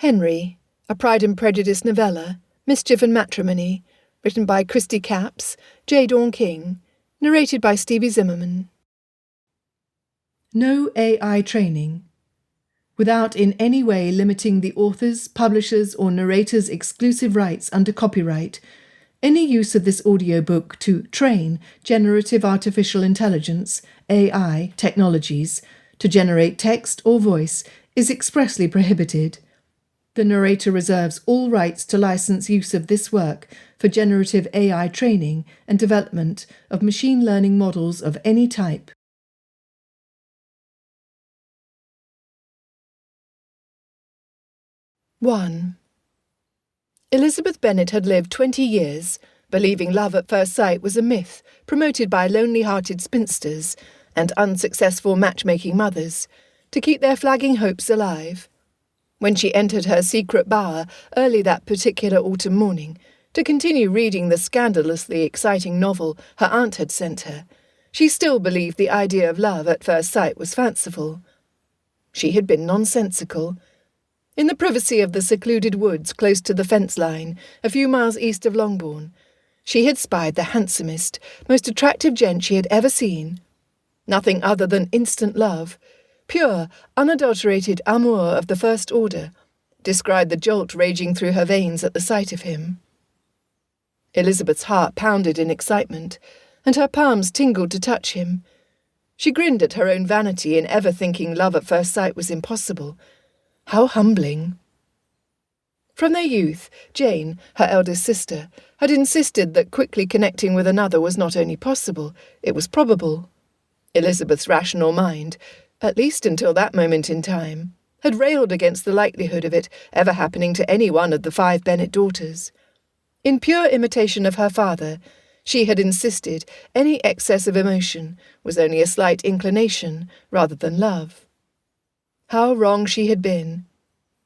Henry, a Pride and Prejudice novella, Mischief and Matrimony, written by Christy Capps, J. Dawn King, narrated by Stevie Zimmerman. No AI training. Without in any way limiting the author's, publisher's or narrator's exclusive rights under copyright, any use of this audiobook to train generative artificial intelligence, AI, technologies, to generate text or voice is expressly prohibited. The narrator reserves all rights to license use of this work for generative AI training and development of machine learning models of any type. One. Elizabeth Bennet had lived 20 years, believing love at first sight was a myth promoted by lonely-hearted spinsters and unsuccessful matchmaking mothers to keep their flagging hopes alive. When she entered her secret bower early that particular autumn morning to continue reading the scandalously exciting novel her aunt had sent her, she still believed the idea of love at first sight was fanciful. She had been nonsensical. In the privacy of the secluded woods close to the fence line, a few miles east of Longbourn, she had spied the handsomest, most attractive gent she had ever seen. Nothing other than instant love, pure, unadulterated amour of the first order, described the jolt raging through her veins at the sight of him. Elizabeth's heart pounded in excitement, and her palms tingled to touch him. She grinned at her own vanity in ever thinking love at first sight was impossible. How humbling! From their youth, Jane, her eldest sister, had insisted that quickly connecting with another was not only possible, it was probable. Elizabeth's rational mind, at least until that moment in time, had railed against the likelihood of it ever happening to any one of the 5 Bennet daughters. In pure imitation of her father, she had insisted any excess of emotion was only a slight inclination rather than love. How wrong she had been!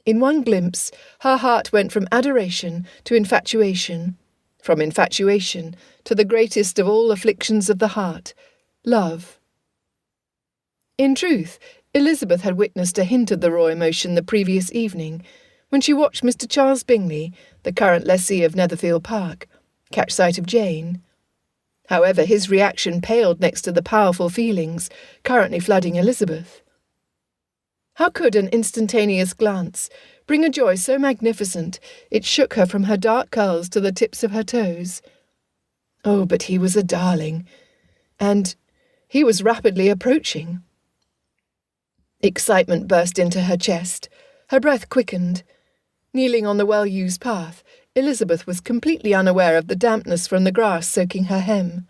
In one glimpse, her heart went from adoration to infatuation, from infatuation to the greatest of all afflictions of the heart, love. In truth, Elizabeth had witnessed a hint of the raw emotion the previous evening, when she watched Mr. Charles Bingley, the current lessee of Netherfield Park, catch sight of Jane. However, his reaction paled next to the powerful feelings currently flooding Elizabeth. How could an instantaneous glance bring a joy so magnificent it shook her from her dark curls to the tips of her toes? Oh, but he was a darling, and he was rapidly approaching. Excitement burst into her chest. Her breath quickened. Kneeling on the well-used path, Elizabeth was completely unaware of the dampness from the grass soaking her hem.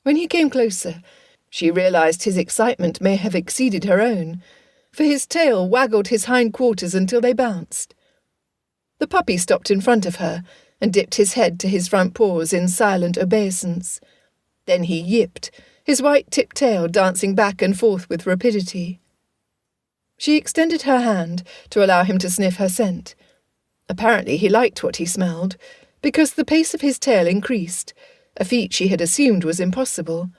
When he came closer, she realized his excitement may have exceeded her own, for his tail waggled his hind quarters until they bounced. The puppy stopped in front of her and dipped his head to his front paws in silent obeisance. Then he yipped, his white-tipped tail dancing back and forth with rapidity. She extended her hand to allow him to sniff her scent. Apparently he liked what he smelled, because the pace of his tail increased, a feat she had assumed was impossible.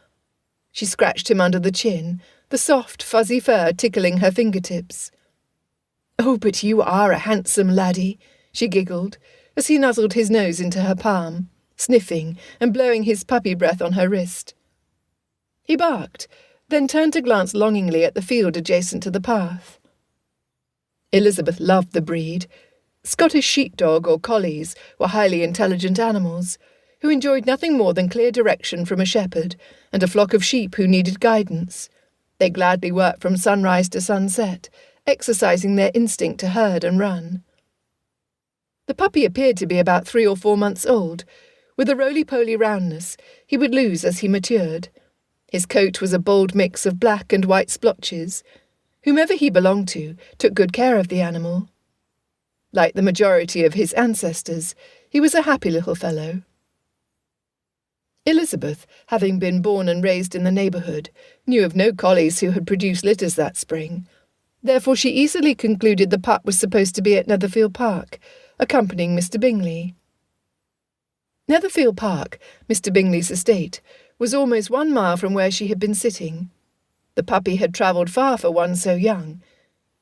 She scratched him under the chin, the soft, fuzzy fur tickling her fingertips. "Oh, but you are a handsome laddie," she giggled, as he nuzzled his nose into her palm, sniffing and blowing his puppy breath on her wrist. He barked, then turned to glance longingly at the field adjacent to the path. Elizabeth loved the breed. Scottish sheepdog or collies were highly intelligent animals, who enjoyed nothing more than clear direction from a shepherd and a flock of sheep who needed guidance. They gladly worked from sunrise to sunset, exercising their instinct to herd and run. The puppy appeared to be about 3 or 4 months old. With a roly-poly roundness he would lose as he matured. His coat was a bold mix of black and white splotches. Whomever he belonged to took good care of the animal. Like the majority of his ancestors, he was a happy little fellow. Elizabeth, having been born and raised in the neighbourhood, knew of no collies who had produced litters that spring. Therefore she easily concluded the pup was supposed to be at Netherfield Park, accompanying Mr. Bingley. Netherfield Park, Mr. Bingley's estate, was almost 1 mile from where she had been sitting. The puppy had travelled far for one so young.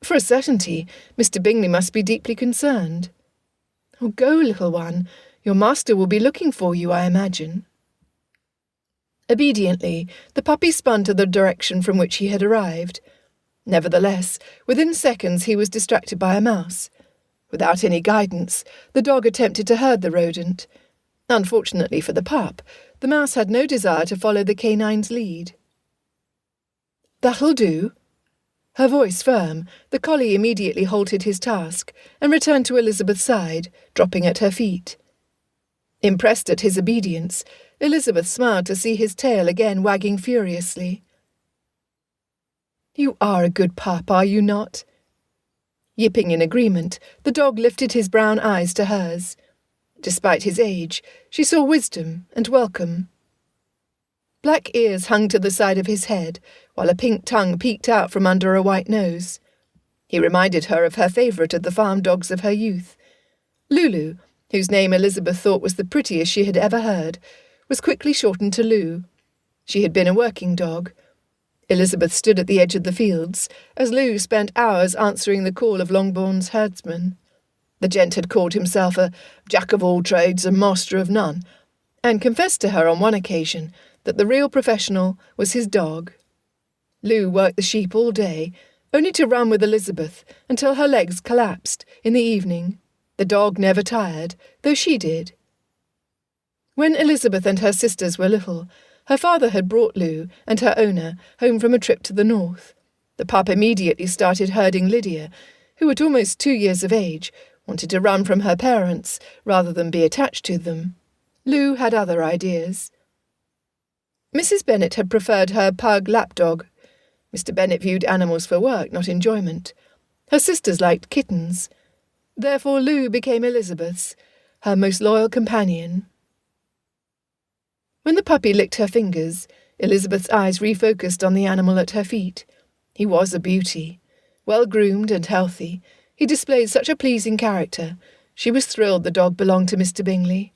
For a certainty, Mr. Bingley must be deeply concerned. Oh, go, little one. Your master will be looking for you, I imagine. Obediently, the puppy spun to the direction from which he had arrived. Nevertheless, within seconds he was distracted by a mouse. Without any guidance, the dog attempted to herd the rodent. Unfortunately for the pup, the mouse had no desire to follow the canine's lead. "That'll do." Her voice firm, the collie immediately halted his task and returned to Elizabeth's side, dropping at her feet. Impressed at his obedience, Elizabeth smiled to see his tail again wagging furiously. "You are a good pup, are you not?" Yipping in agreement, the dog lifted his brown eyes to hers. Despite his age, she saw wisdom and welcome. Black ears hung to the side of his head, while a pink tongue peeked out from under a white nose. He reminded her of her favourite of the farm dogs of her youth. Lulu, whose name Elizabeth thought was the prettiest she had ever heard, was quickly shortened to Lou. She had been a working dog. Elizabeth stood at the edge of the fields, as Lou spent hours answering the call of Longbourn's herdsman. The gent had called himself a jack of all trades and master of none, and confessed to her on one occasion that the real professional was his dog. Lou worked the sheep all day, only to run with Elizabeth until her legs collapsed in the evening. The dog never tired, though she did. When Elizabeth and her sisters were little, her father had brought Lou and her owner home from a trip to the north. The pup immediately started herding Lydia, who at almost 2 years of age wanted to run from her parents rather than be attached to them. Lou had other ideas. Mrs. Bennet had preferred her pug lapdog. Mr. Bennet viewed animals for work, not enjoyment. Her sisters liked kittens. Therefore Lou became Elizabeth's, her most loyal companion. When the puppy licked her fingers, Elizabeth's eyes refocused on the animal at her feet. He was a beauty. Well-groomed and healthy, he displayed such a pleasing character. She was thrilled the dog belonged to Mr. Bingley.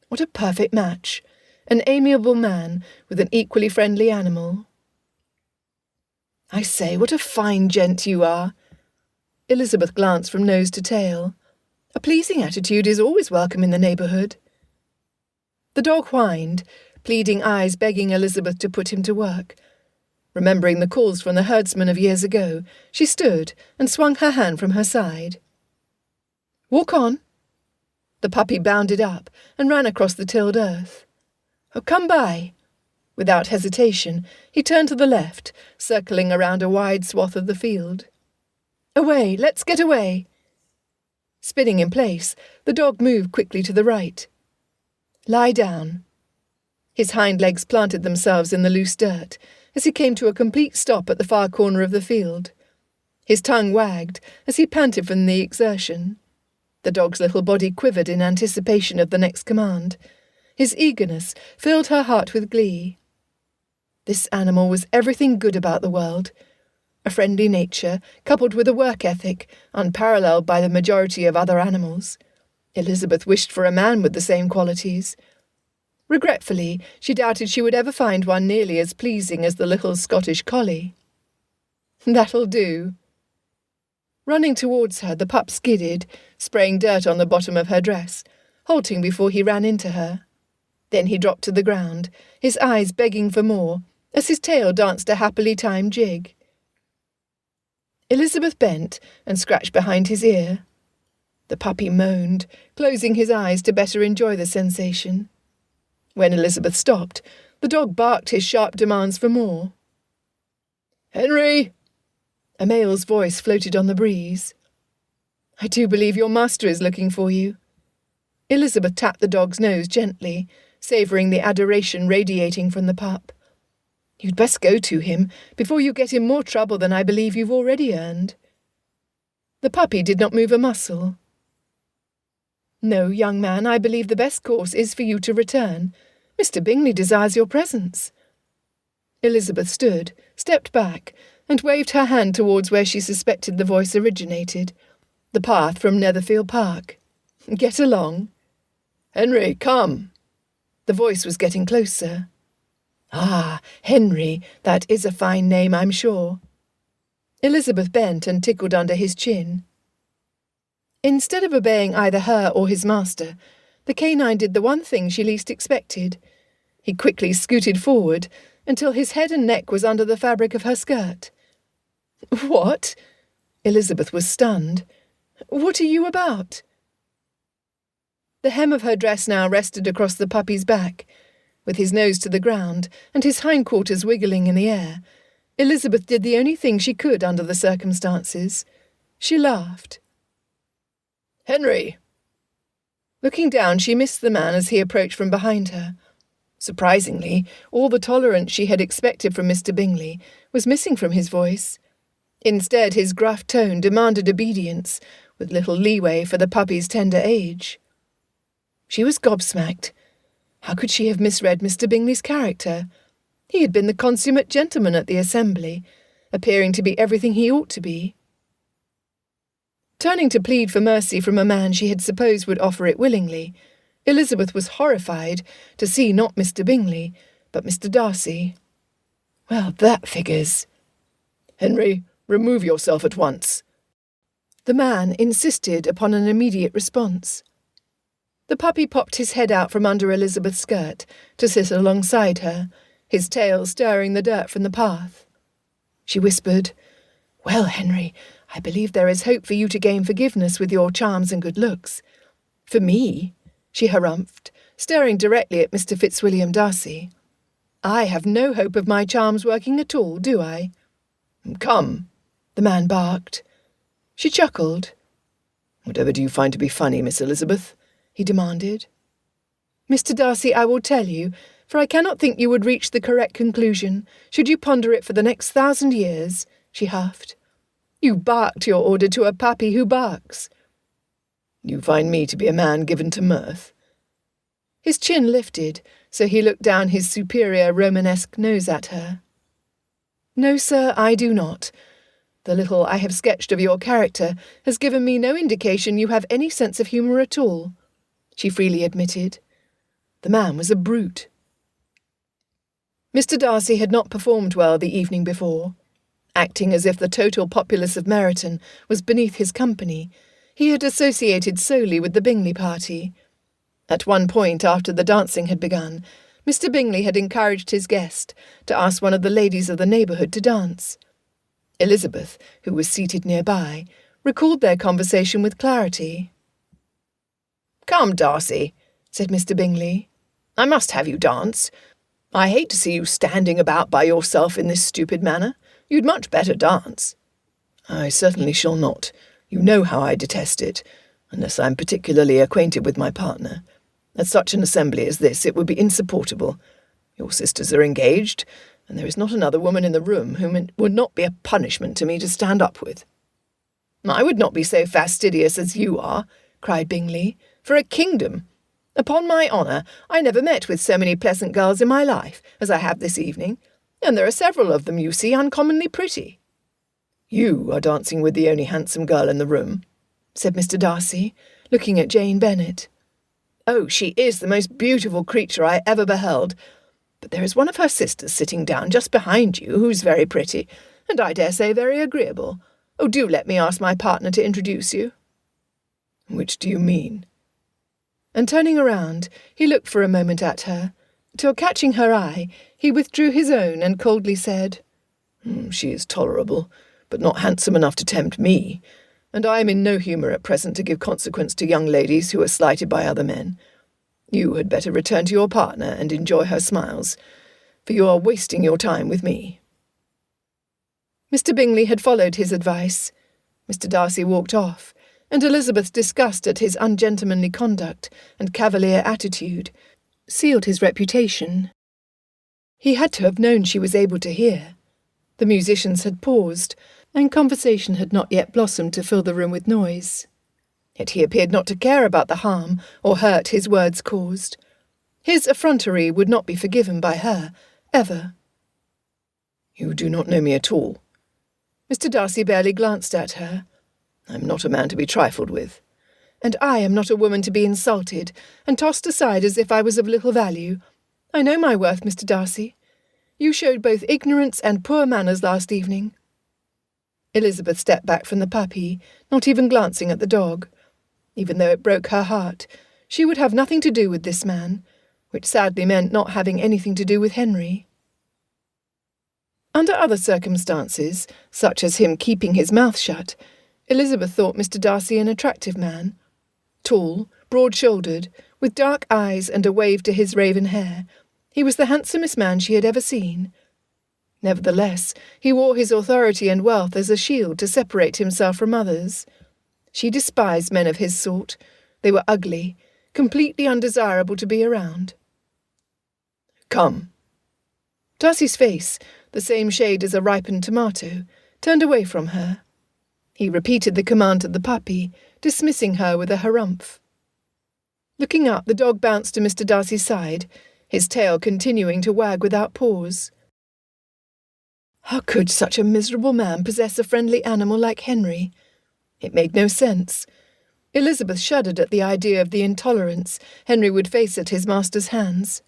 What a perfect match! An amiable man with an equally friendly animal. "I say, what a fine gent you are!" Elizabeth glanced from nose to tail. "A pleasing attitude is always welcome in the neighbourhood." The dog whined, pleading eyes begging Elizabeth to put him to work. Remembering the calls from the herdsman of years ago, she stood and swung her hand from her side. "Walk on." The puppy bounded up and ran across the tilled earth. "Oh, come by." Without hesitation, he turned to the left, circling around a wide swath of the field. "Away, let's get away." Spinning in place, the dog moved quickly to the right. "Lie down." His hind legs planted themselves in the loose dirt as he came to a complete stop at the far corner of the field. His tongue wagged as he panted from the exertion. The dog's little body quivered in anticipation of the next command. His eagerness filled her heart with glee. This animal was everything good about the world. A friendly nature, coupled with a work ethic, unparalleled by the majority of other animals. Elizabeth wished for a man with the same qualities. Regretfully, she doubted she would ever find one nearly as pleasing as the little Scottish collie. "That'll do." Running towards her, the pup skidded, spraying dirt on the bottom of her dress, halting before he ran into her. Then he dropped to the ground, his eyes begging for more, as his tail danced a happily timed jig. Elizabeth bent and scratched behind his ear. The puppy moaned, closing his eyes to better enjoy the sensation. When Elizabeth stopped, the dog barked his sharp demands for more. "Henry!" A male's voice floated on the breeze. "I do believe your master is looking for you." Elizabeth tapped the dog's nose gently, savouring the adoration radiating from the pup. "You'd best go to him before you get in more trouble than I believe you've already earned." The puppy did not move a muscle. "No, young man, I believe the best course is for you to return. Mr. Bingley desires your presence." Elizabeth stood, stepped back, and waved her hand towards where she suspected the voice originated, the path from Netherfield Park. "Get along." "Henry, come." The voice was getting closer. "Ah, Henry, that is a fine name, I'm sure." Elizabeth bent and tickled under his chin. Instead of obeying either her or his master, the canine did the one thing she least expected. He quickly scooted forward until his head and neck was under the fabric of her skirt. "What?" Elizabeth was stunned. "What are you about?" The hem of her dress now rested across the puppy's back. With his nose to the ground and his hindquarters wiggling in the air, Elizabeth did the only thing she could under the circumstances. She laughed. "Henry!" Looking down, she missed the man as he approached from behind her. Surprisingly, all the tolerance she had expected from Mr. Bingley was missing from his voice. Instead, his gruff tone demanded obedience, with little leeway for the puppy's tender age. She was gobsmacked. How could she have misread Mr. Bingley's character? He had been the consummate gentleman at the assembly, appearing to be everything he ought to be. Turning to plead for mercy from a man she had supposed would offer it willingly, Elizabeth was horrified to see not Mr. Bingley, but Mr. Darcy. Well, that figures. "Henry, remove yourself at once." The man insisted upon an immediate response. The puppy popped his head out from under Elizabeth's skirt to sit alongside her, his tail stirring the dirt from the path. She whispered, "Well, Henry, I believe there is hope for you to gain forgiveness with your charms and good looks. For me," she harumphed, staring directly at Mr. Fitzwilliam Darcy, "I have no hope of my charms working at all, do I?" "Come," the man barked. She chuckled. "Whatever do you find to be funny, Miss Elizabeth?" he demanded. "Mr. Darcy, I will tell you, for I cannot think you would reach the correct conclusion, should you ponder it for the next 1,000 years, she huffed. "You barked your order to a puppy who barks." "You find me to be a man given to mirth?" His chin lifted, so he looked down his superior Romanesque nose at her. "No, sir, I do not. The little I have sketched of your character has given me no indication you have any sense of humour at all," she freely admitted. The man was a brute. Mr. Darcy had not performed well the evening before. Acting as if the total populace of Meryton was beneath his company, he had associated solely with the Bingley party. At one point after the dancing had begun, Mr. Bingley had encouraged his guest to ask one of the ladies of the neighbourhood to dance. Elizabeth, who was seated nearby, recalled their conversation with clarity. "Come, Darcy," said Mr. Bingley. "I must have you dance. I hate to see you standing about by yourself in this stupid manner. You'd much better dance." "I certainly shall not. You know how I detest it, unless I am particularly acquainted with my partner. At such an assembly as this it would be insupportable. Your sisters are engaged, and there is not another woman in the room whom it would not be a punishment to me to stand up with." "I would not be so fastidious as you are," cried Bingley, "for a kingdom. Upon my honour, I never met with so many pleasant girls in my life as I have this evening, and there are several of them, you see, uncommonly pretty." "You are dancing with the only handsome girl in the room," said Mr. Darcy, looking at Jane Bennet. "Oh, she is the most beautiful creature I ever beheld, but there is one of her sisters sitting down just behind you who's very pretty, and I dare say very agreeable. Oh, do let me ask my partner to introduce you." "Which do you mean?" And turning around, he looked for a moment at her, till catching her eye, he withdrew his own and coldly said, "She is tolerable, but not handsome enough to tempt me, and I am in no humour at present to give consequence to young ladies who are slighted by other men. You had better return to your partner and enjoy her smiles, for you are wasting your time with me." Mr. Bingley had followed his advice. Mr. Darcy walked off, and Elizabeth's disgust at his ungentlemanly conduct and cavalier attitude sealed his reputation. He had to have known she was able to hear. The musicians had paused, and conversation had not yet blossomed to fill the room with noise. Yet he appeared not to care about the harm or hurt his words caused. His effrontery would not be forgiven by her, ever. "You do not know me at all." Mr. Darcy barely glanced at her. "I am not a man to be trifled with." "And I am not a woman to be insulted and tossed aside as if I was of little value. I know my worth, Mr. Darcy. You showed both ignorance and poor manners last evening." Elizabeth stepped back from the puppy, not even glancing at the dog. Even though it broke her heart, she would have nothing to do with this man, which sadly meant not having anything to do with Henry. Under other circumstances, such as him keeping his mouth shut, Elizabeth thought Mr. Darcy an attractive man. Tall, broad-shouldered, with dark eyes and a wave to his raven hair, he was the handsomest man she had ever seen. Nevertheless, he wore his authority and wealth as a shield to separate himself from others. She despised men of his sort. They were ugly, completely undesirable to be around. "Come." Darcy's face, the same shade as a ripened tomato, turned away from her. He repeated the command to the puppy, dismissing her with a harumph. Looking up, the dog bounced to Mr. Darcy's side, his tail continuing to wag without pause. How could such a miserable man possess a friendly animal like Henry? It made no sense. Elizabeth shuddered at the idea of the intolerance Henry would face at his master's hands.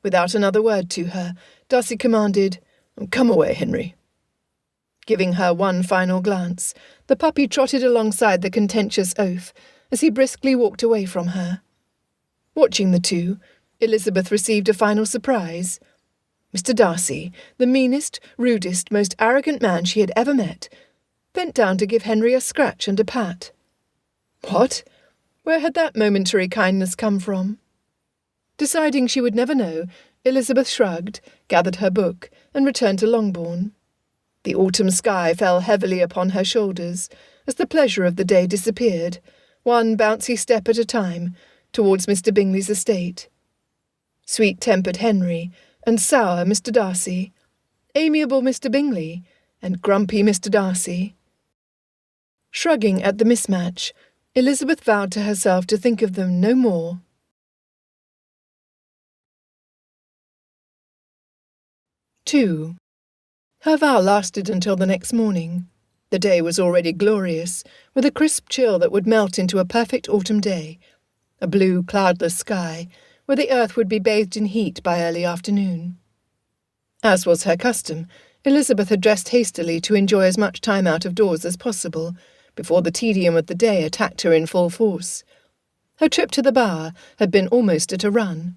Without another word to her, Darcy commanded, "Come away, Henry." Giving her one final glance, the puppy trotted alongside the contentious oaf as he briskly walked away from her. Watching the two, Elizabeth received a final surprise. Mr. Darcy, the meanest, rudest, most arrogant man she had ever met, bent down to give Henry a scratch and a pat. What? Where had that momentary kindness come from? Deciding she would never know, Elizabeth shrugged, gathered her book, and returned to Longbourn. The autumn sky fell heavily upon her shoulders as the pleasure of the day disappeared, one bouncy step at a time, towards Mr. Bingley's estate. Sweet-tempered Henry and sour Mr. Darcy, amiable Mr. Bingley and grumpy Mr. Darcy. Shrugging at the mismatch, Elizabeth vowed to herself to think of them no more. 2. Her vow lasted until the next morning. The day was already glorious, with a crisp chill that would melt into a perfect autumn day, a blue, cloudless sky, where the earth would be bathed in heat by early afternoon. As was her custom, Elizabeth had dressed hastily to enjoy as much time out of doors as possible, before the tedium of the day attacked her in full force. Her trip to the Bower had been almost at a run.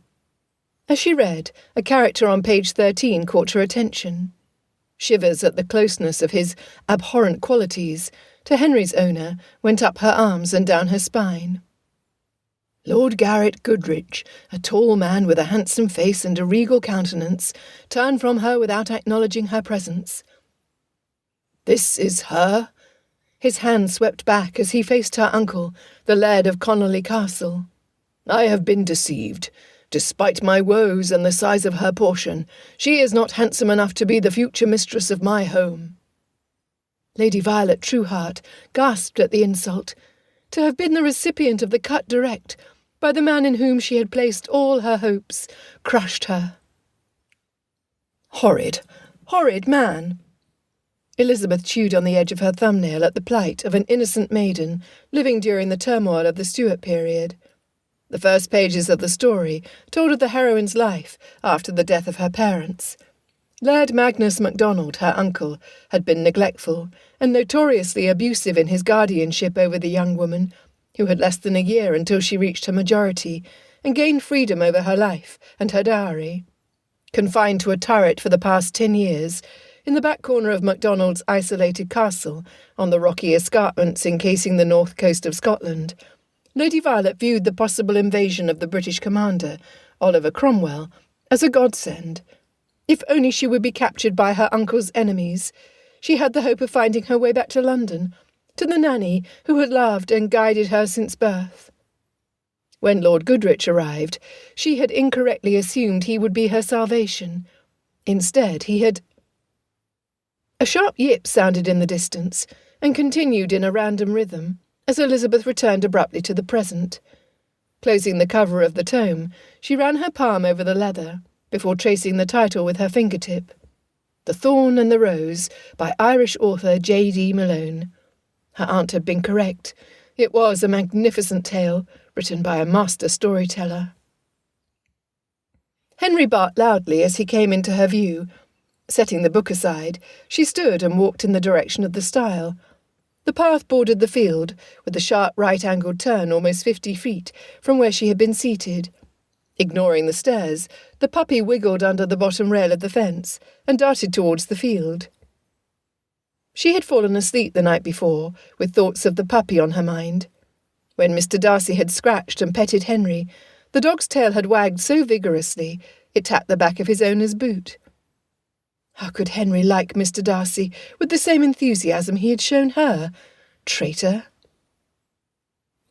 As she read, a character on page 13 caught her attention. Shivers at the closeness of his abhorrent qualities, to Henry's owner, went up her arms and down her spine. Lord Garrett Goodrich, a tall man with a handsome face and a regal countenance, turned from her without acknowledging her presence. "This is her?" His hand swept back as he faced her uncle, the Laird of Connolly Castle. "I have been deceived. Despite my woes and the size of her portion, she is not handsome enough to be the future mistress of my home." Lady Violet Trueheart gasped at the insult. To have been the recipient of the cut direct, by the man in whom she had placed all her hopes, crushed her. Horrid, horrid man! Elizabeth chewed on the edge of her thumbnail at the plight of an innocent maiden living during the turmoil of the Stuart period. The first pages of the story told of the heroine's life after the death of her parents. Laird Magnus MacDonald, her uncle, had been neglectful and notoriously abusive in his guardianship over the young woman, who had less than a year until she reached her majority and gained freedom over her life and her dowry. Confined to a turret for the past 10 years, in the back corner of MacDonald's isolated castle, on the rocky escarpments encasing the north coast of Scotland, Lady Violet viewed the possible invasion of the British commander, Oliver Cromwell, as a godsend. If only she would be captured by her uncle's enemies, she had the hope of finding her way back to London, to the nanny who had loved and guided her since birth. When Lord Goodrich arrived, she had incorrectly assumed he would be her salvation. Instead, he had... A sharp yip sounded in the distance, and continued in a random rhythm, as Elizabeth returned abruptly to the present. Closing the cover of the tome, she ran her palm over the leather, before tracing the title with her fingertip. The Thorn and the Rose, by Irish author J.D. Malone. Her aunt had been correct. It was a magnificent tale, written by a master storyteller. Henry barked loudly as he came into her view. Setting the book aside, she stood and walked in the direction of the stile. The path bordered the field, with a sharp right-angled turn almost 50 feet from where she had been seated. Ignoring the stairs, the puppy wiggled under the bottom rail of the fence and darted towards the field. She had fallen asleep the night before, with thoughts of the puppy on her mind. When Mr. Darcy had scratched and petted Henry, the dog's tail had wagged so vigorously it tapped the back of his owner's boot. How could Henry like Mr. Darcy with the same enthusiasm he had shown her? Traitor!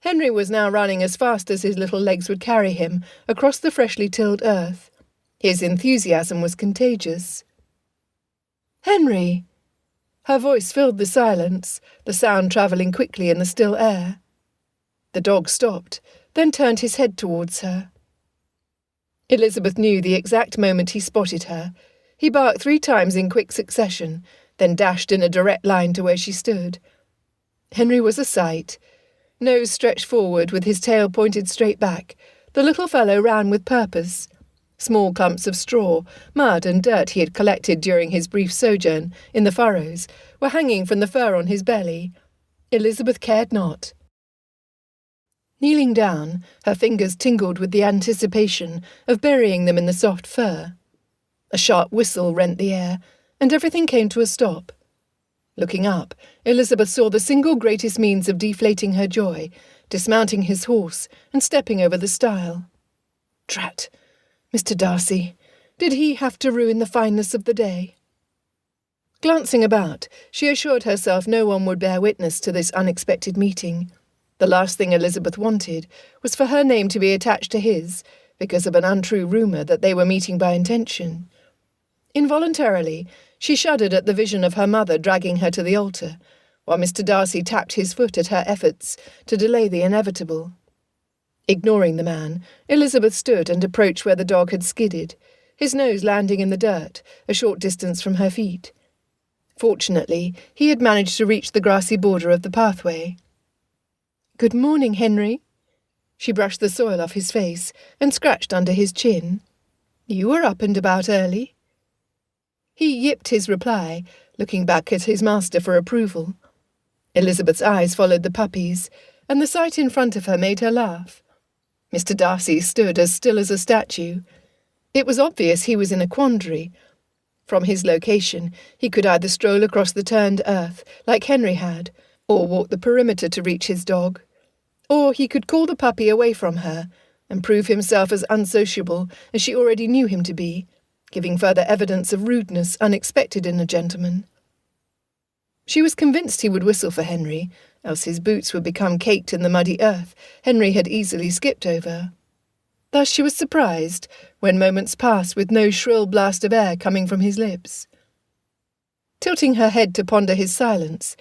Henry was now running as fast as his little legs would carry him across the freshly tilled earth. His enthusiasm was contagious. "Henry!" Her voice filled the silence, the sound travelling quickly in the still air. The dog stopped, then turned his head towards her. Elizabeth knew the exact moment he spotted her. He barked 3 times in quick succession, then dashed in a direct line to where she stood. Henry was a sight. Nose stretched forward with his tail pointed straight back, the little fellow ran with purpose. Small clumps of straw, mud and dirt he had collected during his brief sojourn in the furrows were hanging from the fur on his belly. Elizabeth cared not. Kneeling down, her fingers tingled with the anticipation of burying them in the soft fur. A sharp whistle rent the air, and everything came to a stop. Looking up, Elizabeth saw the single greatest means of deflating her joy, dismounting his horse and stepping over the stile. Drat! Mr. Darcy! Did he have to ruin the fineness of the day? Glancing about, she assured herself no one would bear witness to this unexpected meeting. The last thing Elizabeth wanted was for her name to be attached to his, because of an untrue rumour that they were meeting by intention. Involuntarily, she shuddered at the vision of her mother dragging her to the altar, while Mr. Darcy tapped his foot at her efforts to delay the inevitable. Ignoring the man, Elizabeth stood and approached where the dog had skidded, his nose landing in the dirt, a short distance from her feet. Fortunately, he had managed to reach the grassy border of the pathway. "Good morning, Henry." She brushed the soil off his face and scratched under his chin. "You were up and about early." He yipped his reply, looking back at his master for approval. Elizabeth's eyes followed the puppy's, and the sight in front of her made her laugh. Mr. Darcy stood as still as a statue. It was obvious he was in a quandary. From his location, he could either stroll across the turned earth, like Henry had, or walk the perimeter to reach his dog. Or he could call the puppy away from her, and prove himself as unsociable as she already knew him to be, giving further evidence of rudeness unexpected in a gentleman. She was convinced he would whistle for Henry, else his boots would become caked in the muddy earth Henry had easily skipped over. Thus she was surprised when moments passed with no shrill blast of air coming from his lips. Tilting her head to ponder his silence,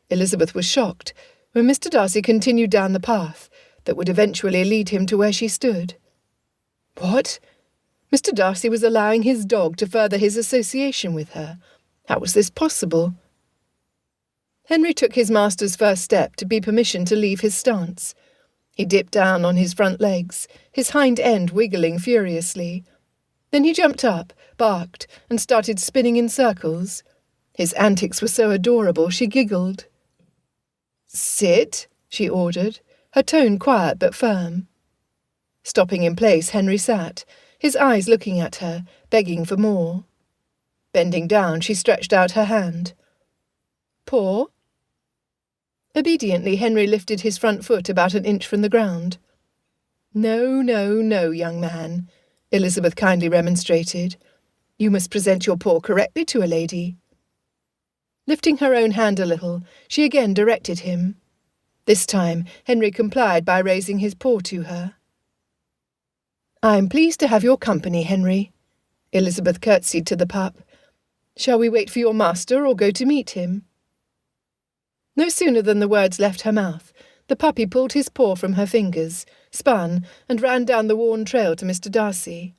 Elizabeth was shocked when Mr. Darcy continued down the path that would eventually lead him to where she stood. What? Mr. Darcy was allowing his dog to further his association with her. How was this possible? Henry took his master's first step to be permission to leave his stance. He dipped down on his front legs, his hind end wiggling furiously. Then he jumped up, barked, and started spinning in circles. His antics were so adorable she giggled. "Sit," she ordered, her tone quiet but firm. Stopping in place, Henry sat, his eyes looking at her, begging for more. Bending down, she stretched out her hand. "Paw?" Obediently, Henry lifted his front foot about an inch from the ground. "No, no, no, young man," Elizabeth kindly remonstrated. "You must present your paw correctly to a lady." Lifting her own hand a little, she again directed him. This time, Henry complied by raising his paw to her. "I am pleased to have your company, Henry." Elizabeth curtsied to the pup. "Shall we wait for your master or go to meet him?" No sooner than the words left her mouth, the puppy pulled his paw from her fingers, spun, and ran down the worn trail to Mr. Darcy.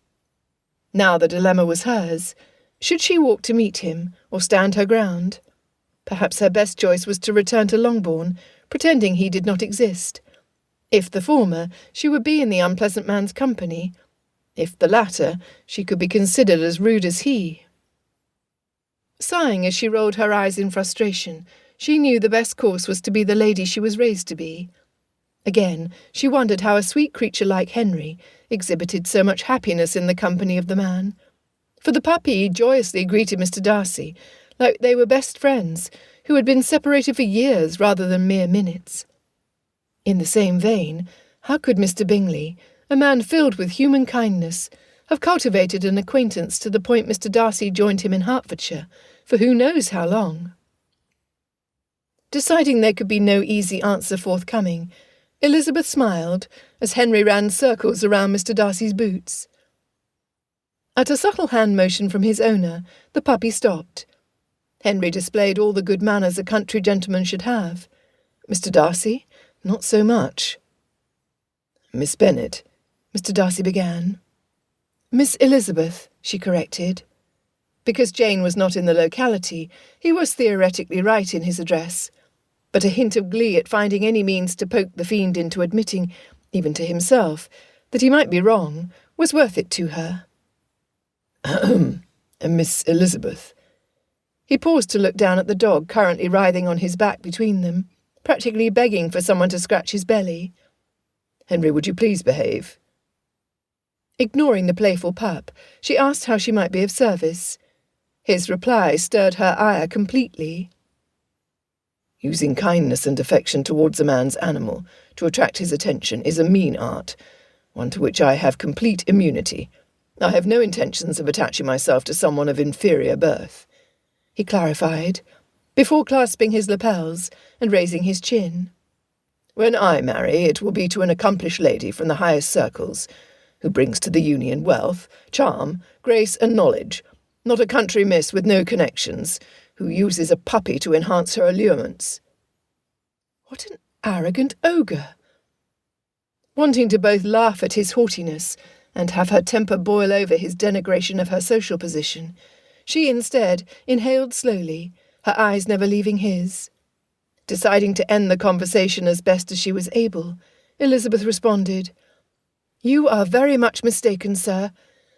Now the dilemma was hers. Should she walk to meet him, or stand her ground? Perhaps her best choice was to return to Longbourn, pretending he did not exist. If the former, she would be in the unpleasant man's company. If the latter, she could be considered as rude as he. Sighing as she rolled her eyes in frustration, she knew the best course was to be the lady she was raised to be. Again, she wondered how a sweet creature like Henry exhibited so much happiness in the company of the man. For the puppy joyously greeted Mr. Darcy, like they were best friends, who had been separated for years rather than mere minutes. In the same vein, how could Mr. Bingley, a man filled with human kindness, have cultivated an acquaintance to the point Mr. Darcy joined him in Hertfordshire, for who knows how long? Deciding there could be no easy answer forthcoming, Elizabeth smiled as Henry ran circles around Mr. Darcy's boots. At a subtle hand motion from his owner, the puppy stopped. Henry displayed all the good manners a country gentleman should have. Mr. Darcy, not so much. Miss Bennet, Mr. Darcy began. Miss Elizabeth, she corrected. Because Jane was not in the locality, he was theoretically right in his address, but a hint of glee at finding any means to poke the fiend into admitting, even to himself, that he might be wrong, was worth it to her. Miss Elizabeth. He paused to look down at the dog currently writhing on his back between them, practically begging for someone to scratch his belly. Henry, would you please behave? Ignoring the playful pup, she asked how she might be of service. His reply stirred her ire completely. Using kindness and affection towards a man's animal to attract his attention is a mean art, one to which I have complete immunity. I have no intentions of attaching myself to someone of inferior birth, he clarified, before clasping his lapels and raising his chin. When I marry, it will be to an accomplished lady from the highest circles, who brings to the union wealth, charm, grace, and knowledge, not a country miss with no connections, who uses a puppy to enhance her allurements. What an arrogant ogre! Wanting to both laugh at his haughtiness and have her temper boil over his denigration of her social position, she instead inhaled slowly, her eyes never leaving his. Deciding to end the conversation as best as she was able, Elizabeth responded, "You are very much mistaken, sir.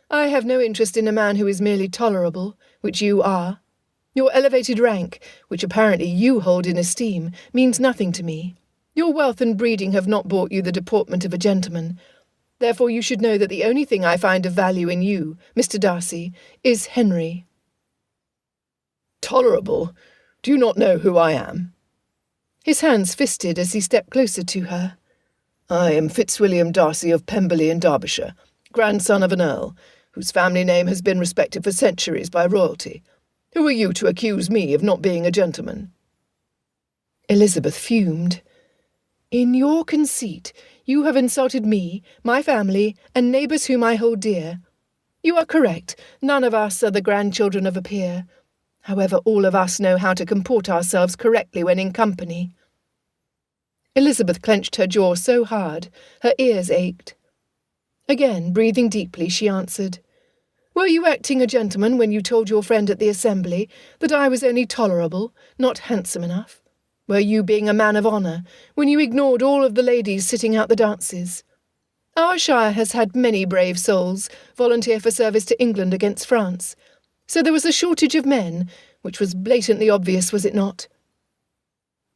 I have no interest in a man who is merely tolerable, which you are. Your elevated rank, which apparently you hold in esteem, means nothing to me. Your wealth and breeding have not bought you the deportment of a gentleman. Therefore you should know that the only thing I find of value in you, Mr. Darcy, is Henry." Tolerable? Do you not know who I am? His hands fisted as he stepped closer to her. I am Fitzwilliam Darcy of Pemberley in Derbyshire, grandson of an earl, whose family name has been respected for centuries by royalty. Who are you to accuse me of not being a gentleman? Elizabeth fumed. In your conceit, you have insulted me, my family, and neighbours whom I hold dear. You are correct, none of us are the grandchildren of a peer. However, all of us know how to comport ourselves correctly when in company. Elizabeth clenched her jaw so hard, her ears ached. Again, breathing deeply, she answered, "Were you acting a gentleman when you told your friend at the assembly that I was only tolerable, not handsome enough? Were you being a man of honour when you ignored all of the ladies sitting out the dances? Our shire has had many brave souls volunteer for service to England against France, so there was a shortage of men, which was blatantly obvious, was it not?"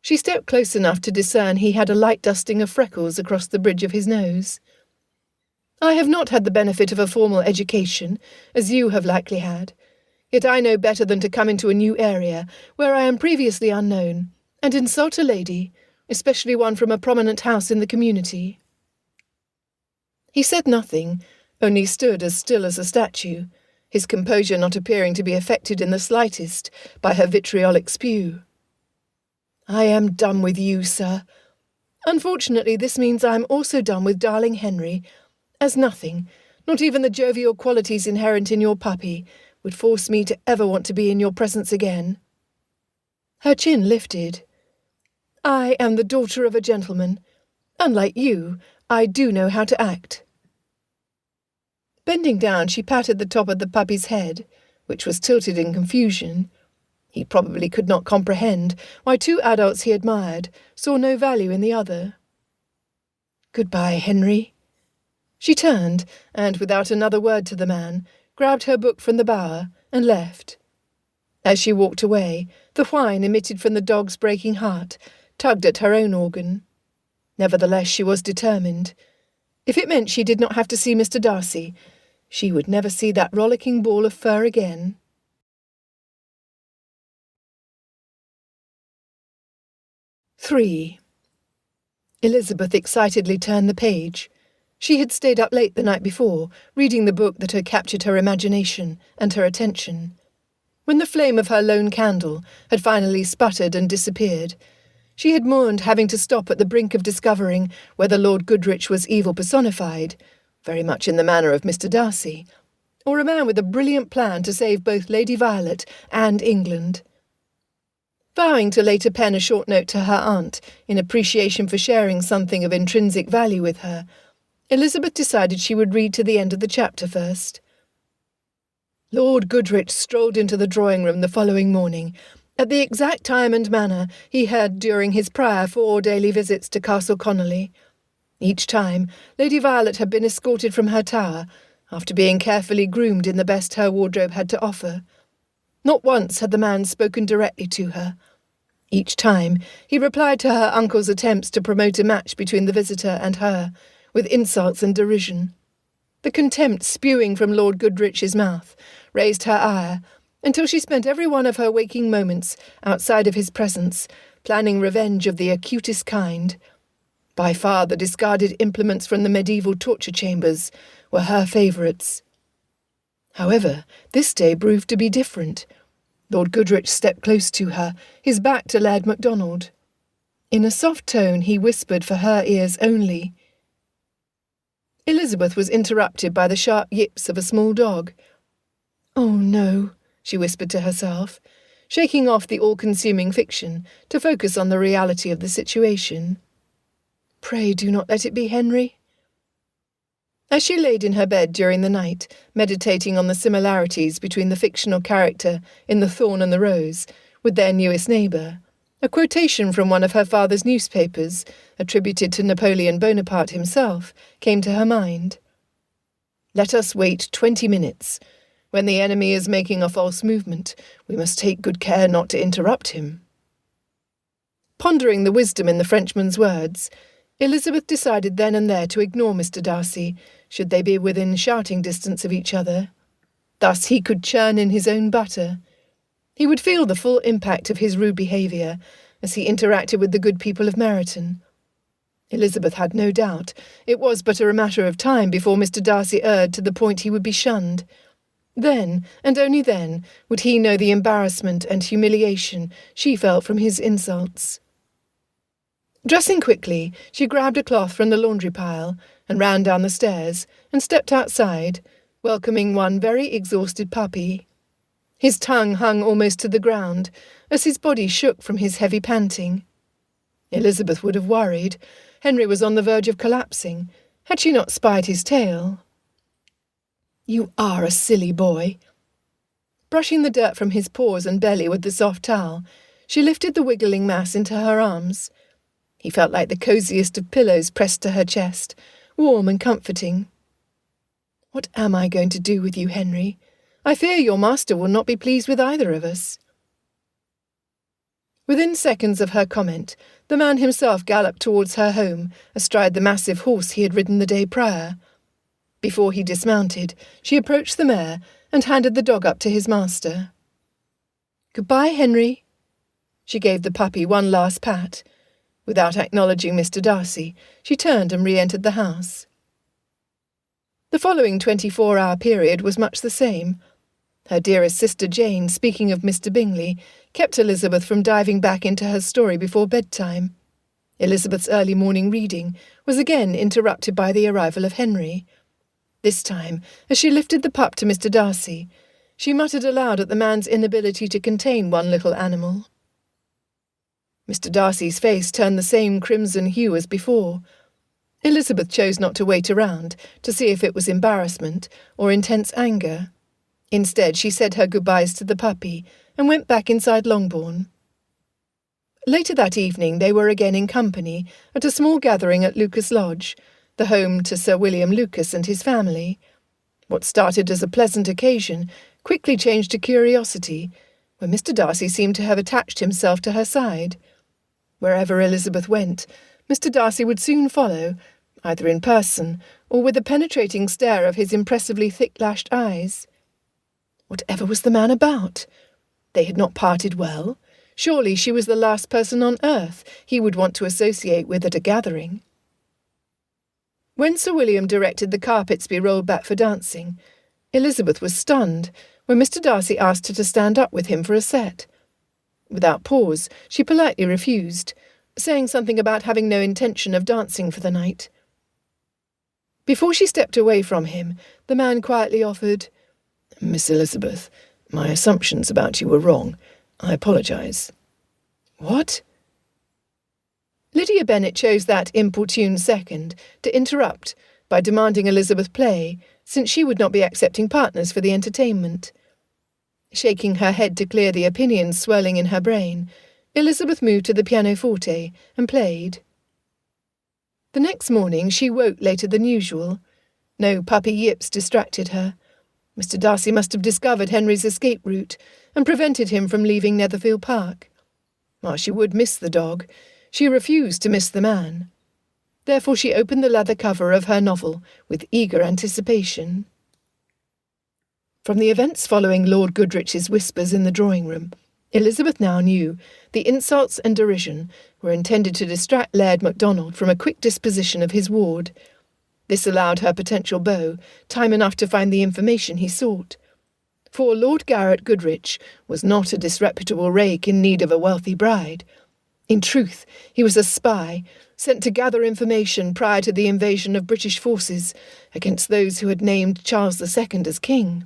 She stepped close enough to discern he had a light dusting of freckles across the bridge of his nose. "I have not had the benefit of a formal education, as you have likely had. Yet I know better than to come into a new area, where I am previously unknown, and insult a lady, especially one from a prominent house in the community." He said nothing, only stood as still as a statue, his composure not appearing to be affected in the slightest by her vitriolic spew. "I am done with you, sir. Unfortunately, this means I am also done with darling Henry, as nothing, not even the jovial qualities inherent in your puppy, would force me to ever want to be in your presence again." Her chin lifted. "I am the daughter of a gentleman. Unlike you, I do know how to act." Bending down, she patted the top of the puppy's head, which was tilted in confusion. He probably could not comprehend why two adults he admired saw no value in the other. "Goodbye, Henry." She turned, and without another word to the man, grabbed her book from the bower and left. As she walked away, the whine emitted from the dog's breaking heart tugged at her own organ. Nevertheless, she was determined. If it meant she did not have to see Mr. Darcy, she would never see that rollicking ball of fur again. "3. Elizabeth excitedly turned the page. She had stayed up late the night before, reading the book that had captured her imagination and her attention. When the flame of her lone candle had finally sputtered and disappeared, she had mourned having to stop at the brink of discovering whether Lord Goodrich was evil personified, very much in the manner of Mr. Darcy, or a man with a brilliant plan to save both Lady Violet and England. Vowing to later pen a short note to her aunt in appreciation for sharing something of intrinsic value with her, Elizabeth decided she would read to the end of the chapter first. Lord Goodrich strolled into the drawing-room the following morning, at the exact time and manner he had during his prior 4 daily visits to Castle Connolly. Each time, Lady Violet had been escorted from her tower, after being carefully groomed in the best her wardrobe had to offer. Not once had the man spoken directly to her. Each time, he replied to her uncle's attempts to promote a match between the visitor and her, with insults and derision. The contempt spewing from Lord Goodrich's mouth raised her ire, until she spent every one of her waking moments outside of his presence, planning revenge of the acutest kind. By far the discarded implements from the medieval torture chambers were her favourites. However, this day proved to be different. Lord Goodrich stepped close to her, his back to Laird MacDonald. In a soft tone he whispered for her ears only. Elizabeth was interrupted by the sharp yips of a small dog. "Oh, no," she whispered to herself, shaking off the all-consuming fiction to focus on the reality of the situation. "Pray do not let it be Henry." As she laid in her bed during the night, meditating on the similarities between the fictional character in The Thorn and the Rose with their newest neighbour, a quotation from one of her father's newspapers, attributed to Napoleon Bonaparte himself, came to her mind. "Let us wait 20 minutes. When the enemy is making a false movement, we must take good care not to interrupt him." Pondering the wisdom in the Frenchman's words, Elizabeth decided then and there to ignore Mr. Darcy, should they be within shouting distance of each other. Thus he could churn in his own butter. He would feel the full impact of his rude behaviour as he interacted with the good people of Meryton. Elizabeth had no doubt it was but a matter of time before Mr. Darcy erred to the point he would be shunned. Then, and only then, would he know the embarrassment and humiliation she felt from his insults. Dressing quickly, she grabbed a cloth from the laundry pile and ran down the stairs and stepped outside, welcoming one very exhausted puppy. His tongue hung almost to the ground as his body shook from his heavy panting. Elizabeth would have worried. Henry was on the verge of collapsing, had she not spied his tail. "You are a silly boy." Brushing the dirt from his paws and belly with the soft towel, she lifted the wiggling mass into her arms. He felt like the cosiest of pillows pressed to her chest, warm and comforting. "What am I going to do with you, Henry? I fear your master will not be pleased with either of us." Within seconds of her comment, the man himself galloped towards her home, astride the massive horse he had ridden the day prior. Before he dismounted, she approached the mare and handed the dog up to his master. "Goodbye, Henry." She gave the puppy one last pat. Without acknowledging Mr. Darcy, she turned and re-entered the house. The following 24-hour period was much the same. Her dearest sister Jane, speaking of Mr. Bingley, kept Elizabeth from diving back into her story before bedtime. Elizabeth's early morning reading was again interrupted by the arrival of Henry. This time, as she lifted the pup to Mr. Darcy, she muttered aloud at the man's inability to contain one little animal. Mr. Darcy's face turned the same crimson hue as before. Elizabeth chose not to wait around to see if it was embarrassment or intense anger. Instead, she said her goodbyes to the puppy and went back inside Longbourn. Later that evening they were again in company at a small gathering at Lucas Lodge, the home to Sir William Lucas and his family. What started as a pleasant occasion quickly changed to curiosity, when Mr. Darcy seemed to have attached himself to her side. Wherever Elizabeth went, Mr. Darcy would soon follow, either in person or with the penetrating stare of his impressively thick-lashed eyes. Whatever was the man about? They had not parted well. Surely she was the last person on earth he would want to associate with at a gathering. When Sir William directed the carpets be rolled back for dancing, Elizabeth was stunned when Mr. Darcy asked her to stand up with him for a set. Without pause, she politely refused, saying something about having no intention of dancing for the night. Before she stepped away from him, the man quietly offered, "Miss Elizabeth, my assumptions about you were wrong. I apologise." "What?" Lydia Bennet chose that importune second to interrupt by demanding Elizabeth play, since she would not be accepting partners for the entertainment. Shaking her head to clear the opinions swirling in her brain, Elizabeth moved to the pianoforte and played. The next morning she woke later than usual. No puppy yips distracted her. Mr. Darcy must have discovered Henry's escape route and prevented him from leaving Netherfield Park. While she would miss the dog, she refused to miss the man. Therefore she opened the leather cover of her novel with eager anticipation. From the events following Lord Goodrich's whispers in the drawing-room, Elizabeth now knew the insults and derision were intended to distract Laird MacDonald from a quick disposition of his ward. This allowed her potential beau time enough to find the information he sought. For Lord Garrett Goodrich was not a disreputable rake in need of a wealthy bride. In truth, he was a spy, sent to gather information prior to the invasion of British forces against those who had named Charles II as king.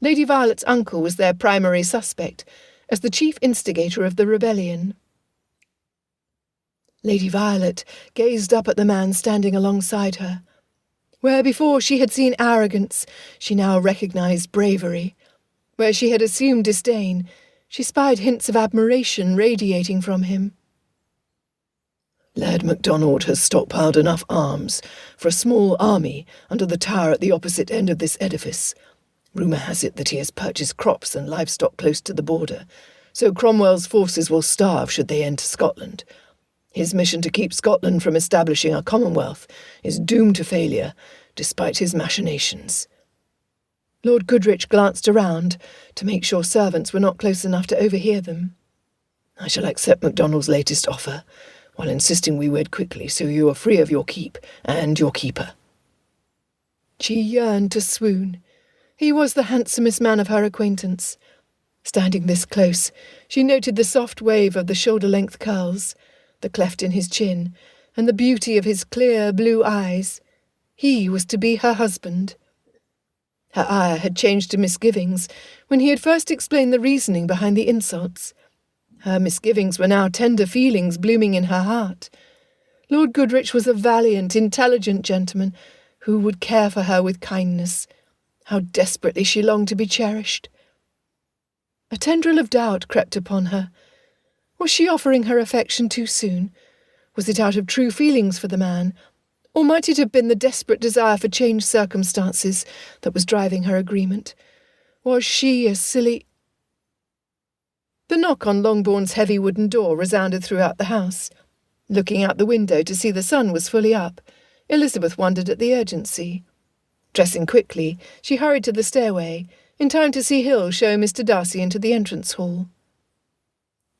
Lady Violet's uncle was their primary suspect, as the chief instigator of the rebellion. Lady Violet gazed up at the man standing alongside her. Where before she had seen arrogance, she now recognised bravery. Where she had assumed disdain, she spied hints of admiration radiating from him. Laird MacDonald has stockpiled enough arms for a small army under the tower at the opposite end of this edifice. Rumour has it that he has purchased crops and livestock close to the border, so Cromwell's forces will starve should they enter Scotland. His mission to keep Scotland from establishing a Commonwealth is doomed to failure, despite his machinations. Lord Goodrich glanced around to make sure servants were not close enough to overhear them. I shall accept MacDonald's latest offer, while insisting we wed quickly so you are free of your keep and your keeper. She yearned to swoon. He was the handsomest man of her acquaintance. Standing this close, she noted the soft wave of the shoulder-length curls, the cleft in his chin, and the beauty of his clear blue eyes. He was to be her husband. Her ire had changed to misgivings when he had first explained the reasoning behind the insults. Her misgivings were now tender feelings blooming in her heart. Lord Goodrich was a valiant, intelligent gentleman who would care for her with kindness. How desperately she longed to be cherished. A tendril of doubt crept upon her. Was she offering her affection too soon? Was it out of true feelings for the man? Or might it have been the desperate desire for changed circumstances that was driving her agreement? Was she a silly... The knock on Longbourn's heavy wooden door resounded throughout the house. Looking out the window to see the sun was fully up, Elizabeth wondered at the urgency. Dressing quickly, she hurried to the stairway, in time to see Hill show Mr. Darcy into the entrance hall.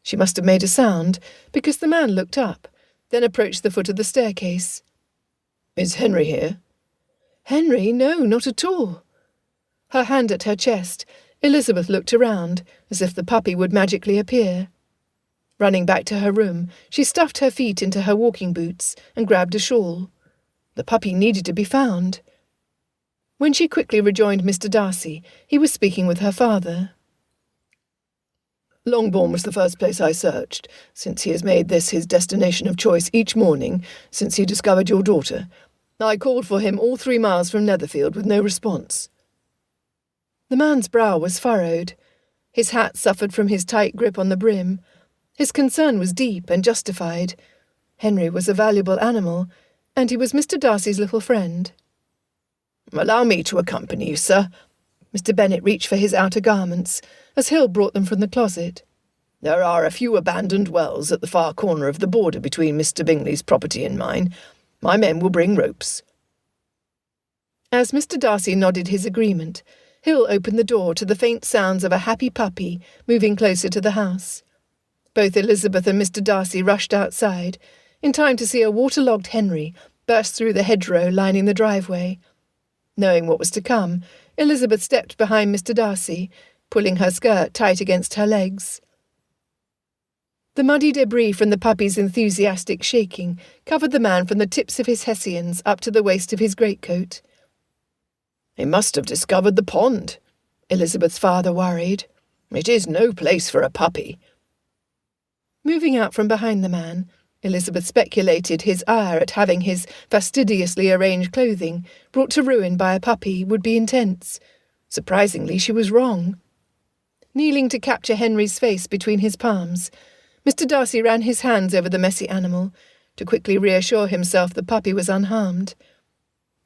She must have made a sound, because the man looked up, then approached the foot of the staircase. "Is Henry here?" "Henry? No, not at all." Her hand at her chest, Elizabeth looked around, as if the puppy would magically appear. Running back to her room, she stuffed her feet into her walking boots and grabbed a shawl. The puppy needed to be found. When she quickly rejoined Mr. Darcy, he was speaking with her father. Longbourn was the first place I searched, since he has made this his destination of choice each morning since he discovered your daughter. I called for him all 3 miles from Netherfield with no response." The man's brow was furrowed. His hat suffered from his tight grip on the brim. His concern was deep and justified. Henry was a valuable animal, and he was Mr. Darcy's little friend. "Allow me to accompany you, sir. Mr. Bennet reached for his outer garments, as Hill brought them from the closet. "There are a few abandoned wells at the far corner of the border between Mr. Bingley's property and mine. My men will bring ropes." As Mr. Darcy nodded his agreement, Hill opened the door to the faint sounds of a happy puppy moving closer to the house. Both Elizabeth and Mr. Darcy rushed outside, in time to see a waterlogged Henry burst through the hedgerow lining the driveway. Knowing what was to come, Elizabeth stepped behind Mr. Darcy, pulling her skirt tight against her legs. The muddy debris from the puppy's enthusiastic shaking covered the man from the tips of his hessians up to the waist of his greatcoat. "He must have discovered the pond," Elizabeth's father worried. "It is no place for a puppy." Moving out from behind the man, Elizabeth speculated his ire at having his fastidiously arranged clothing brought to ruin by a puppy would be intense. Surprisingly, she was wrong. Kneeling to capture Henry's face between his palms, Mr. Darcy ran his hands over the messy animal, to quickly reassure himself the puppy was unharmed.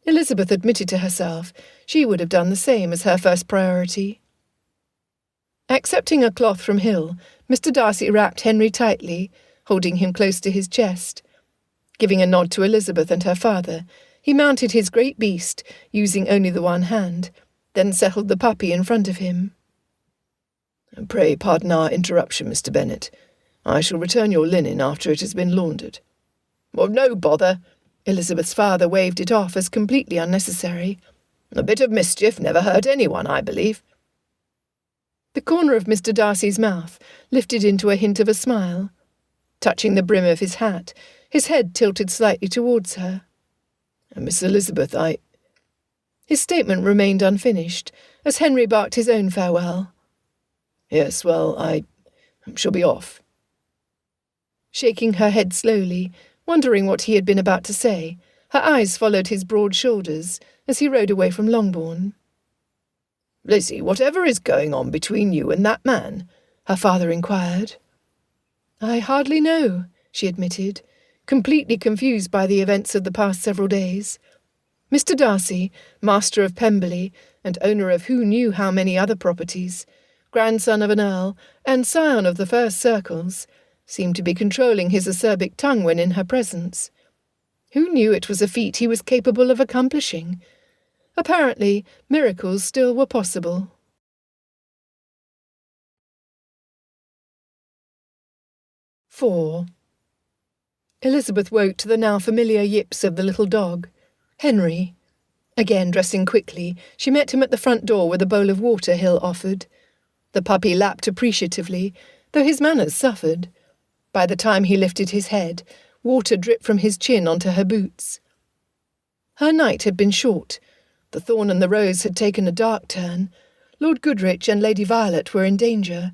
Elizabeth admitted to herself she would have done the same as her first priority. Accepting a cloth from Hill, Mr. Darcy wrapped Henry tightly, holding him close to his chest. Giving a nod to Elizabeth and her father, he mounted his great beast, using only the one hand, then settled the puppy in front of him. "Pray pardon our interruption, Mr. Bennet. I shall return your linen after it has been laundered." "Oh, no bother." Elizabeth's father waved it off as completely unnecessary. "A bit of mischief never hurt anyone, I believe." The corner of Mr. Darcy's mouth lifted into a hint of a smile. Touching the brim of his hat, his head tilted slightly towards her. "Miss Elizabeth, His statement remained unfinished, as Henry barked his own farewell. "Yes, well, I shall be off." Shaking her head slowly, wondering what he had been about to say, her eyes followed his broad shoulders as he rode away from Longbourn. "Lizzie, whatever is going on between you and that man?" her father inquired. "I hardly know," she admitted, completely confused by the events of the past several days. Mr. Darcy, master of Pemberley, and owner of who knew how many other properties, grandson of an earl, and scion of the first circles, seemed to be controlling his acerbic tongue when in her presence. Who knew it was a feat he was capable of accomplishing? Apparently, miracles still were possible. 4. Elizabeth woke to the now familiar yips of the little dog. Henry. Again dressing quickly, she met him at the front door with a bowl of water Hill offered. The puppy lapped appreciatively, though his manners suffered. By the time he lifted his head, water dripped from his chin onto her boots. Her night had been short. The thorn and the rose had taken a dark turn. Lord Goodrich and Lady Violet were in danger.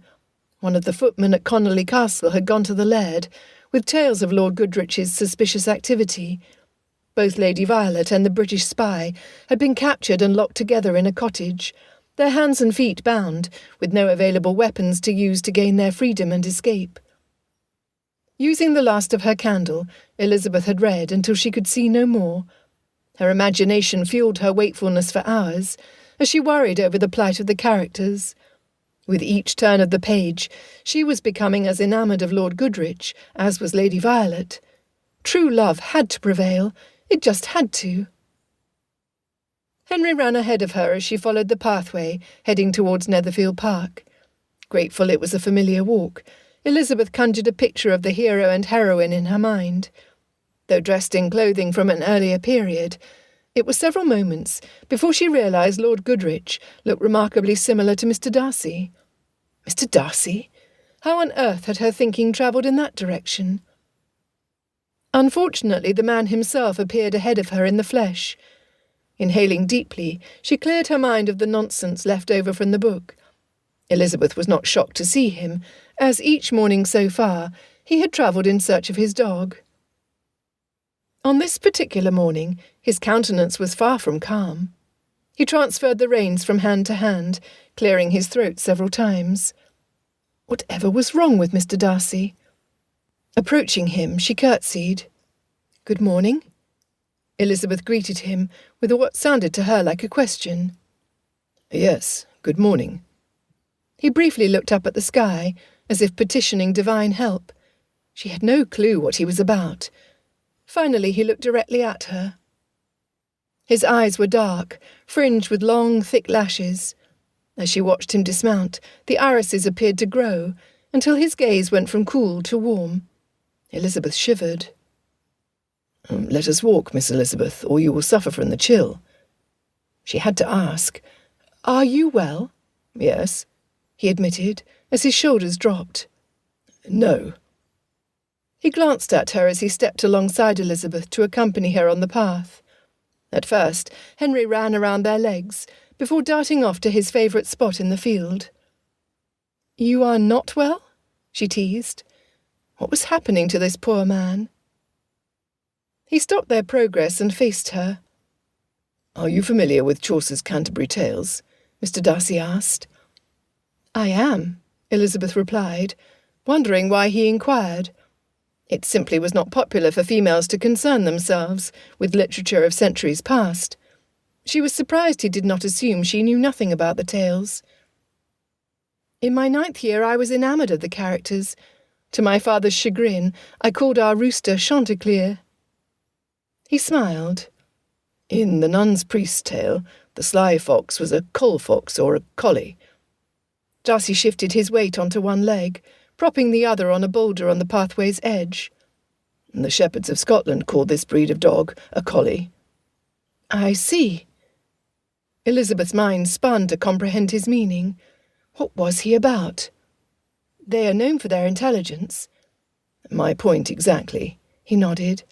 One of the footmen at Connolly Castle had gone to the laird, with tales of Lord Goodrich's suspicious activity. Both Lady Violet and the British spy had been captured and locked together in a cottage, their hands and feet bound, with no available weapons to use to gain their freedom and escape. Using the last of her candle, Elizabeth had read until she could see no more. Her imagination fueled her wakefulness for hours, as she worried over the plight of the characters. With each turn of the page, she was becoming as enamoured of Lord Goodrich as was Lady Violet. True love had to prevail. It just had to. Henry ran ahead of her as she followed the pathway, heading towards Netherfield Park. Grateful it was a familiar walk, Elizabeth conjured a picture of the hero and heroine in her mind. Though dressed in clothing from an earlier period, it was several moments before she realised Lord Goodrich looked remarkably similar to Mr. Darcy. Mr. Darcy? How on earth had her thinking travelled in that direction? Unfortunately, the man himself appeared ahead of her in the flesh. Inhaling deeply, she cleared her mind of the nonsense left over from the book. Elizabeth was not shocked to see him, as each morning so far he had travelled in search of his dog. On this particular morning, his countenance was far from calm. He transferred the reins from hand to hand, clearing his throat several times. Whatever was wrong with Mr. Darcy? Approaching him, she curtsied. "Good morning." Elizabeth greeted him with what sounded to her like a question. Yes, good morning. He briefly looked up at the sky, as if petitioning divine help. She had no clue what he was about. Finally he looked directly at her. His eyes were dark, fringed with long, thick lashes. As she watched him dismount, the irises appeared to grow, until his gaze went from cool to warm. Elizabeth shivered. Let us walk, Miss Elizabeth, or you will suffer from the chill. She had to ask, "Are you well?" Yes, he admitted, as his shoulders dropped. No. He glanced at her as he stepped alongside Elizabeth to accompany her on the path. At first, Henry ran around their legs, before darting off to his favourite spot in the field. "You are not well?" she teased. What was happening to this poor man? He stopped their progress and faced her. Are you familiar with Chaucer's Canterbury Tales? Mr. Darcy asked. "I am," Elizabeth replied, wondering why he inquired. It simply was not popular for females to concern themselves with literature of centuries past. She was surprised he did not assume she knew nothing about the tales. "In my 9th year I was enamoured of the characters. To my father's chagrin, I called our rooster Chanticleer." He smiled. In the nun's priest's tale, the sly fox was a coal fox or a collie. Darcy shifted his weight onto one leg, propping the other on a boulder on the pathway's edge. The shepherds of Scotland called this breed of dog a collie. "I see." Elizabeth's mind spun to comprehend his meaning. What was he about? "They are known for their intelligence." My point exactly, he nodded.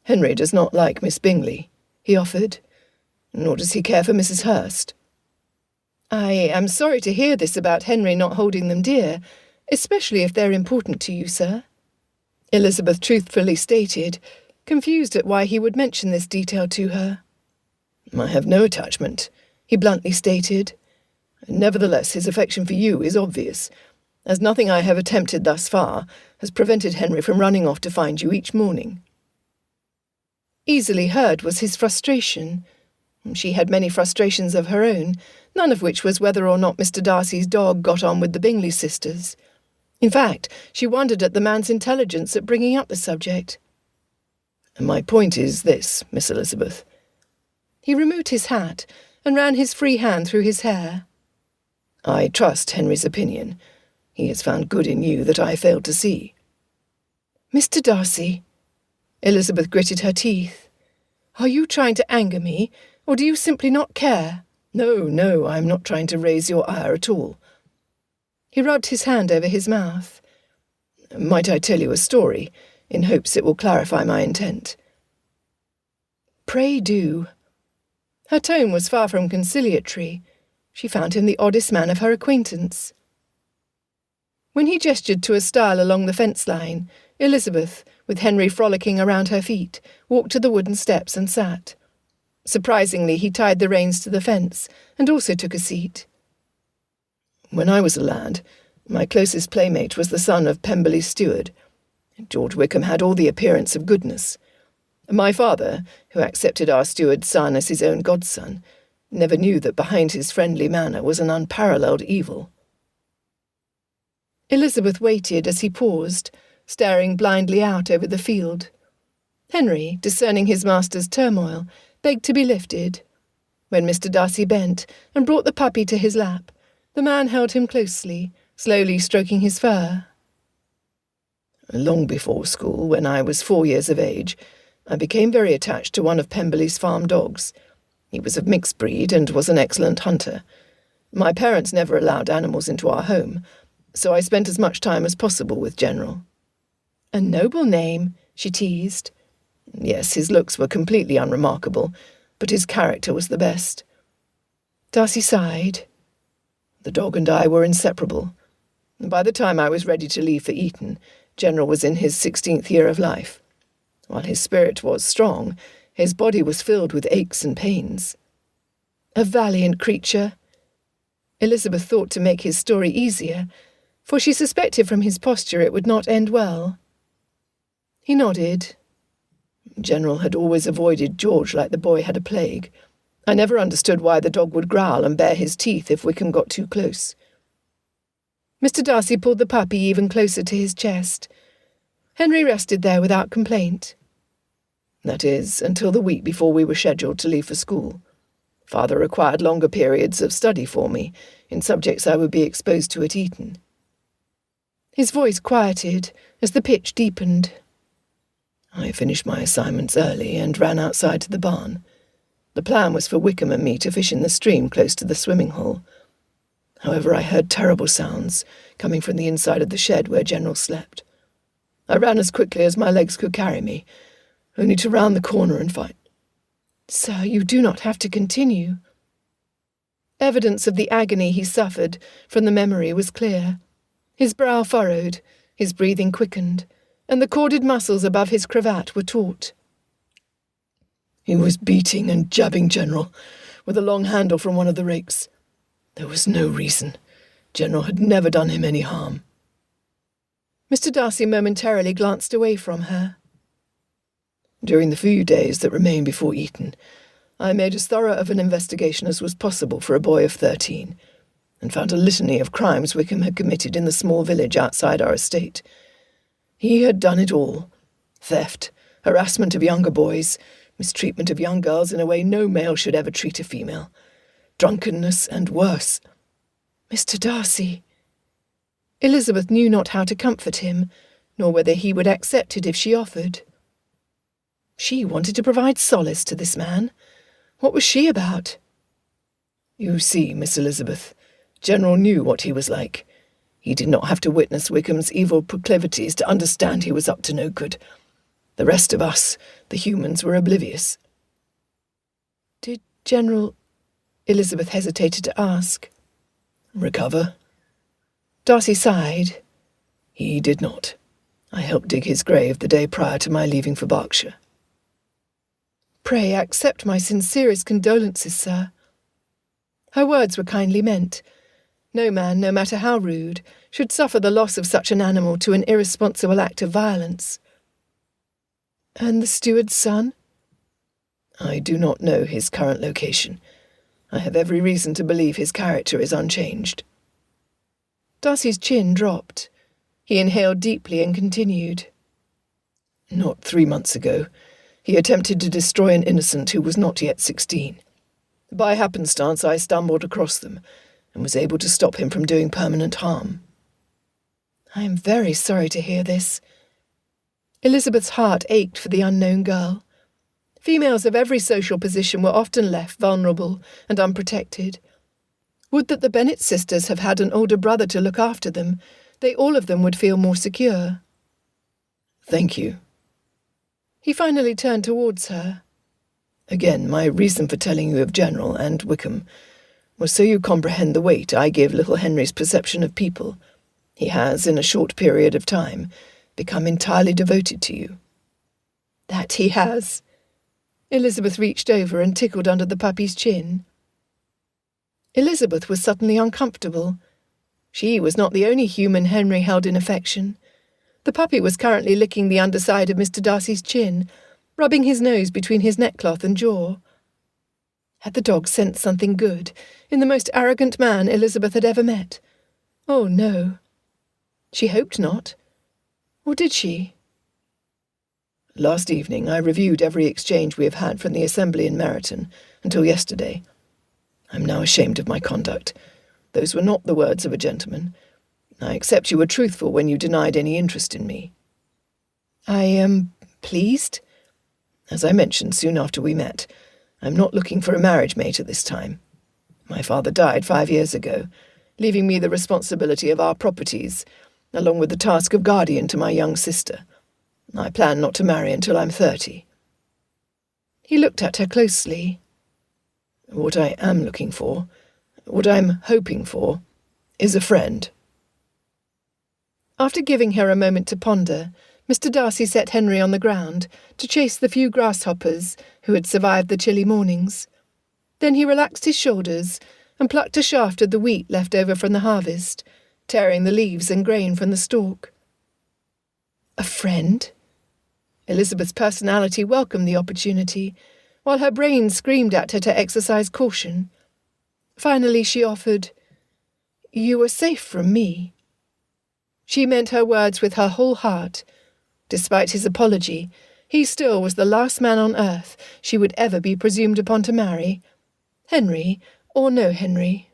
Henry does not like Miss Bingley, he offered, nor does he care for Mrs. Hurst. "I am sorry to hear this about Henry not holding them dear, especially if they're important to you, sir," Elizabeth truthfully stated, confused at why he would mention this detail to her. "I have no attachment," he bluntly stated. "Nevertheless, his affection for you is obvious, as nothing I have attempted thus far has prevented Henry from running off to find you each morning." Easily heard was his frustration. She had many frustrations of her own, none of which was whether or not Mr. Darcy's dog got on with the Bingley sisters. In fact, she wondered at the man's intelligence at bringing up the subject. "My point is this, Miss Elizabeth." He removed his hat and ran his free hand through his hair. "I trust Henry's opinion. He has found good in you that I failed to see." "Mr. Darcy," Elizabeth gritted her teeth, "are you trying to anger me, or do you simply not care?" No, I am not trying to raise your ire at all." He rubbed his hand over his mouth. "Might I tell you a story, in hopes it will clarify my intent?" "Pray do." Her tone was far from conciliatory. She found him the oddest man of her acquaintance. When he gestured to a stile along the fence line, Elizabeth, with Henry frolicking around her feet, walked to the wooden steps and sat. Surprisingly, he tied the reins to the fence and also took a seat. "When I was a lad, my closest playmate was the son of Pemberley's steward. George Wickham had all the appearance of goodness. My father, who accepted our steward's son as his own godson, never knew that behind his friendly manner was an unparalleled evil." Elizabeth waited as he paused, staring blindly out over the field. Henry, discerning his master's turmoil, begged to be lifted. When Mr. Darcy bent and brought the puppy to his lap, the man held him closely, slowly stroking his fur. "Long before school, when I was 4 years of age, I became very attached to one of Pemberley's farm dogs. He was of mixed breed and was an excellent hunter. My parents never allowed animals into our home, so I spent as much time as possible with General." "A noble name," she teased. "Yes, his looks were completely unremarkable, but his character was the best." Darcy sighed. "The dog and I were inseparable. By the time I was ready to leave for Eton, General was in his 16th year of life. While his spirit was strong, his body was filled with aches and pains." "A valiant creature." Elizabeth thought to make his story easier, for she suspected from his posture it would not end well. He nodded. "General had always avoided George like the boy had a plague. I never understood why the dog would growl and bare his teeth if Wickham got too close. Mr. Darcy pulled the puppy even closer to his chest. Henry rested there without complaint. That is, until the week before we were scheduled to leave for school. Father required longer periods of study for me, in subjects I would be exposed to at Eton. His voice quieted as the pitch deepened. I finished my assignments early and ran outside to the barn. The plan was for Wickham and me to fish in the stream close to the swimming hole. However, I heard terrible sounds coming from the inside of the shed where General slept. I ran as quickly as my legs could carry me, only to round the corner and find... Sir, you do not have to continue. Evidence of the agony he suffered from the memory was clear. His brow furrowed, his breathing quickened, and the corded muscles above his cravat were taut. He was beating and jabbing General with a long handle from one of the rakes. There was no reason. General had never done him any harm. Mr. Darcy momentarily glanced away from her. During the few days that remained before Eton, I made as thorough of an investigation as was possible for a boy of 13, and found a litany of crimes Wickham had committed in the small village outside our estate. He had done it all: theft, harassment of younger boys, mistreatment of young girls in a way no male should ever treat a female, drunkenness, and worse. Mr. Darcy. Elizabeth knew not how to comfort him, nor whether he would accept it if she offered. She wanted to provide solace to this man. What was she about? You see, Miss Elizabeth, General knew what he was like. He did not have to witness Wickham's evil proclivities to understand he was up to no good. The rest of us, the humans, were oblivious. Did General... Elizabeth hesitated to ask. Recover? Darcy sighed. He did not. I helped dig his grave the day prior to my leaving for Berkshire. Pray accept my sincerest condolences, sir. Her words were kindly meant. No man, no matter how rude, should suffer the loss of such an animal to an irresponsible act of violence. And the steward's son? I do not know his current location. I have every reason to believe his character is unchanged. Darcy's chin dropped. He inhaled deeply and continued. Not 3 months ago, he attempted to destroy an innocent who was not yet 16. By happenstance, I stumbled across them and was able to stop him from doing permanent harm. I am very sorry to hear this. Elizabeth's heart ached for the unknown girl. Females of every social position were often left vulnerable and unprotected. Would that the Bennet sisters have had an older brother to look after them. They all of them would feel more secure. Thank you. He finally turned towards her. Again, my reason for telling you of General and Wickham was so you comprehend the weight I give little Henry's perception of people. He has, in a short period of time, become entirely devoted to you. That he has. Elizabeth reached over and tickled under the puppy's chin. Elizabeth was suddenly uncomfortable. She was not the only human Henry held in affection. The puppy was currently licking the underside of Mr. Darcy's chin, rubbing his nose between his neckcloth and jaw. Had the dog sensed something good in the most arrogant man Elizabeth had ever met? Oh, no. She hoped not. Or did she? Last evening I reviewed every exchange we have had from the assembly in Meryton until yesterday. I am now ashamed of my conduct. Those were not the words of a gentleman. I accept you were truthful when you denied any interest in me. I am pleased. As I mentioned soon after we met, I am not looking for a marriage mate at this time. My father died 5 years ago, leaving me the responsibility of our properties, along with the task of guardian to my young sister. I plan not to marry until I'm 30. He looked at her closely. What I am looking for, what I'm hoping for, is a friend. After giving her a moment to ponder, Mr. Darcy set Henry on the ground to chase the few grasshoppers who had survived the chilly mornings. Then he relaxed his shoulders and plucked a shaft of the wheat left over from the harvest, tearing the leaves and grain from the stalk. A friend? Elizabeth's personality welcomed the opportunity, while her brain screamed at her to exercise caution. Finally she offered, "You are safe from me." She meant her words with her whole heart. Despite his apology, he still was the last man on earth she would ever be presumed upon to marry, Henry or no Henry.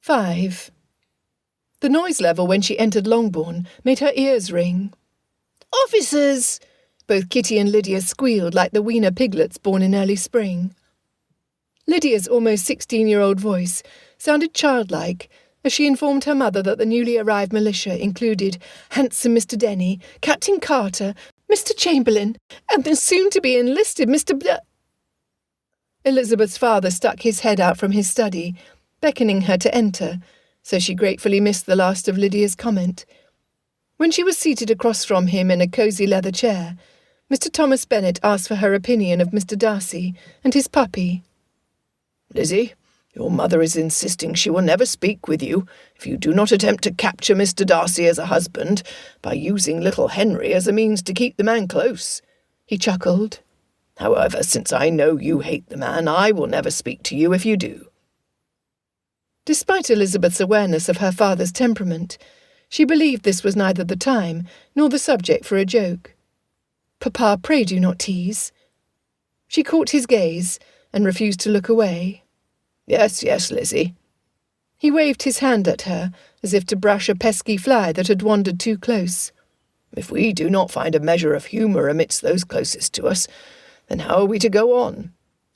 5. The noise level when she entered Longbourn made her ears ring. "Officers!" Both Kitty and Lydia squealed like the weaner piglets born in early spring. Lydia's almost 16-year-old voice sounded childlike as she informed her mother that the newly arrived militia included handsome Mr. Denny, Captain Carter, Mr. Chamberlain, and the soon-to-be enlisted Mr. Elizabeth's father stuck his head out from his study, beckoning her to enter, so she gratefully missed the last of Lydia's comment. When she was seated across from him in a cosy leather chair, Mr. Thomas Bennet asked for her opinion of Mr. Darcy and his puppy. "Lizzie, your mother is insisting she will never speak with you if you do not attempt to capture Mr. Darcy as a husband by using little Henry as a means to keep the man close," he chuckled. "However, since I know you hate the man, I will never speak to you if you do." Despite Elizabeth's awareness of her father's temperament, she believed this was neither the time nor the subject for a joke. "Papa, pray do not tease." She caught his gaze and refused to look away. Yes, Lizzie." He waved his hand at her, as if to brush a pesky fly that had wandered too close. "If we do not find a measure of humour amidst those closest to us, then how are we to go on?"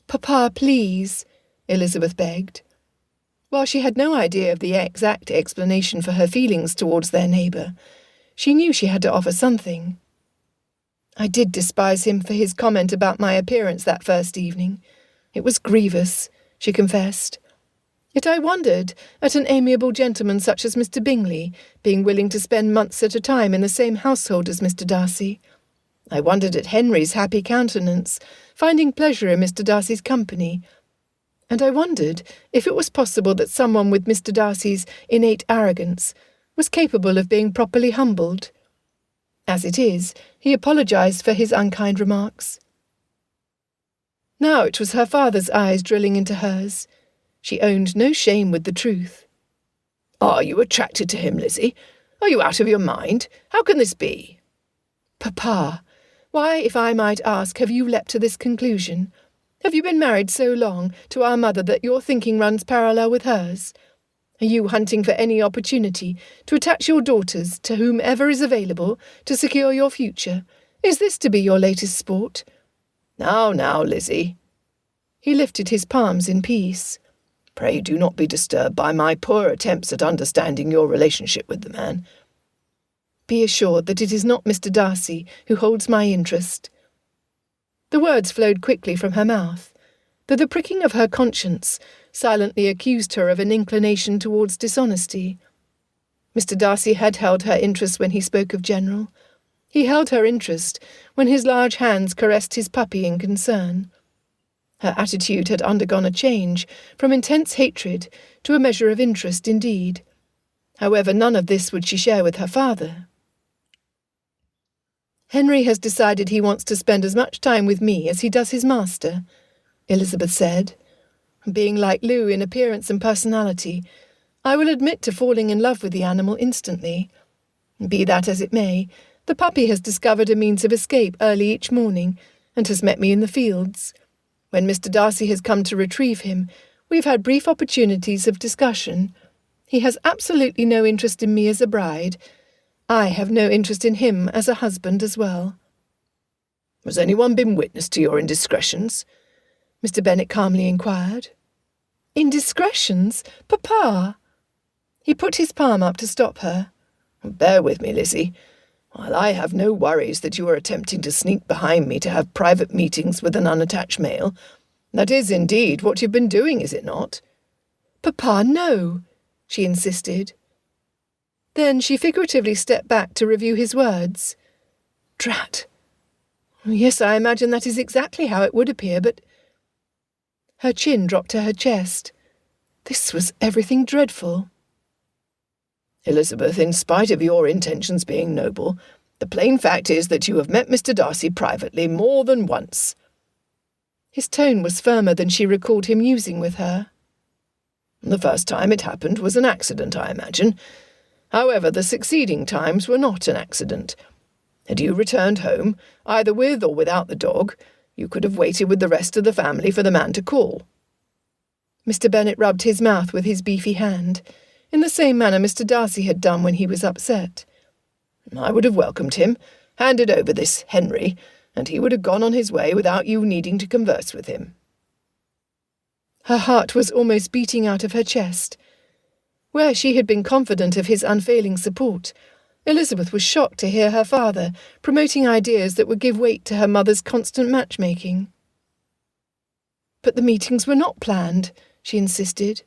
"Papa, please," Elizabeth begged. While she had no idea of the exact explanation for her feelings towards their neighbour, she knew she had to offer something. "I did despise him for his comment about my appearance that first evening. It was grievous," she confessed. "Yet I wondered at an amiable gentleman such as Mr. Bingley being willing to spend months at a time in the same household as Mr. Darcy. I wondered at Henry's happy countenance, finding pleasure in Mr. Darcy's company. And I wondered if it was possible that someone with Mr. Darcy's innate arrogance was capable of being properly humbled. As it is, he apologised for his unkind remarks." Now it was her father's eyes drilling into hers. She owned no shame with the truth. "Are you attracted to him, Lizzie? Are you out of your mind? How can this be?" "Papa, why, if I might ask, have you leapt to this conclusion? Have you been married so long to our mother that your thinking runs parallel with hers? Are you hunting for any opportunity to attach your daughters to whomever is available to secure your future? Is this to be your latest sport?" Now, Lizzie." He lifted his palms in peace. "Pray do not be disturbed by my poor attempts at understanding your relationship with the man." "Be assured that it is not Mr. Darcy who holds my interest." The words flowed quickly from her mouth, though the pricking of her conscience silently accused her of an inclination towards dishonesty. Mr. Darcy had held her interest when he spoke of General. He held her interest when his large hands caressed his puppy in concern. Her attitude had undergone a change from intense hatred to a measure of interest indeed. However, none of this would she share with her father. "Henry has decided he wants to spend as much time with me as he does his master," Elizabeth said. "Being like Lou in appearance and personality, I will admit to falling in love with the animal instantly. Be that as it may, the puppy has discovered a means of escape early each morning, and has met me in the fields. When Mr. Darcy has come to retrieve him, we've had brief opportunities of discussion. He has absolutely no interest in me as a bride. I have no interest in him as a husband as well." "Has anyone been witness to your indiscretions?" Mr. Bennet calmly inquired. "Indiscretions? Papa!" He put his palm up to stop her. "Bear with me, Lizzie. While I have no worries that you are attempting to sneak behind me to have private meetings with an unattached male, that is indeed what you've been doing, is it not?" "Papa, no," she insisted. Then she figuratively stepped back to review his words. "Drat! Yes, I imagine that is exactly how it would appear, but—" Her chin dropped to her chest. This was everything dreadful. "Elizabeth, in spite of your intentions being noble, The plain fact is that you have met Mr. Darcy privately more than once." His tone was firmer than she recalled him using with her. "The first time it happened was an accident, I imagine. However, the succeeding times were not an accident. Had you returned home, either with or without the dog, you could have waited with the rest of the family for the man to call." Mr. Bennet rubbed his mouth with his beefy hand, in the same manner Mr. Darcy had done when he was upset. "I would have welcomed him, handed over this Henry, and he would have gone on his way without you needing to converse with him." Her heart was almost beating out of her chest. Where she had been confident of his unfailing support, Elizabeth was shocked to hear her father promoting ideas that would give weight to her mother's constant matchmaking. "But the meetings were not planned," she insisted.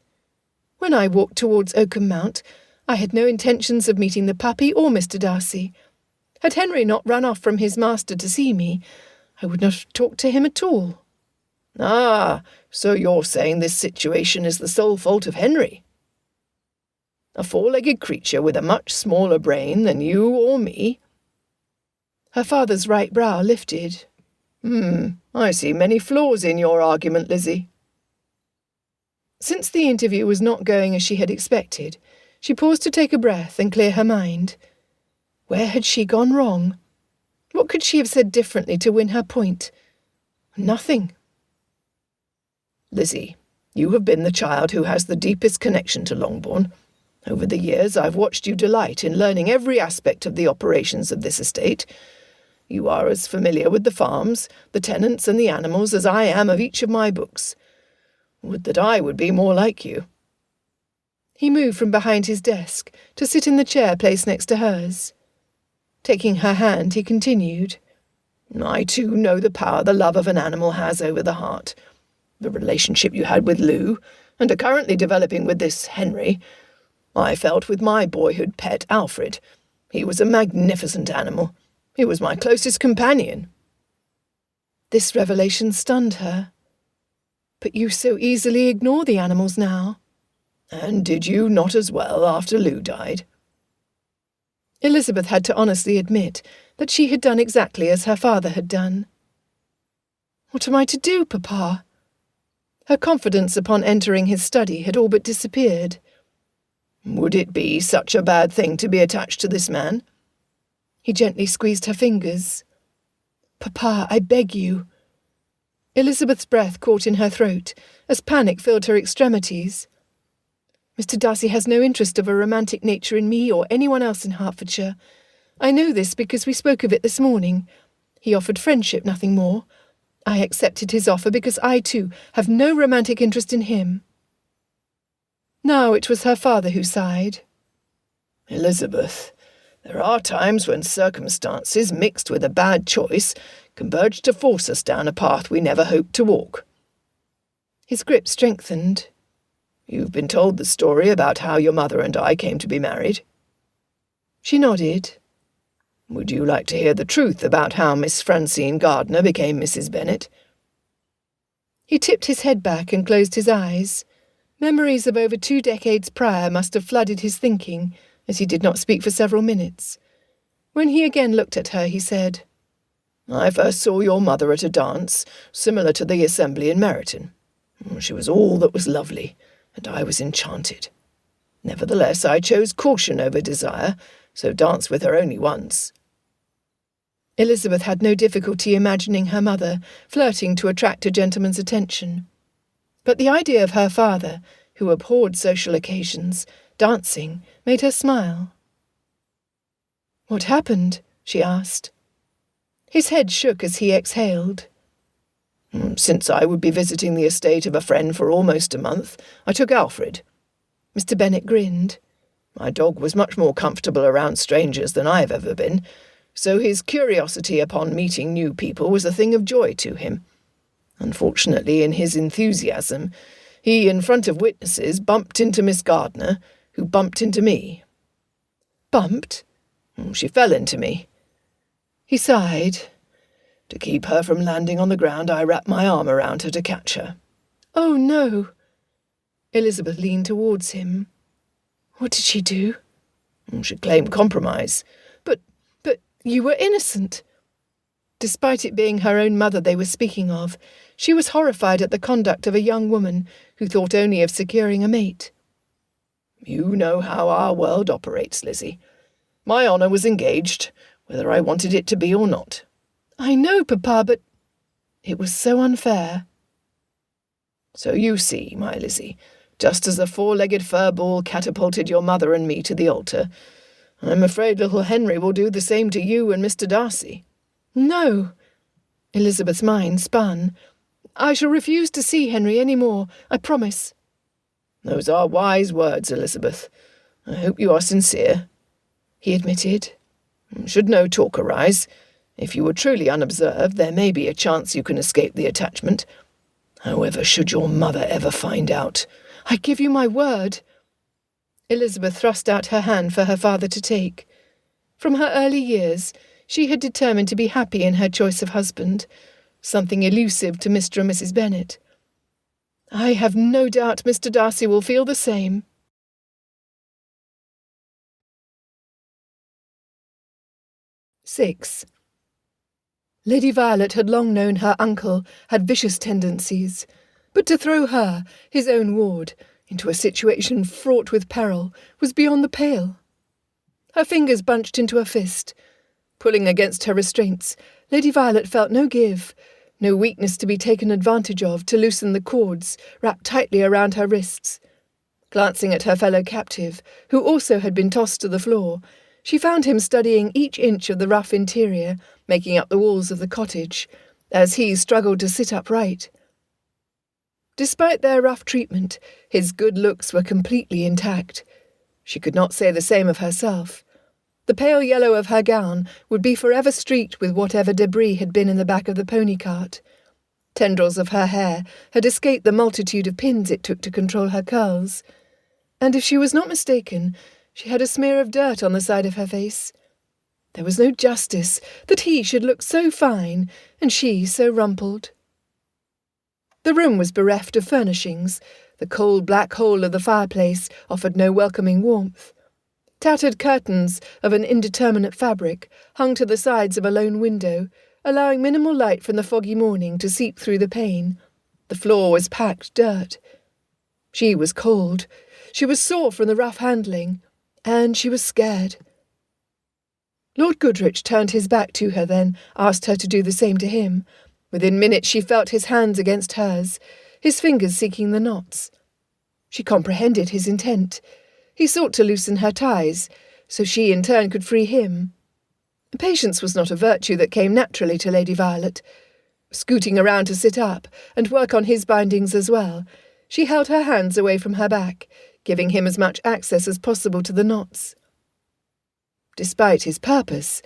"When I walked towards Oakham Mount, I had no intentions of meeting the puppy or Mr. Darcy. Had Henry not run off from his master to see me, I would not have talked to him at all." "Ah, so you're saying this situation is the sole fault of Henry? A four-legged creature with a much smaller brain than you or me?" Her father's right brow lifted. I see many flaws in your argument, Lizzie." Since the interview was not going as she had expected, she paused to take a breath and clear her mind. Where had she gone wrong? What could she have said differently to win her point? Nothing. "Lizzie, you have been the child who has the deepest connection to Longbourn. Over the years I've watched you delight in learning every aspect of the operations of this estate. You are as familiar with the farms, the tenants and the animals as I am of each of my books. Would that I would be more like you." He moved from behind his desk to sit in the chair placed next to hers. Taking her hand, he continued, "I too know the power the love of an animal has over the heart. The relationship you had with Lou, and are currently developing with this Henry, I felt with my boyhood pet Alfred. He was a magnificent animal. He was my closest companion." This revelation stunned her. "But you so easily ignore the animals now." "And did you not as well after Lou died?" Elizabeth had to honestly admit that she had done exactly as her father had done. "What am I to do, Papa?" Her confidence upon entering his study had all but disappeared. "Would it be such a bad thing to be attached to this man?" He gently squeezed her fingers. "Papa, I beg you." Elizabeth's breath caught in her throat as panic filled her extremities. "Mr. Darcy has no interest of a romantic nature in me or anyone else in Hertfordshire. I know this because we spoke of it this morning. He offered friendship, nothing more. I accepted his offer because I, too, have no romantic interest in him." Now it was her father who sighed. "Elizabeth, there are times when circumstances, mixed with a bad choice, converge to force us down a path we never hoped to walk." His grip strengthened. "You've been told the story about how your mother and I came to be married?" She nodded. "Would you like to hear the truth about how Miss Francine Gardiner became Mrs. Bennet?" He tipped his head back and closed his eyes. Memories of over 2 decades prior must have flooded his thinking, as he did not speak for several minutes. When he again looked at her, he said, "I first saw your mother at a dance, similar to the assembly in Meryton. She was all that was lovely, and I was enchanted. Nevertheless, I chose caution over desire, so danced with her only once." Elizabeth had no difficulty imagining her mother flirting to attract a gentleman's attention. But the idea of her father, who abhorred social occasions, dancing, made her smile. "What happened?" she asked. His head shook as he exhaled. "Since I would be visiting the estate of a friend for almost a month, I took Alfred." Mr. Bennet grinned. "My dog was much more comfortable around strangers than I have ever been, so his curiosity upon meeting new people was a thing of joy to him. Unfortunately, in his enthusiasm, he, in front of witnesses, bumped into Miss Gardiner, who bumped into me." "Bumped?" "She fell into me." He sighed. "To keep her from landing on the ground, I wrapped my arm around her to catch her." "Oh, no." Elizabeth leaned towards him. "What did she do?" "She claimed compromise. But You were innocent. Despite it being her own mother they were speaking of, she was horrified at the conduct of a young woman who thought only of securing a mate. You know how our world operates, Lizzie. My honour was engaged, whether I wanted it to be or not. I know, Papa, but it was so unfair. So you see, my Lizzie, just as the four-legged furball catapulted your mother and me to the altar, I'm afraid little Henry will do the same to you and Mr. Darcy. No. Elizabeth's mind spun. I shall refuse to see Henry any more, I promise. Those are wise words, Elizabeth. I hope you are sincere, he admitted. Should no talk arise, if you were truly unobserved, there may be a chance you can escape the attachment. However, should your mother ever find out... I give you my word. Elizabeth thrust out her hand for her father to take. From her early years, she had determined to be happy in her choice of husband, something elusive to Mr. and Mrs. Bennet. I have no doubt Mr. Darcy will feel the same. (6) Lady Violet had long known her uncle had vicious tendencies, but to throw her, his own ward, into a situation fraught with peril was beyond the pale. Her fingers bunched into a fist. Pulling against her restraints, Lady Violet felt no give, no weakness to be taken advantage of to loosen the cords wrapped tightly around her wrists. Glancing at her fellow captive, who also had been tossed to the floor, she found him studying each inch of the rough interior, making up the walls of the cottage, as he struggled to sit upright. Despite their rough treatment, his good looks were completely intact. She could not say the same of herself. The pale yellow of her gown would be forever streaked with whatever debris had been in the back of the pony cart. Tendrils of her hair had escaped the multitude of pins it took to control her curls. And if she was not mistaken, she had a smear of dirt on the side of her face. There was no justice that he should look so fine and she so rumpled. The room was bereft of furnishings. The cold black hole of the fireplace offered no welcoming warmth. Tattered curtains of an indeterminate fabric hung to the sides of a lone window, allowing minimal light from the foggy morning to seep through the pane. The floor was packed dirt. She was cold. She was sore from the rough handling, and she was scared. Lord Goodrich turned his back to her then, asked her to do the same to him. Within minutes she felt his hands against hers, his fingers seeking the knots. She comprehended his intent. He sought to loosen her ties, so she in turn could free him. Patience was not a virtue that came naturally to Lady Violet. Scooting around to sit up and work on his bindings as well, she held her hands away from her back, giving him as much access as possible to the knots. Despite his purpose,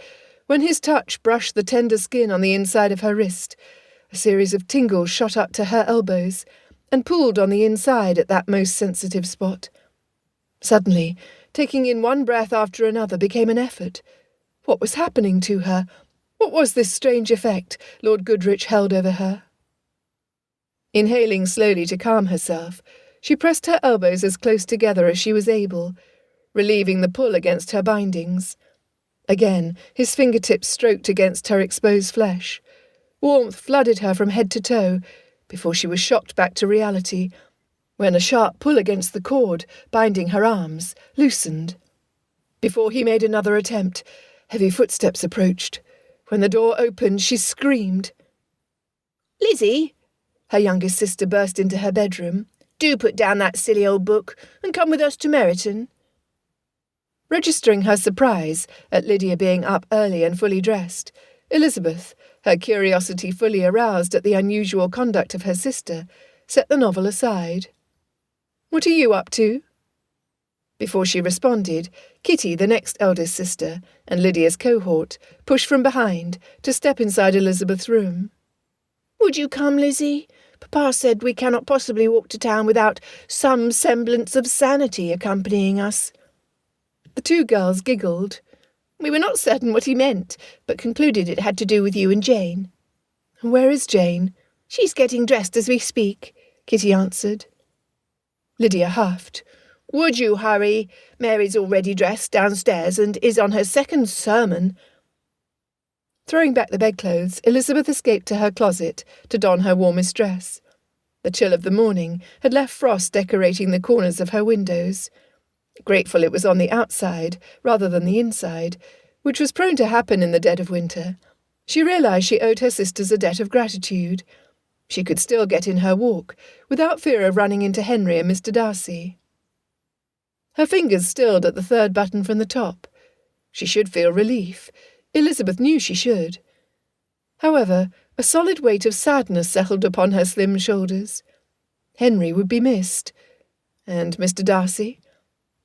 when his touch brushed the tender skin on the inside of her wrist, a series of tingles shot up to her elbows and pulled on the inside at that most sensitive spot. Suddenly, taking in one breath after another became an effort. What was happening to her? What was this strange effect Lord Goodrich held over her? Inhaling slowly to calm herself, she pressed her elbows as close together as she was able, relieving the pull against her bindings. Again, his fingertips stroked against her exposed flesh. Warmth flooded her from head to toe, before she was shocked back to reality, when a sharp pull against the cord, binding her arms, loosened. Before he made another attempt, heavy footsteps approached. When the door opened, she screamed. "Lizzie," her youngest sister burst into her bedroom, "do put down that silly old book and come with us to Meryton." Registering her surprise at Lydia being up early and fully dressed, Elizabeth, her curiosity fully aroused at the unusual conduct of her sister, set the novel aside. "What are you up to?" Before she responded, Kitty, the next eldest sister, and Lydia's cohort, pushed from behind to step inside Elizabeth's room. "Would you come, Lizzie? Papa said we cannot possibly walk to town without some semblance of sanity accompanying us." The two girls giggled. We were not certain what he meant, but concluded it had to do with you and Jane. "Where is Jane?" "She's getting dressed as we speak," Kitty answered. Lydia huffed. "Would you hurry? Mary's already dressed downstairs and is on her second sermon." Throwing back the bedclothes, Elizabeth escaped to her closet to don her warmest dress. The chill of the morning had left frost decorating the corners of her windows. Grateful it was on the outside rather than the inside, which was prone to happen in the dead of winter, she realised she owed her sisters a debt of gratitude. She could still get in her walk, without fear of running into Henry and Mr. Darcy. Her fingers stilled at the third button from the top. She should feel relief. Elizabeth knew she should. However, a solid weight of sadness settled upon her slim shoulders. Henry would be missed. And Mr. Darcy?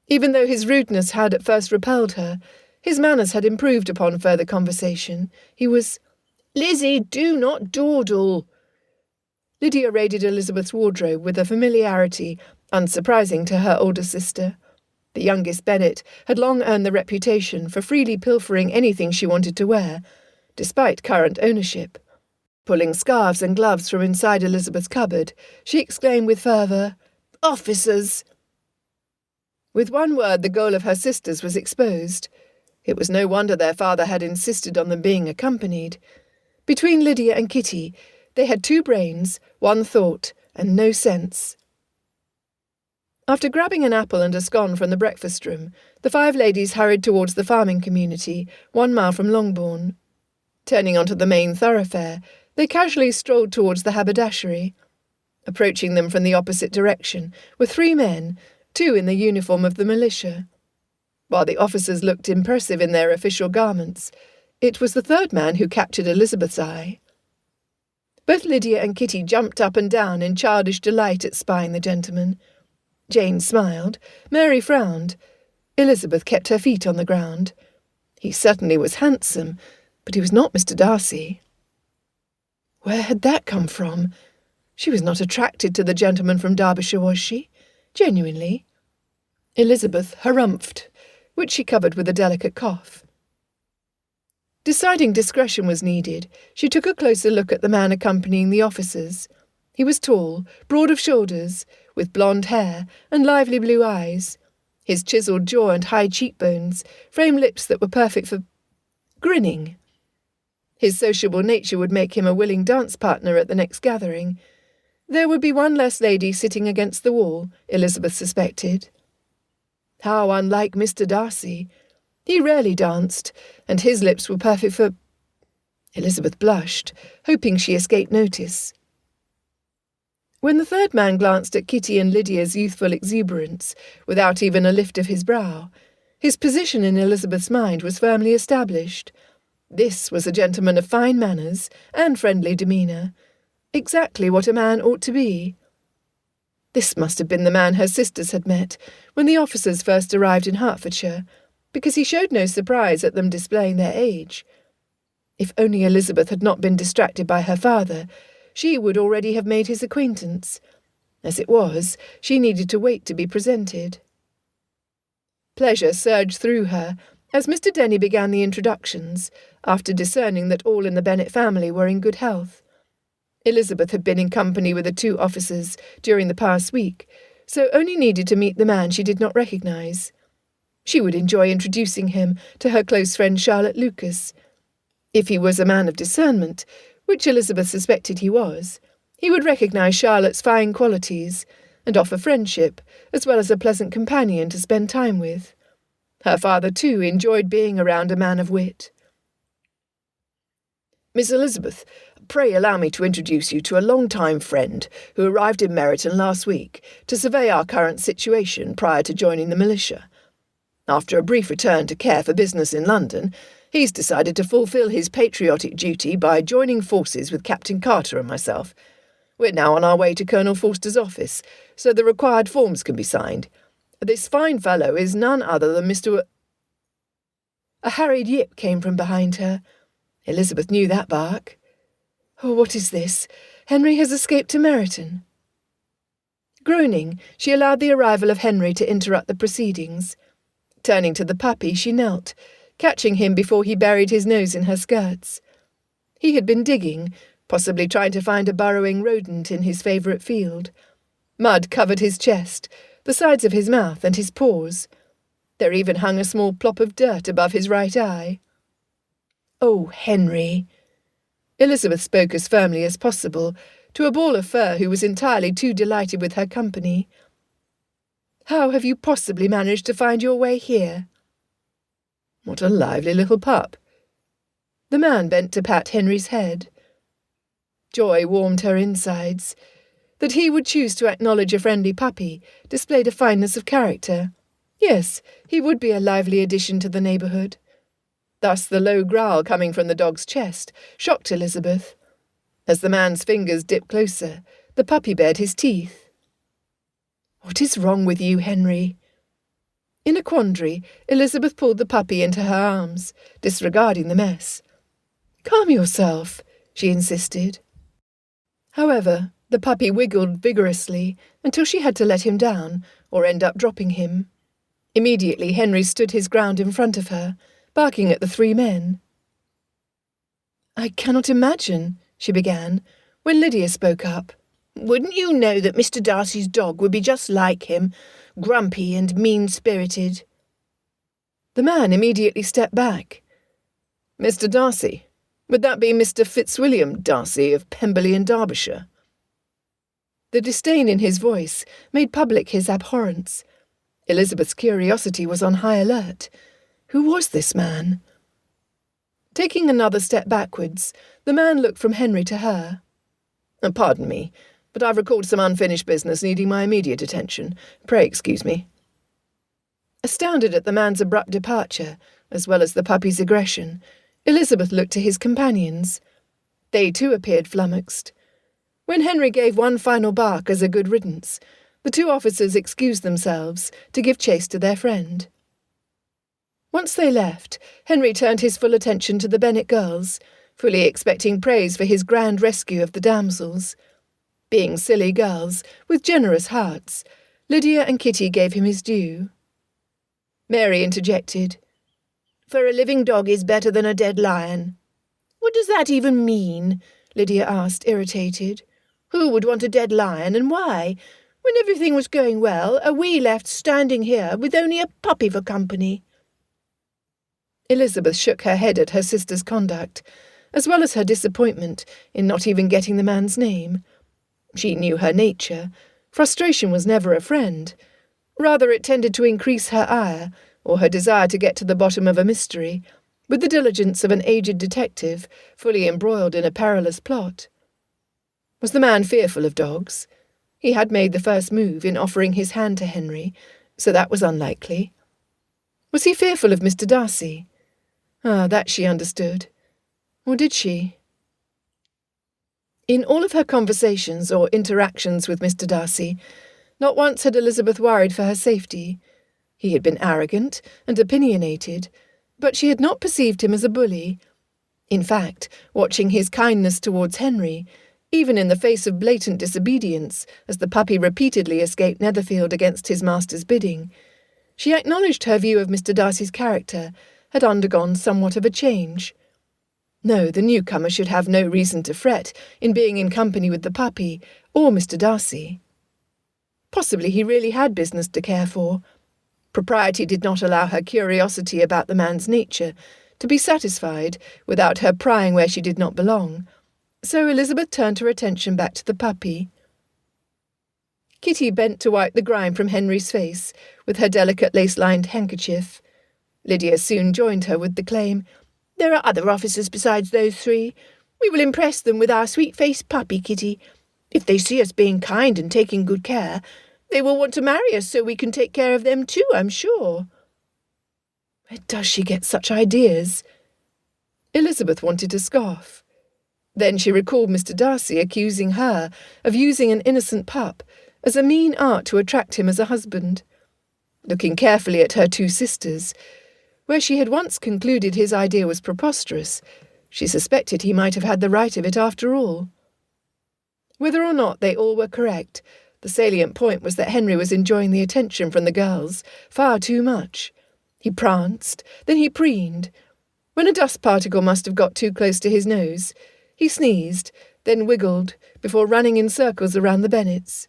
Even though his rudeness had at first repelled her, his manners had improved upon further conversation. He was, "Lizzie, do not dawdle." Lydia raided Elizabeth's wardrobe with a familiarity unsurprising to her older sister. The youngest Bennet had long earned the reputation for freely pilfering anything she wanted to wear, despite current ownership. Pulling scarves and gloves from inside Elizabeth's cupboard, she exclaimed with fervour, "Officers!" With one word, the goal of her sisters was exposed. It was no wonder their father had insisted on them being accompanied. Between Lydia and Kitty, they had 2 brains, 1 thought, and no sense. After grabbing an apple and a scone from the breakfast room, the 5 ladies hurried towards the farming community, 1 mile from Longbourn. Turning onto the main thoroughfare, they casually strolled towards the haberdashery. Approaching them from the opposite direction were 3 men, 2 in the uniform of the militia. While the officers looked impressive in their official garments, it was the 3rd man who captured Elizabeth's eye. Both Lydia and Kitty jumped up and down in childish delight at spying the gentleman. Jane smiled, Mary frowned. Elizabeth kept her feet on the ground. He certainly was handsome, but he was not Mr. Darcy. Where had that come from? She was not attracted to the gentleman from Derbyshire, was she? Genuinely? Elizabeth harumphed, which she covered with a delicate cough. Deciding discretion was needed, she took a closer look at the man accompanying the officers. He was tall, broad of shoulders, with blonde hair and lively blue eyes. His chiselled jaw and high cheekbones framed lips that were perfect for grinning. His sociable nature would make him a willing dance partner at the next gathering. There would be 1 less lady sitting against the wall, Elizabeth suspected. How unlike Mr. Darcy! He rarely danced, and his lips were perfect for... Elizabeth blushed, hoping she escaped notice. When the 3rd man glanced at Kitty and Lydia's youthful exuberance, without even a lift of his brow, his position in Elizabeth's mind was firmly established. This was a gentleman of fine manners and friendly demeanour, exactly what a man ought to be. This must have been the man her sisters had met when the officers first arrived in Hertfordshire, because he showed no surprise at them displaying their age. If only Elizabeth had not been distracted by her father, she would already have made his acquaintance. As it was, she needed to wait to be presented. Pleasure surged through her as Mr. Denny began the introductions, after discerning that all in the Bennet family were in good health. Elizabeth had been in company with the 2 officers during the past week, so only needed to meet the man she did not recognise. She would enjoy introducing him to her close friend Charlotte Lucas. If he was a man of discernment, which Elizabeth suspected he was, he would recognise Charlotte's fine qualities and offer friendship, as well as a pleasant companion to spend time with. Her father, too, enjoyed being around a man of wit. "Miss Elizabeth, pray allow me to introduce you to a long-time friend who arrived in Meryton last week to survey our current situation prior to joining the militia. After a brief return to care for business in London, he's decided to fulfil his patriotic duty by joining forces with Captain Carter and myself. We're now on our way to Colonel Forster's office, so the required forms can be signed. This fine fellow is none other than Mr. A harried yip came from behind her. Elizabeth knew that bark. Oh, what is this? Henry has escaped to Meryton. Groaning, she allowed the arrival of Henry to interrupt the proceedings. Turning to the puppy, she knelt, catching him before he buried his nose in her skirts. He had been digging, possibly trying to find a burrowing rodent in his favourite field. Mud covered his chest, the sides of his mouth and his paws. There even hung a small plop of dirt above his right eye. "Oh, Henry." Elizabeth spoke as firmly as possible to a ball of fur who was entirely too delighted with her company. "How have you possibly managed to find your way here?" What a lively little pup. The man bent to pat Henry's head. Joy warmed her insides. That he would choose to acknowledge a friendly puppy displayed a fineness of character. Yes, he would be a lively addition to the neighbourhood. Thus the low growl coming from the dog's chest shocked Elizabeth. As the man's fingers dipped closer, the puppy bared his teeth. "What is wrong with you, Henry?" In a quandary, Elizabeth pulled the puppy into her arms, disregarding the mess. "Calm yourself," she insisted. However, the puppy wiggled vigorously until she had to let him down or end up dropping him. Immediately Henry stood his ground in front of her, barking at the three men. "I cannot imagine," she began, when Lydia spoke up. "Wouldn't you know that Mr. Darcy's dog would be just like him, grumpy and mean-spirited?" The man immediately stepped back. "Mr. Darcy? Would that be Mr. Fitzwilliam Darcy of Pemberley in Derbyshire?" The disdain in his voice made public his abhorrence. Elizabeth's curiosity was on high alert. Who was this man? Taking another step backwards, the man looked from Henry to her. "Pardon me, but I've recalled some unfinished business needing my immediate attention. Pray excuse me." Astounded at the man's abrupt departure, as well as the puppy's aggression, Elizabeth looked to his companions. They too appeared flummoxed. When Henry gave one final bark as a good riddance, the two officers excused themselves to give chase to their friend. Once they left, Henry turned his full attention to the Bennet girls, fully expecting praise for his grand rescue of the damsels. Being silly girls, with generous hearts, Lydia and Kitty gave him his due. Mary interjected. "For a living dog is better than a dead lion." "What does that even mean?" Lydia asked, irritated. "Who would want a dead lion, and why? When everything was going well, are we left standing here with only a puppy for company?" Elizabeth shook her head at her sister's conduct, as well as her disappointment in not even getting the man's name. She knew her nature. Frustration was never a friend. Rather, it tended to increase her ire, or her desire to get to the bottom of a mystery, with the diligence of an aged detective fully embroiled in a perilous plot. Was the man fearful of dogs? He had made the first move in offering his hand to Henry, so that was unlikely. Was he fearful of Mr. Darcy? That she understood. Or did she? In all of her conversations or interactions with Mr. Darcy, not once had Elizabeth worried for her safety. He had been arrogant and opinionated, but she had not perceived him as a bully. In fact, watching his kindness towards Henry, even in the face of blatant disobedience, as the puppy repeatedly escaped Netherfield against his master's bidding, she acknowledged her view of Mr. Darcy's character had undergone somewhat of a change. No, the newcomer should have no reason to fret in being in company with the puppy or Mr. Darcy. Possibly he really had business to care for. Propriety did not allow her curiosity about the man's nature to be satisfied without her prying where she did not belong, so Elizabeth turned her attention back to the puppy. Kitty bent to wipe the grime from Henry's face with her delicate lace-lined handkerchief. Lydia soon joined her with the claim, "There are other officers besides those three. We will impress them with our sweet-faced puppy, Kitty. If they see us being kind and taking good care, they will want to marry us so we can take care of them too, I'm sure." Where does she get such ideas? Elizabeth wanted to scoff. Then she recalled Mr. Darcy accusing her of using an innocent pup as a mean art to attract him as a husband. Looking carefully at her two sisters, where she had once concluded his idea was preposterous, she suspected he might have had the right of it after all. Whether or not they all were correct, the salient point was that Henry was enjoying the attention from the girls far too much. He pranced, then he preened. When a dust particle must have got too close to his nose, he sneezed, then wiggled, before running in circles around the Bennets.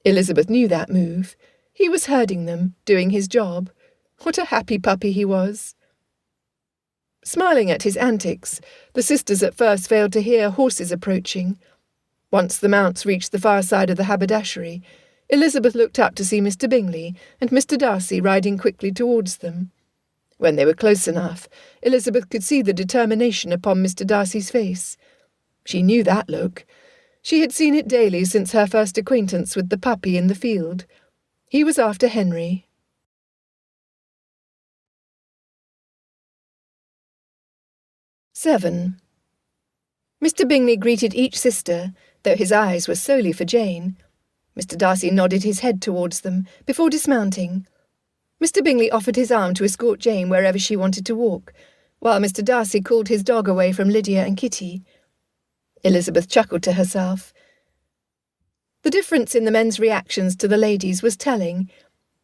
Elizabeth knew that move. He was herding them, doing his job. What a happy puppy he was. Smiling at his antics, the sisters at first failed to hear horses approaching. Once the mounts reached the far side of the haberdashery, Elizabeth looked up to see Mr. Bingley and Mr. Darcy riding quickly towards them. When they were close enough, Elizabeth could see the determination upon Mr. Darcy's face. She knew that look. She had seen it daily since her first acquaintance with the puppy in the field. He was after Henry. "7. Mr. Bingley greeted each sister, though his eyes were solely for Jane. Mr. Darcy nodded his head towards them, before dismounting. Mr. Bingley offered his arm to escort Jane wherever she wanted to walk, while Mr. Darcy called his dog away from Lydia and Kitty. Elizabeth chuckled to herself. The difference in the men's reactions to the ladies was telling.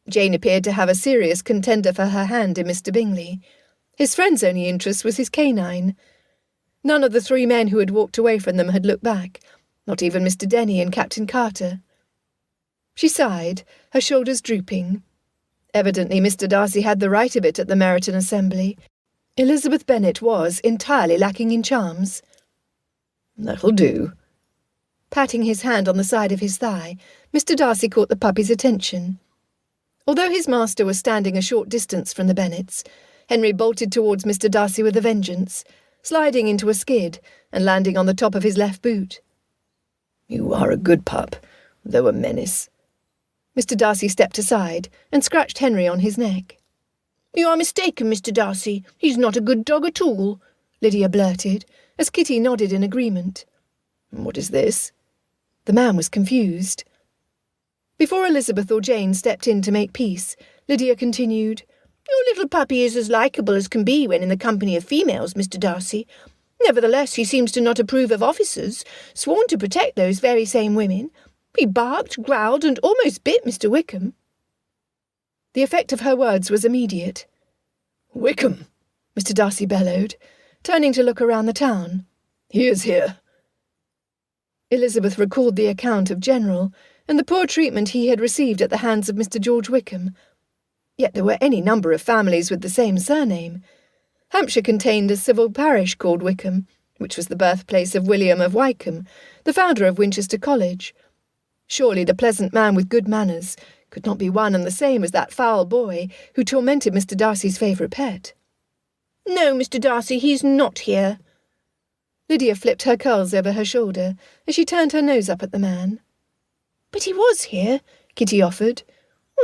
Jane appeared to have a serious contender for her hand in Mr. Bingley. His friend's only interest was his canine. None of the 3 men who had walked away from them had looked back, not even Mr. Denny and Captain Carter. She sighed, her shoulders drooping. Evidently Mr. Darcy had the right of it at the Meryton Assembly. Elizabeth Bennet was entirely lacking in charms. "That'll do." Patting his hand on the side of his thigh, Mr. Darcy caught the puppy's attention. Although his master was standing a short distance from the Bennets, Henry bolted towards Mr. Darcy with a vengeance, sliding into a skid and landing on the top of his left boot. "You are a good pup, though a menace." Mr. Darcy stepped aside and scratched Henry on his neck. "You are mistaken, Mr. Darcy. He's not a good dog at all," Lydia blurted, as Kitty nodded in agreement. "What is this?" The man was confused. Before Elizabeth or Jane stepped in to make peace, Lydia continued, "Your little puppy is as likeable as can be when in the company of females, Mr. Darcy. Nevertheless, he seems to not approve of officers, sworn to protect those very same women. He barked, growled, and almost bit Mr. Wickham." The effect of her words was immediate. "Wickham!" Mr. Darcy bellowed, turning to look around the town. "He is here." Elizabeth recalled the account of General and the poor treatment he had received at the hands of Mr. George Wickham. Yet there were any number of families with the same surname. Hampshire contained a civil parish called Wickham, which was the birthplace of William of Wykeham, the founder of Winchester College. Surely the pleasant man with good manners could not be one and the same as that foul boy who tormented Mr. Darcy's favourite pet. "No, Mr. Darcy, he's not here." Lydia flipped her curls over her shoulder as she turned her nose up at the man. "But he was here," Kitty offered.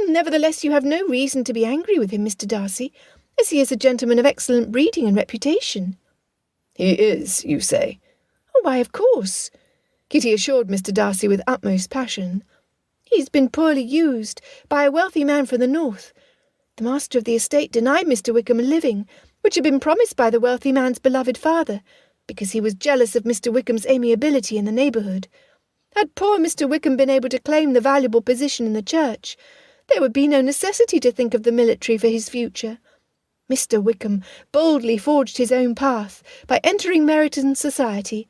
"Nevertheless, you have no reason to be angry with him, Mr. Darcy, as he is a gentleman of excellent breeding and reputation." "He is, you say?" "Oh, why, of course," Kitty assured Mr. Darcy with utmost passion. "He's been poorly used by a wealthy man from the north. The master of the estate denied Mr. Wickham a living, which had been promised by the wealthy man's beloved father, because he was jealous of Mr. Wickham's amiability in the neighbourhood. Had poor Mr. Wickham been able to claim the valuable position in the church, there would be no necessity to think of the military for his future. Mr. Wickham boldly forged his own path by entering Meryton society.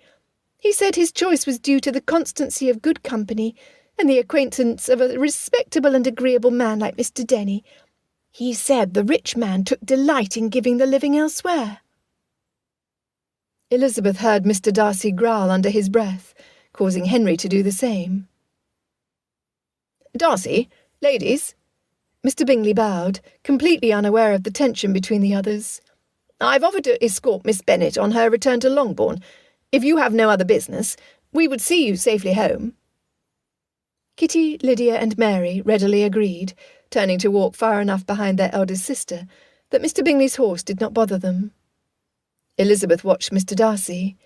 He said his choice was due to the constancy of good company and the acquaintance of a respectable and agreeable man like Mr. Denny. He said the rich man took delight in giving the living elsewhere." Elizabeth heard Mr. Darcy growl under his breath, causing Henry to do the same. "Darcy, ladies." Mr. Bingley bowed, completely unaware of the tension between the others. "I've offered to escort Miss Bennet on her return to Longbourn. If you have no other business, we would see you safely home." Kitty, Lydia, and Mary readily agreed, turning to walk far enough behind their eldest sister that Mr. Bingley's horse did not bother them. Elizabeth watched Mr. Darcy.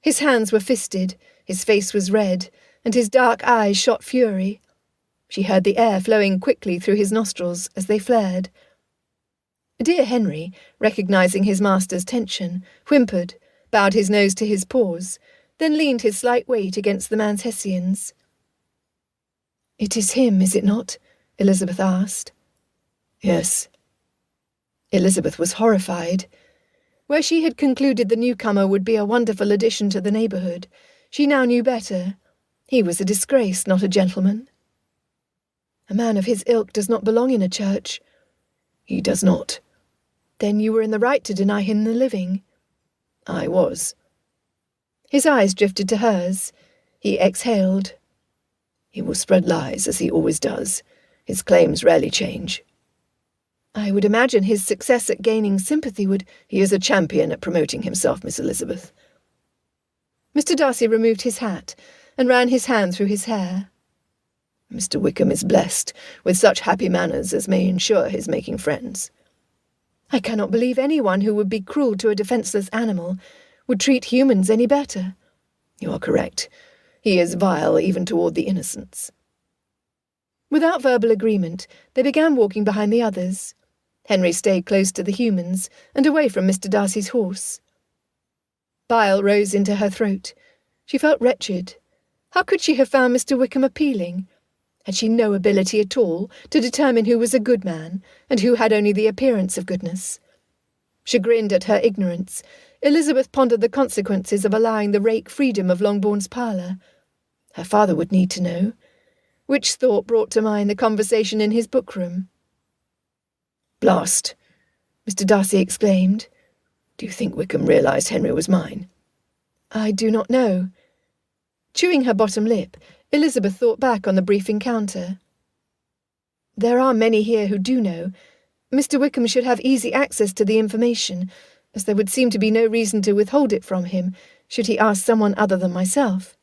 His hands were fisted, his face was red, and his dark eyes shot fury. She heard the air flowing quickly through his nostrils as they flared. Dear Henry, recognising his master's tension, whimpered, bowed his nose to his paws, then leaned his slight weight against the man's hessians. "It is him, is it not?" Elizabeth asked. "Yes." Elizabeth was horrified. Where she had concluded the newcomer would be a wonderful addition to the neighbourhood, she now knew better. He was a disgrace, not a gentleman. "A man of his ilk does not belong in a church." "He does not." Then you were in the right to deny him the living. I was. His eyes drifted to hers. He exhaled. He will spread lies, as he always does. His claims rarely change. I would imagine his success at gaining sympathy would— He is a champion at promoting himself, Miss Elizabeth. Mr. Darcy removed his hat and ran his hand through his hair. Mr. Wickham is blessed with such happy manners as may ensure his making friends. I cannot believe anyone who would be cruel to a defenceless animal would treat humans any better. You are correct. He is vile even toward the innocents. Without verbal agreement, they began walking behind the others. Henry stayed close to the humans and away from Mr. Darcy's horse. Bile rose into her throat. She felt wretched. How could she have found Mr. Wickham appealing? Had she no ability at all to determine who was a good man and who had only the appearance of goodness? Chagrined at her ignorance, Elizabeth pondered the consequences of allowing the rake freedom of Longbourn's parlour. Her father would need to know. Which thought brought to mind the conversation in his bookroom. "Blast!" Mr. Darcy exclaimed. "Do you think Wickham realised Henry was mine?" I do not know. Chewing her bottom lip, Elizabeth thought back on the brief encounter. There are many here who do know. Mr. Wickham should have easy access to the information, as there would seem to be no reason to withhold it from him, should he ask someone other than myself.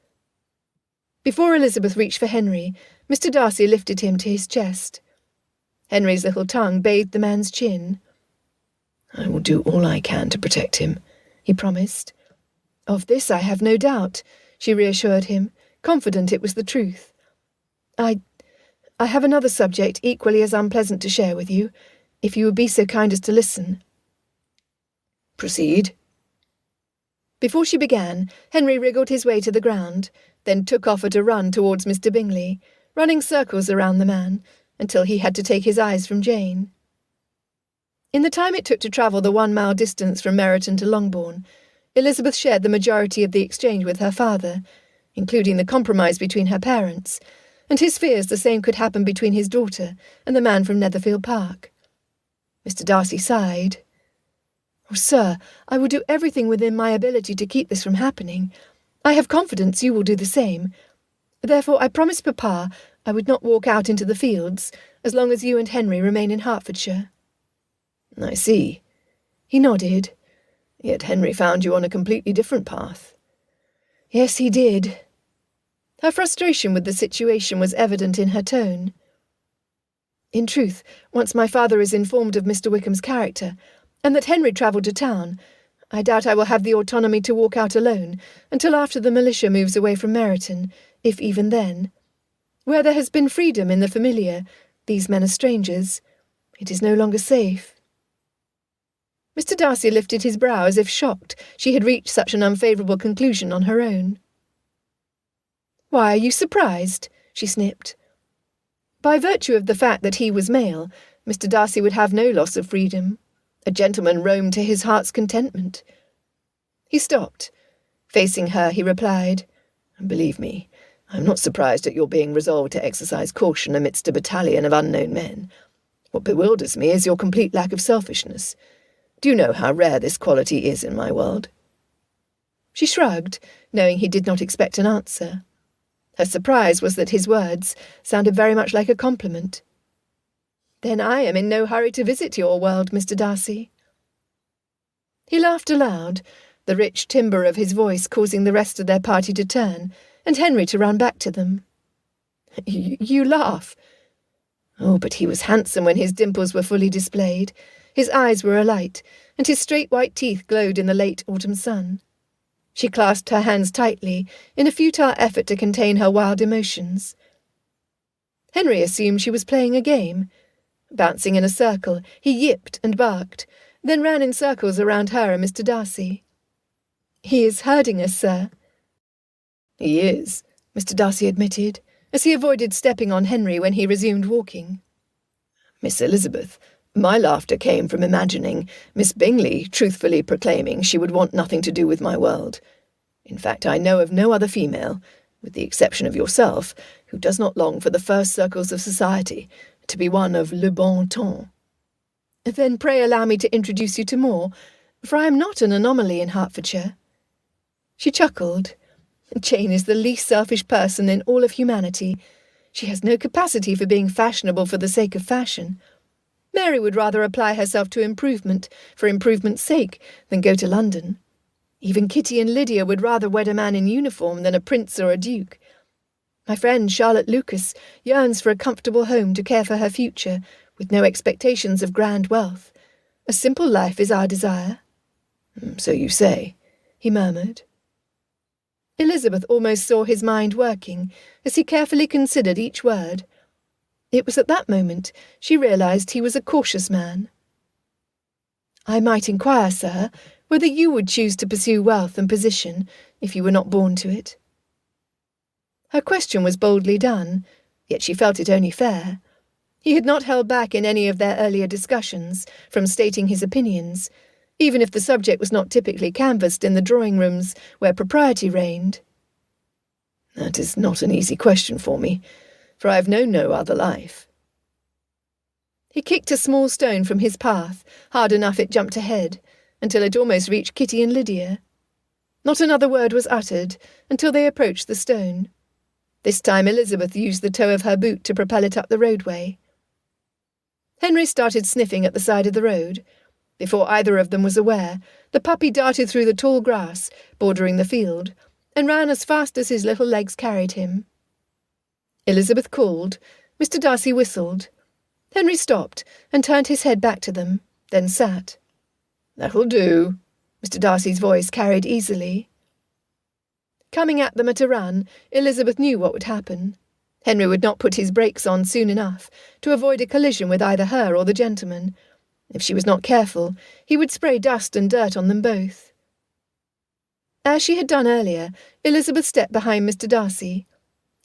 Before Elizabeth reached for Henry, Mr. Darcy lifted him to his chest. Henry's little tongue bathed the man's chin. "I will do all I can to protect him," he promised. Of this I have no doubt, she reassured him, confident it was the truth. I have another subject equally as unpleasant to share with you, if you would be so kind as to listen. Proceed. Before she began, Henry wriggled his way to the ground, then took off at a run towards Mr. Bingley, running circles around the man, until he had to take his eyes from Jane. In the time it took to travel the 1 mile distance from Meryton to Longbourn, Elizabeth shared the majority of the exchange with her father, including the compromise between her parents, and his fears the same could happen between his daughter and the man from Netherfield Park. Mr. Darcy sighed. "Oh, sir, I will do everything within my ability to keep this from happening. I have confidence you will do the same. Therefore I promised Papa I would not walk out into the fields as long as you and Henry remain in Hertfordshire." "I see." He nodded. "Yet Henry found you on a completely different path." "Yes, he did." Her frustration with the situation was evident in her tone. "In truth, once my father is informed of Mr. Wickham's character, and that Henry travelled to town, I doubt I will have the autonomy to walk out alone until after the militia moves away from Meryton, if even then. Where there has been freedom in the familiar, these men are strangers. It is no longer safe." Mr. Darcy lifted his brow as if shocked she had reached such an unfavourable conclusion on her own. "Why are you surprised?" she snipped. By virtue of the fact that he was male, Mr. Darcy would have no loss of freedom. A gentleman roamed to his heart's contentment. He stopped. Facing her, he replied, "Believe me, I am not surprised at your being resolved to exercise caution amidst a battalion of unknown men. What bewilders me is your complete lack of selfishness. Do you know how rare this quality is in my world?" She shrugged, knowing he did not expect an answer. Her surprise was that his words sounded very much like a compliment. "Then I am in no hurry to visit your world, Mr. Darcy." He laughed aloud, the rich timbre of his voice causing the rest of their party to turn, and Henry to run back to them. You laugh." Oh, but he was handsome when his dimples were fully displayed. His eyes were alight, and his straight white teeth glowed in the late autumn sun. She clasped her hands tightly, in a futile effort to contain her wild emotions. Henry assumed she was playing a game. Bouncing in a circle, he yipped and barked, then ran in circles around her and Mr. Darcy. "He is herding us, sir." "He is," Mr. Darcy admitted, as he avoided stepping on Henry when he resumed walking. "Miss Elizabeth, my laughter came from imagining Miss Bingley truthfully proclaiming she would want nothing to do with my world. In fact, I know of no other female, with the exception of yourself, who does not long for the first circles of society, to be one of le bon ton." Then pray allow me to introduce you to more, for I am not an anomaly in Hertfordshire. She chuckled. Jane is the least selfish person in all of humanity. She has no capacity for being fashionable for the sake of fashion. Mary would rather apply herself to improvement for improvement's sake than go to London. Even Kitty and Lydia would rather wed a man in uniform than a prince or a duke. My friend Charlotte Lucas yearns for a comfortable home to care for her future, with no expectations of grand wealth. A simple life is our desire. So you say, he murmured. Elizabeth almost saw his mind working as he carefully considered each word. It was at that moment she realised he was a cautious man. I might inquire, sir, whether you would choose to pursue wealth and position if you were not born to it. Her question was boldly done, yet she felt it only fair. He had not held back in any of their earlier discussions from stating his opinions, even if the subject was not typically canvassed in the drawing-rooms where propriety reigned. That is not an easy question for me, for I have known no other life. He kicked a small stone from his path, hard enough it jumped ahead, until it almost reached Kitty and Lydia. Not another word was uttered until they approached the stone. This time Elizabeth used the toe of her boot to propel it up the roadway. Henry started sniffing at the side of the road. Before either of them was aware, the puppy darted through the tall grass bordering the field and ran as fast as his little legs carried him. Elizabeth called. Mr. Darcy whistled. Henry stopped and turned his head back to them, then sat. "That'll do," Mr. Darcy's voice carried easily. Coming at them at a run, Elizabeth knew what would happen. Henry would not put his brakes on soon enough to avoid a collision with either her or the gentleman. If she was not careful, he would spray dust and dirt on them both. As she had done earlier, Elizabeth stepped behind Mr. Darcy.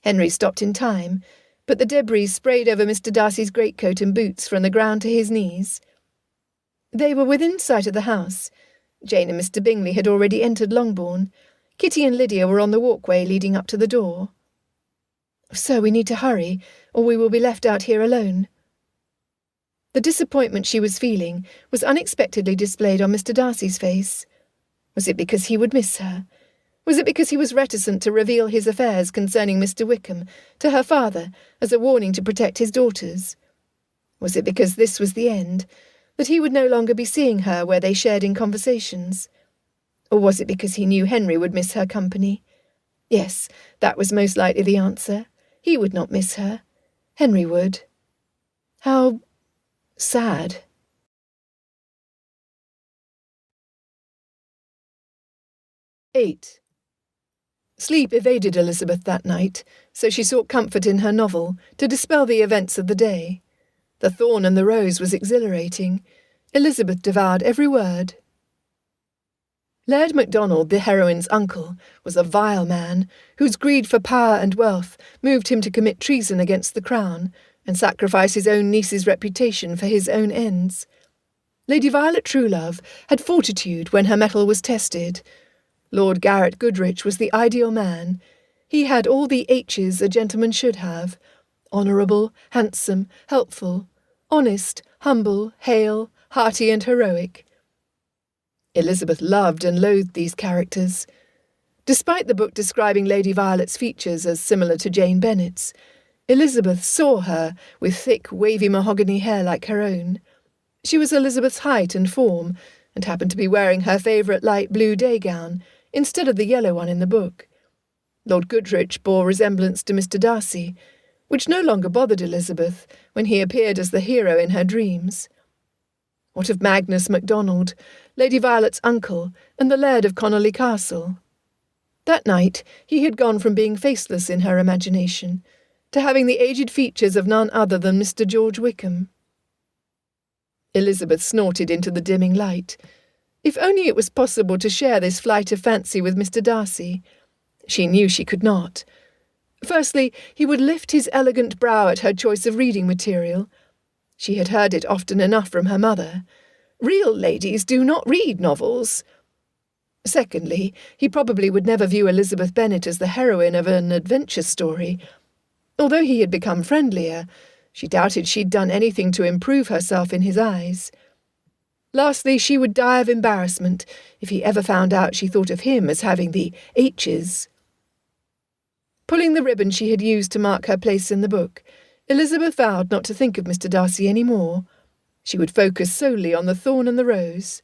Henry stopped in time, but the debris sprayed over Mr. Darcy's greatcoat and boots from the ground to his knees. They were within sight of the house. Jane and Mr. Bingley had already entered Longbourn. Kitty and Lydia were on the walkway leading up to the door. "So we need to hurry, or we will be left out here alone." The disappointment she was feeling was unexpectedly displayed on Mr. Darcy's face. Was it because he would miss her? Was it because he was reticent to reveal his affairs concerning Mr. Wickham to her father as a warning to protect his daughters? Was it because this was the end, that he would no longer be seeing her where they shared in conversations? Or was it because he knew Henry would miss her company? Yes, that was most likely the answer. He would not miss her. Henry would. How sad. Sleep evaded Elizabeth that night, so she sought comfort in her novel to dispel the events of the day. The Thorn and the Rose was exhilarating. Elizabeth devoured every word. Laird MacDonald, the heroine's uncle, was a vile man, whose greed for power and wealth moved him to commit treason against the crown and sacrifice his own niece's reputation for his own ends. Lady Violet Truelove had fortitude when her mettle was tested. Lord Garrett Goodrich was the ideal man. He had all the H's a gentleman should have: honourable, handsome, helpful, honest, humble, hale, hearty and heroic. Elizabeth loved and loathed these characters. Despite the book describing Lady Violet's features as similar to Jane Bennet's, Elizabeth saw her with thick, wavy mahogany hair like her own. She was Elizabeth's height and form, and happened to be wearing her favourite light blue day gown, instead of the yellow one in the book. Lord Goodrich bore resemblance to Mr. Darcy, which no longer bothered Elizabeth when he appeared as the hero in her dreams. What of Magnus MacDonald, Lady Violet's uncle, and the Laird of Connolly Castle? That night he had gone from being faceless in her imagination to having the aged features of none other than Mr. George Wickham. Elizabeth snorted into the dimming light. If only it was possible to share this flight of fancy with Mr. Darcy. She knew she could not. Firstly, he would lift his elegant brow at her choice of reading material. She had heard it often enough from her mother. Real ladies do not read novels. Secondly, he probably would never view Elizabeth Bennet as the heroine of an adventure story. Although he had become friendlier, she doubted she'd done anything to improve herself in his eyes. Lastly, she would die of embarrassment if he ever found out she thought of him as having the H's. Pulling the ribbon she had used to mark her place in the book, Elizabeth vowed not to think of Mr. Darcy any more. She would focus solely on the thorn and the rose.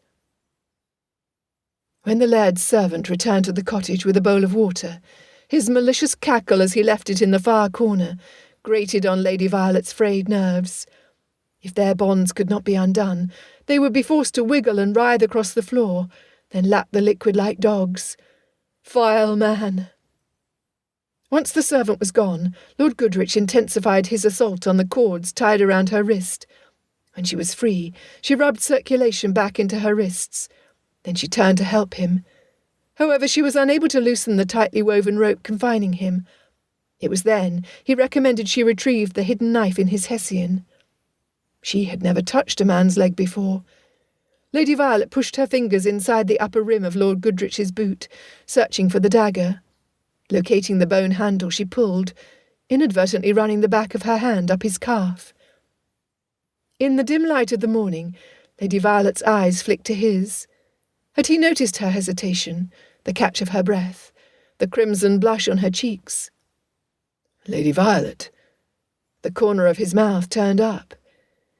When the laird's servant returned to the cottage with a bowl of water, his malicious cackle as he left it in the far corner grated on Lady Violet's frayed nerves. If their bonds could not be undone, they would be forced to wiggle and writhe across the floor, then lap the liquid like dogs. Vile man! Once the servant was gone, Lord Goodrich intensified his assault on the cords tied around her wrist. When she was free, she rubbed circulation back into her wrists. Then she turned to help him. However, she was unable to loosen the tightly woven rope confining him. It was then he recommended she retrieve the hidden knife in his hessian. She had never touched a man's leg before. Lady Violet pushed her fingers inside the upper rim of Lord Goodrich's boot, searching for the dagger. Locating the bone handle, she pulled, inadvertently running the back of her hand up his calf. In the dim light of the morning, Lady Violet's eyes flicked to his. Had he noticed her hesitation, the catch of her breath, the crimson blush on her cheeks? Lady Violet. The corner of his mouth turned up.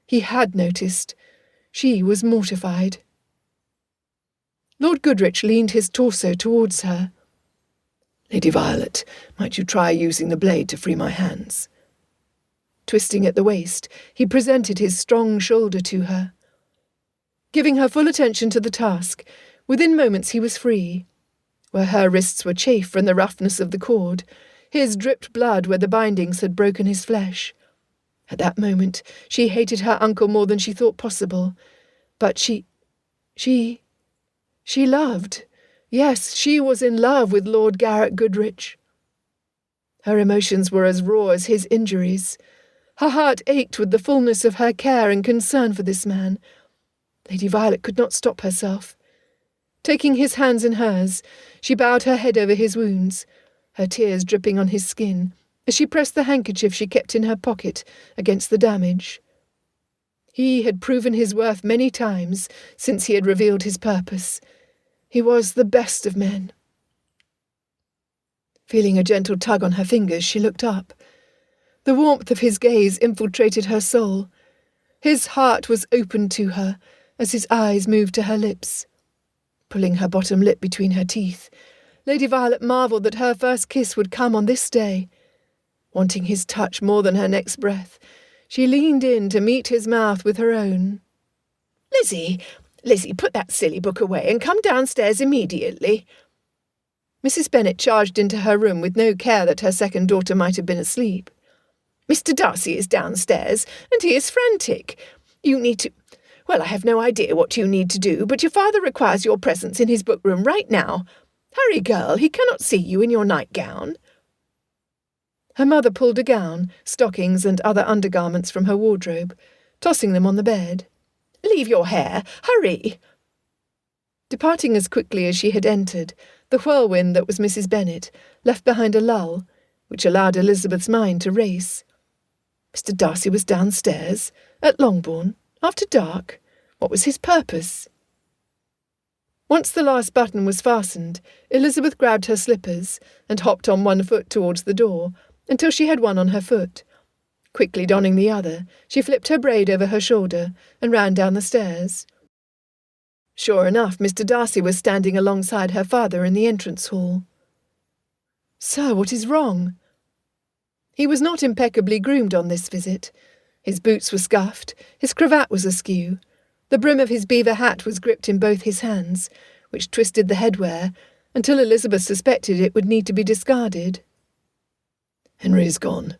He had noticed. She was mortified. Lord Goodrich leaned his torso towards her. Lady Violet, might you try using the blade to free my hands? Twisting at the waist, he presented his strong shoulder to her. Giving her full attention to the task, within moments he was free. Where her wrists were chafed from the roughness of the cord, his dripped blood where the bindings had broken his flesh. At that moment, she hated her uncle more than she thought possible. But she loved. Yes, she was in love with Lord Garrett Goodrich. Her emotions were as raw as his injuries. Her heart ached with the fullness of her care and concern for this man. Lady Violet could not stop herself. Taking his hands in hers, she bowed her head over his wounds, her tears dripping on his skin, as she pressed the handkerchief she kept in her pocket against the damage. He had proven his worth many times since he had revealed his purpose. He was the best of men. Feeling a gentle tug on her fingers, she looked up. The warmth of his gaze infiltrated her soul. His heart was opened to her as his eyes moved to her lips. Pulling her bottom lip between her teeth, Lady Violet marvelled that her first kiss would come on this day. Wanting his touch more than her next breath, she leaned in to meet his mouth with her own. Lizzie, put that silly book away and come downstairs immediately." Mrs. Bennet charged into her room with no care that her second daughter might have been asleep. "Mr. Darcy is downstairs, and he is frantic. You need to... Well, I have no idea what you need to do, but your father requires your presence in his book-room right now. Hurry, girl, he cannot see you in your nightgown." Her mother pulled a gown, stockings, and other undergarments from her wardrobe, tossing them on the bed. "Leave your hair. Hurry!" Departing as quickly as she had entered, the whirlwind that was Mrs. Bennet left behind a lull, which allowed Elizabeth's mind to race. Mr. Darcy was downstairs, at Longbourn, after dark. What was his purpose? Once the last button was fastened, Elizabeth grabbed her slippers and hopped on one foot towards the door, until she had one on her foot. Quickly donning the other, she flipped her braid over her shoulder and ran down the stairs. Sure enough, Mr. Darcy was standing alongside her father in the entrance hall. "Sir, what is wrong?" He was not impeccably groomed on this visit. His boots were scuffed, his cravat was askew, the brim of his beaver hat was gripped in both his hands, which twisted the headwear, until Elizabeth suspected it would need to be discarded. "Henry is gone."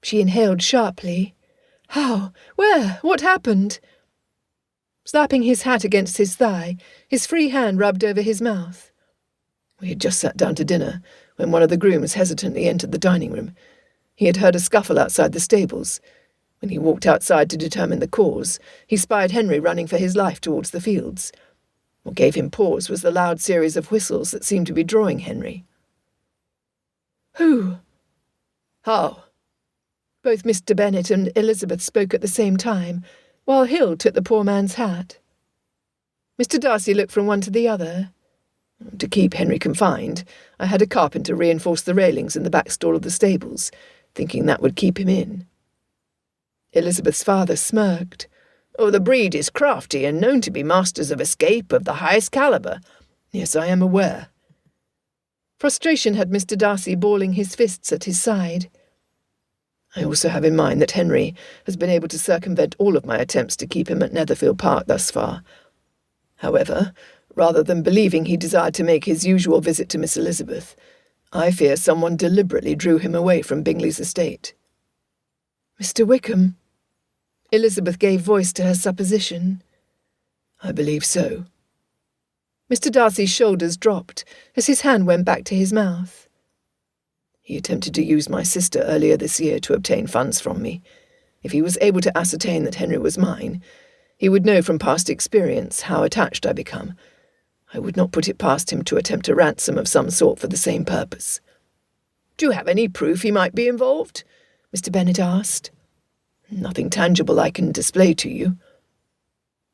She inhaled sharply. "How? Where? What happened?" Slapping his hat against his thigh, his free hand rubbed over his mouth. "We had just sat down to dinner when one of the grooms hesitantly entered the dining room. He had heard a scuffle outside the stables. When he walked outside to determine the cause, he spied Henry running for his life towards the fields. What gave him pause was the loud series of whistles that seemed to be drawing Henry." "Who?" "How?" Both Mr. Bennet and Elizabeth spoke at the same time, while Hill took the poor man's hat. Mr. Darcy looked from one to the other. To keep Henry confined, I had a carpenter reinforce the railings in the back stall of the stables, thinking that would keep him in. Elizabeth's father smirked. Oh, the breed is crafty and known to be masters of escape of the highest calibre. Yes, I am aware. Frustration had Mr. Darcy balling his fists at his side. I also have in mind that Henry has been able to circumvent all of my attempts to keep him at Netherfield Park thus far. However, rather than believing he desired to make his usual visit to Miss Elizabeth, I fear someone deliberately drew him away from Bingley's estate. Mr. Wickham. Elizabeth gave voice to her supposition. I believe so. Mr. Darcy's shoulders dropped as his hand went back to his mouth. He attempted to use my sister earlier this year to obtain funds from me. If he was able to ascertain that Henry was mine, he would know from past experience how attached I become. I would not put it past him to attempt a ransom of some sort for the same purpose. Do you have any proof he might be involved? Mr. Bennet asked. Nothing tangible I can display to you.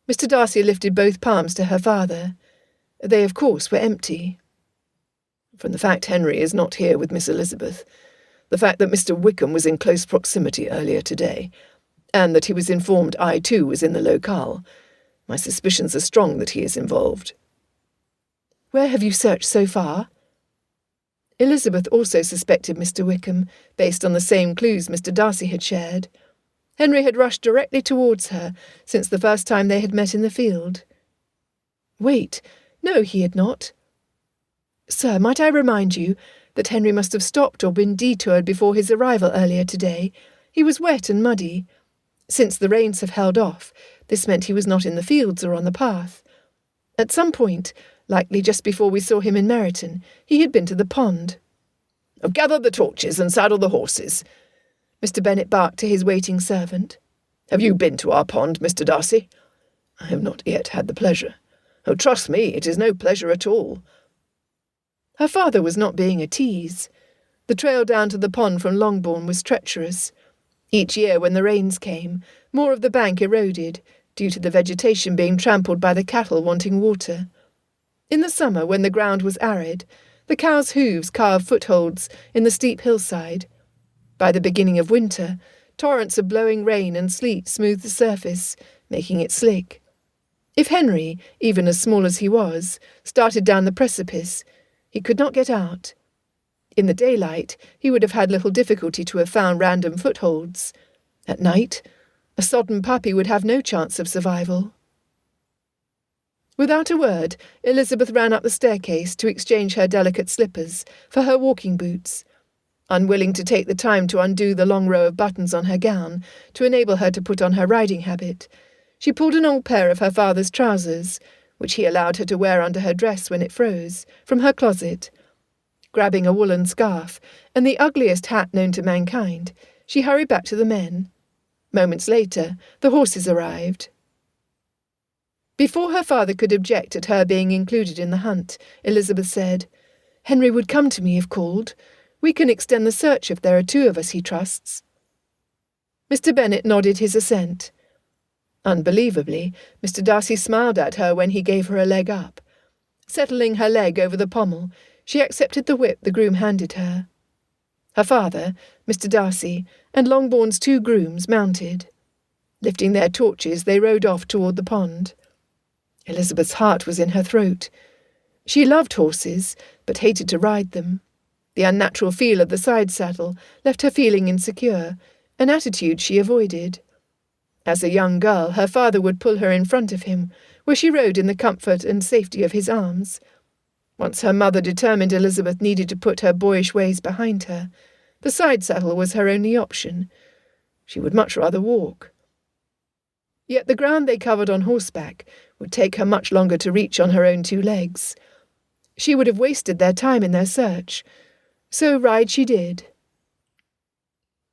Mr. Darcy lifted both palms to her father. They, of course, were empty. From the fact Henry is not here with Miss Elizabeth, the fact that Mr. Wickham was in close proximity earlier today, and that he was informed I too was in the locale, my suspicions are strong that he is involved. Where have you searched so far? Elizabeth also suspected Mr. Wickham, based on the same clues Mr. Darcy had shared. Henry had rushed directly towards her since the first time they had met in the field. Wait, no, he had not. Sir, might I remind you that Henry must have stopped or been detoured before his arrival earlier today? He was wet and muddy. Since the rains have held off, this meant he was not in the fields or on the path. At some point, likely just before we saw him in Meryton, he had been to the pond. Gather the torches and saddle the horses. Mr. Bennet barked to his waiting servant. Have you been to our pond, Mr. Darcy? I have not yet had the pleasure. Oh, trust me, it is no pleasure at all. Her father was not being a tease. The trail down to the pond from Longbourn was treacherous. Each year when the rains came, more of the bank eroded, due to the vegetation being trampled by the cattle wanting water. In the summer, when the ground was arid, the cows' hooves carved footholds in the steep hillside. By the beginning of winter, torrents of blowing rain and sleet smoothed the surface, making it slick. If Henry, even as small as he was, started down the precipice, he could not get out. In the daylight, he would have had little difficulty to have found random footholds. At night, a sodden puppy would have no chance of survival. Without a word, Elizabeth ran up the staircase to exchange her delicate slippers for her walking boots. Unwilling to take the time to undo the long row of buttons on her gown to enable her to put on her riding habit, she pulled an old pair of her father's trousers, which he allowed her to wear under her dress when it froze, from her closet. Grabbing a woolen scarf and the ugliest hat known to mankind, she hurried back to the men. Moments later, the horses arrived. Before her father could object at her being included in the hunt, Elizabeth said, "Henry would come to me if called. We can extend the search if there are two of us he trusts." Mr. Bennet nodded his assent. Unbelievably, Mr. Darcy smiled at her when he gave her a leg up. Settling her leg over the pommel, she accepted the whip the groom handed her. Her father, Mr. Darcy, and Longbourn's two grooms mounted. Lifting their torches, they rode off toward the pond. Elizabeth's heart was in her throat. She loved horses, but hated to ride them. The unnatural feel of the side saddle left her feeling insecure, an attitude she avoided. As a young girl, her father would pull her in front of him, where she rode in the comfort and safety of his arms. Once her mother determined Elizabeth needed to put her boyish ways behind her, the side saddle was her only option. She would much rather walk. Yet the ground they covered on horseback would take her much longer to reach on her own two legs. She would have wasted their time in their search. So ride she did.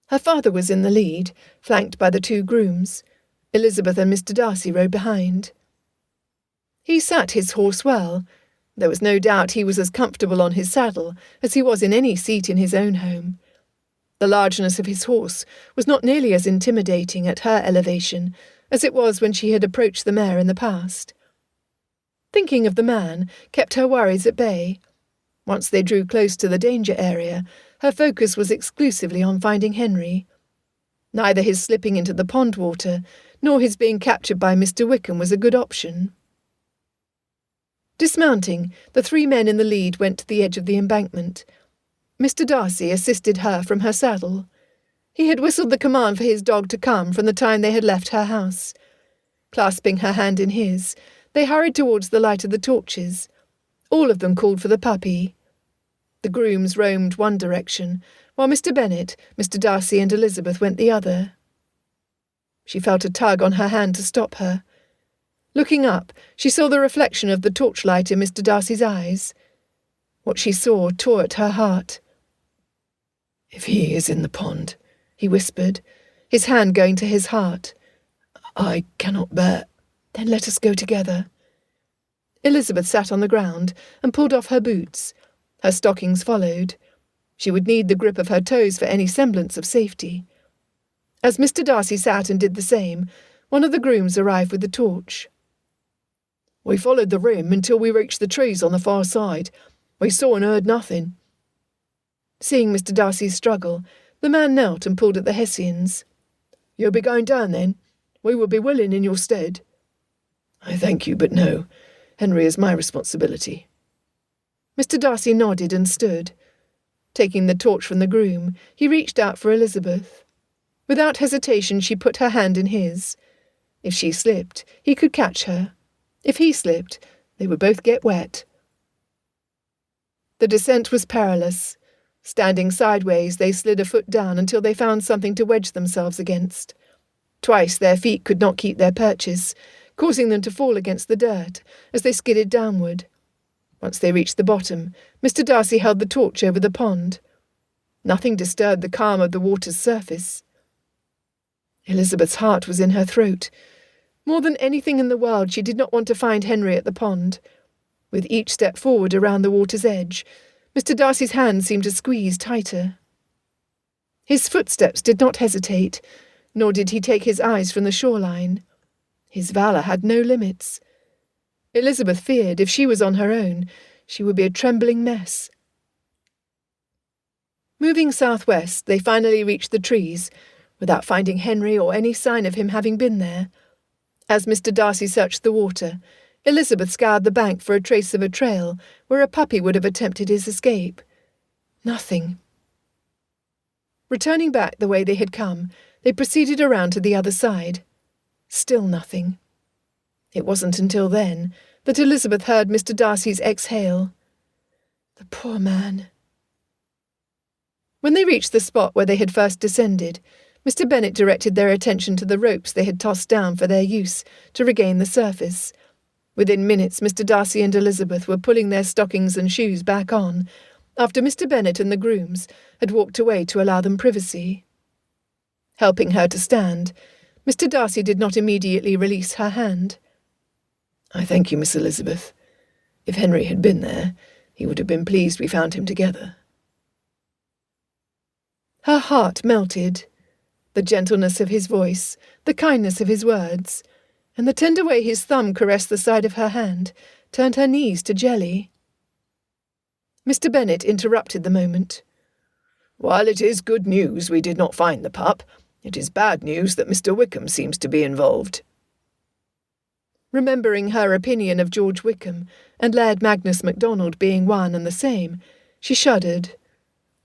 Her father was in the lead, flanked by the two grooms. Elizabeth and Mr. Darcy rode behind. He sat his horse well. There was no doubt he was as comfortable on his saddle as he was in any seat in his own home. The largeness of his horse was not nearly as intimidating at her elevation as it was when she had approached the mare in the past. Thinking of the man kept her worries at bay. Once they drew close to the danger area, her focus was exclusively on finding Henry. Neither his slipping into the pond water nor his being captured by Mr. Wickham was a good option. Dismounting, the three men in the lead went to the edge of the embankment. Mr. Darcy assisted her from her saddle. He had whistled the command for his dog to come from the time they had left her house. Clasping her hand in his, they hurried towards the light of the torches. All of them called for the puppy. The grooms roamed one direction, while Mr. Bennet, Mr. Darcy and Elizabeth went the other. She felt a tug on her hand to stop her. Looking up, she saw the reflection of the torchlight in Mr. Darcy's eyes. What she saw tore at her heart. "If he is in the pond," he whispered, his hand going to his heart. "I cannot bear." "Then let us go together." Elizabeth sat on the ground and pulled off her boots. Her stockings followed. She would need the grip of her toes for any semblance of safety. As Mr. Darcy sat and did the same, one of the grooms arrived with the torch. "We followed the rim until we reached the trees on the far side. We saw and heard nothing." Seeing Mr. Darcy's struggle, the man knelt and pulled at the hessians. "You'll be going down, then? We would be willing in your stead." "I thank you, but no. Henry is my responsibility." Mr. Darcy nodded and stood. Taking the torch from the groom, he reached out for Elizabeth. Without hesitation, she put her hand in his. If she slipped, he could catch her. If he slipped, they would both get wet. The descent was perilous. Standing sideways, they slid a foot down until they found something to wedge themselves against. Twice their feet could not keep their purchase, causing them to fall against the dirt as they skidded downward. Once they reached the bottom, Mr. Darcy held the torch over the pond. Nothing disturbed the calm of the water's surface. Elizabeth's heart was in her throat. More than anything in the world, she did not want to find Henry at the pond. With each step forward around the water's edge, Mr. Darcy's hand seemed to squeeze tighter. His footsteps did not hesitate, nor did he take his eyes from the shoreline. His valour had no limits. Elizabeth feared if she was on her own, she would be a trembling mess. Moving southwest, they finally reached the trees, without finding Henry or any sign of him having been there. As Mr. Darcy searched the water, Elizabeth scoured the bank for a trace of a trail where a puppy would have attempted his escape. Nothing. Returning back the way they had come, they proceeded around to the other side. Still nothing. It wasn't until then that Elizabeth heard Mr. Darcy's exhale. The poor man. When they reached the spot where they had first descended, Mr. Bennet directed their attention to the ropes they had tossed down for their use to regain the surface. Within minutes, Mr. Darcy and Elizabeth were pulling their stockings and shoes back on, after Mr. Bennet and the grooms had walked away to allow them privacy. Helping her to stand, Mr. Darcy did not immediately release her hand. "I thank you, Miss Elizabeth. If Henry had been there, he would have been pleased we found him together." Her heart melted. The gentleness of his voice, the kindness of his words, and the tender way his thumb caressed the side of her hand, turned her knees to jelly. Mr. Bennet interrupted the moment. "While it is good news we did not find the pup, it is bad news that Mr. Wickham seems to be involved." Remembering her opinion of George Wickham and Laird Magnus MacDonald being one and the same, she shuddered.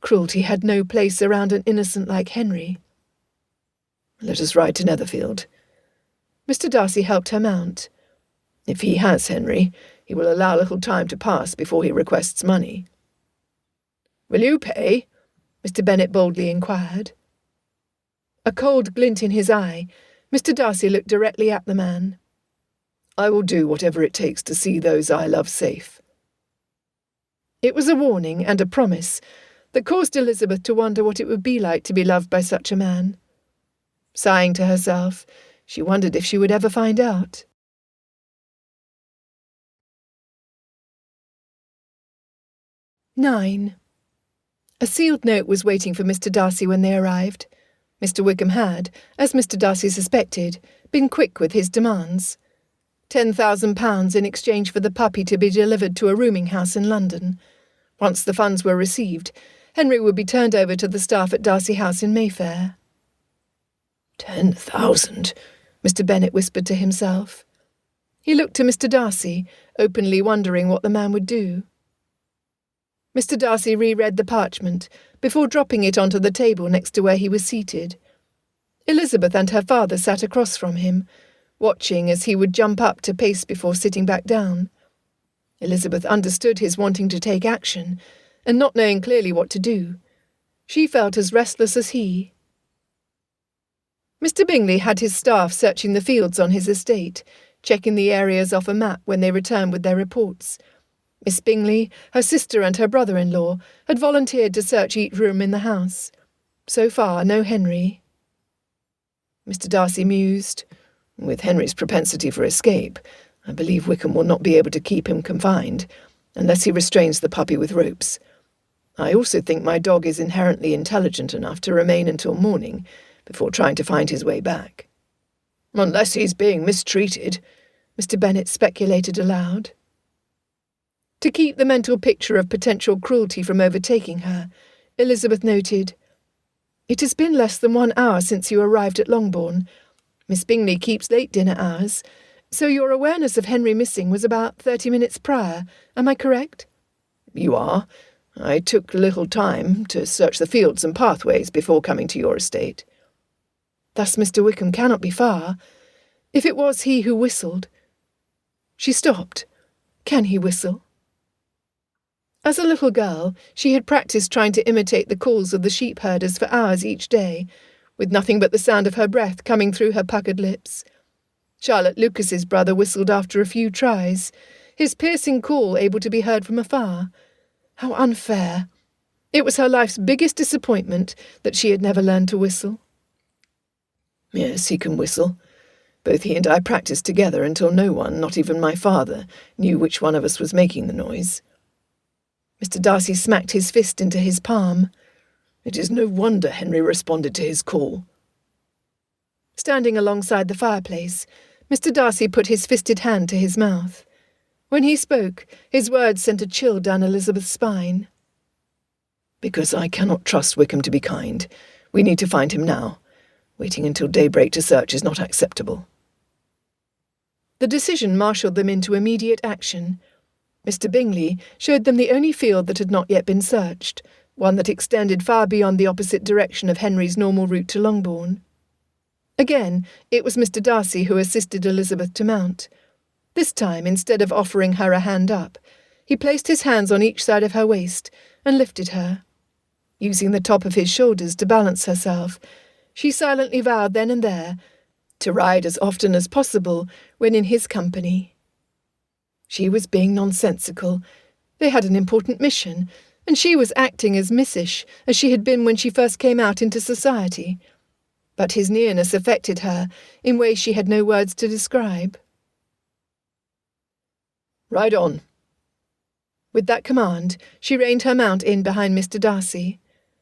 Cruelty had no place around an innocent like Henry. "Let us ride to Netherfield." Mr. Darcy helped her mount. "If he has Henry, he will allow little time to pass before he requests money." "Will you pay?" Mr. Bennet boldly inquired. A cold glint in his eye, Mr. Darcy looked directly at the man. "I will do whatever it takes to see those I love safe." It was a warning and a promise that caused Elizabeth to wonder what it would be like to be loved by such a man. Sighing to herself, she wondered if she would ever find out. "9. A sealed note was waiting for Mr. Darcy when they arrived. Mr. Wickham had, as Mr. Darcy suspected, been quick with his demands. £10,000 in exchange for the puppy to be delivered to a rooming house in London. Once the funds were received, Henry would be turned over to the staff at Darcy House in Mayfair. 10,000, Mr. Bennet whispered to himself. He looked to Mr. Darcy, openly wondering what the man would do. Mr. Darcy reread the parchment before dropping it onto the table next to where he was seated. Elizabeth and her father sat across from him, watching as he would jump up to pace before sitting back down. Elizabeth understood his wanting to take action, and not knowing clearly what to do. She felt as restless as he. Mr. Bingley had his staff searching the fields on his estate, checking the areas off a map when they returned with their reports. Miss Bingley, her sister and her brother-in-law had volunteered to search each room in the house. So far, no Henry. Mr. Darcy mused. With Henry's propensity for escape, I believe Wickham will not be able to keep him confined, unless he restrains the puppy with ropes. I also think my dog is inherently intelligent enough to remain until morning, before trying to find his way back. Unless he's being mistreated, Mr. Bennet speculated aloud. To keep the mental picture of potential cruelty from overtaking her, Elizabeth noted, "It has been less than 1 hour since you arrived at Longbourn. Miss Bingley keeps late dinner hours, so your awareness of Henry missing was about 30 minutes prior. Am I correct?" "You are. I took little time to search the fields and pathways before coming to your estate." "Thus Mr. Wickham cannot be far. If it was he who whistled—" She stopped. Can he whistle? As a little girl, she had practised trying to imitate the calls of the sheep herders for hours each day, with nothing but the sound of her breath coming through her puckered lips. Charlotte Lucas's brother whistled after a few tries, his piercing call able to be heard from afar. How unfair! It was her life's biggest disappointment that she had never learned to whistle. "Yes, he can whistle. Both he and I practised together until no one, not even my father, knew which one of us was making the noise." Mr. Darcy smacked his fist into his palm. "It is no wonder Henry responded to his call." Standing alongside the fireplace, Mr. Darcy put his fisted hand to his mouth. When he spoke, his words sent a chill down Elizabeth's spine. "Because I cannot trust Wickham to be kind. We need to find him now. Waiting until daybreak to search is not acceptable." The decision marshalled them into immediate action. Mr. Bingley showed them the only field that had not yet been searched, one that extended far beyond the opposite direction of Henry's normal route to Longbourn. Again, it was Mr. Darcy who assisted Elizabeth to mount. This time, instead of offering her a hand up, he placed his hands on each side of her waist and lifted her. Using the top of his shoulders to balance herself, she silently vowed then and there to ride as often as possible when in his company. She was being nonsensical. They had an important mission, and she was acting as missish as she had been when she first came out into society. But his nearness affected her in ways she had no words to describe. "Ride on." With that command, she reined her mount in behind Mr. Darcy.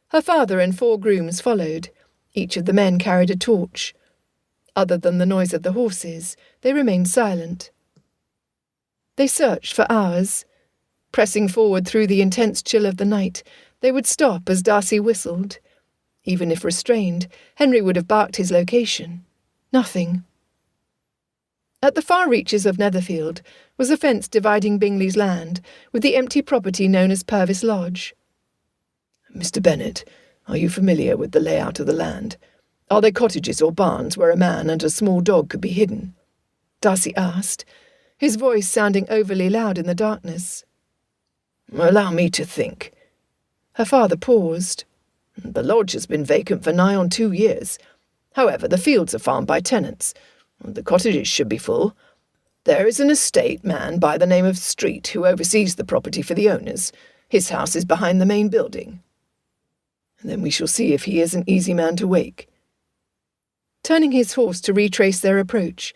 Her father and 4 grooms followed. Each of the men carried a torch. Other than the noise of the horses, they remained silent. They searched for hours. Pressing forward through the intense chill of the night, they would stop as Darcy whistled. Even if restrained, Henry would have barked his location. Nothing. At the far reaches of Netherfield was a fence dividing Bingley's land with the empty property known as Purvis Lodge. "Mr. Bennet, are you familiar with the layout of the land? Are there cottages or barns where a man and a small dog could be hidden?" Darcy asked, his voice sounding overly loud in the darkness. "Allow me to think." Her father paused. "The lodge has been vacant for nigh on 2 years. However, the fields are farmed by tenants. The cottages should be full. There is an estate man by the name of Street who oversees the property for the owners. His house is behind the main building. And then we shall see if he is an easy man to wake." Turning his horse to retrace their approach,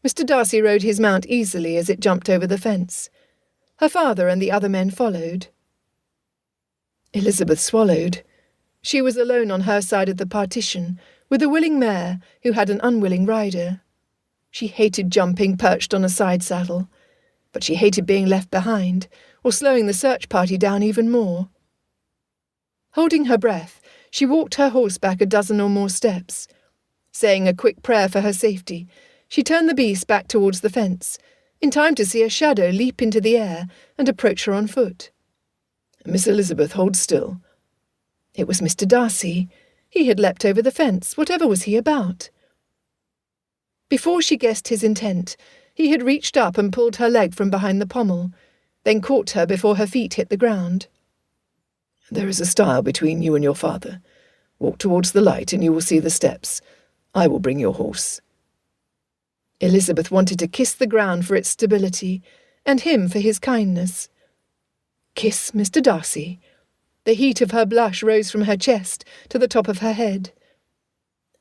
Mr. Darcy rode his mount easily as it jumped over the fence. Her father and the other men followed. Elizabeth swallowed. She was alone on her side of the partition, with a willing mare who had an unwilling rider. She hated jumping perched on a side saddle, but she hated being left behind, or slowing the search party down even more. Holding her breath, she walked her horse back a dozen or more steps. Saying a quick prayer for her safety, she turned the beast back towards the fence, in time to see a shadow leap into the air and approach her on foot. Miss Elizabeth, hold still. It was Mr. Darcy. He had leapt over the fence. Whatever was he about? Before she guessed his intent, he had reached up and pulled her leg from behind the pommel, then caught her before her feet hit the ground. There is a stile between you and your father. Walk towards the light and you will see the steps. I will bring your horse. Elizabeth wanted to kiss the ground for its stability, and him for his kindness. Kiss Mr. Darcy. The heat of her blush rose from her chest to the top of her head.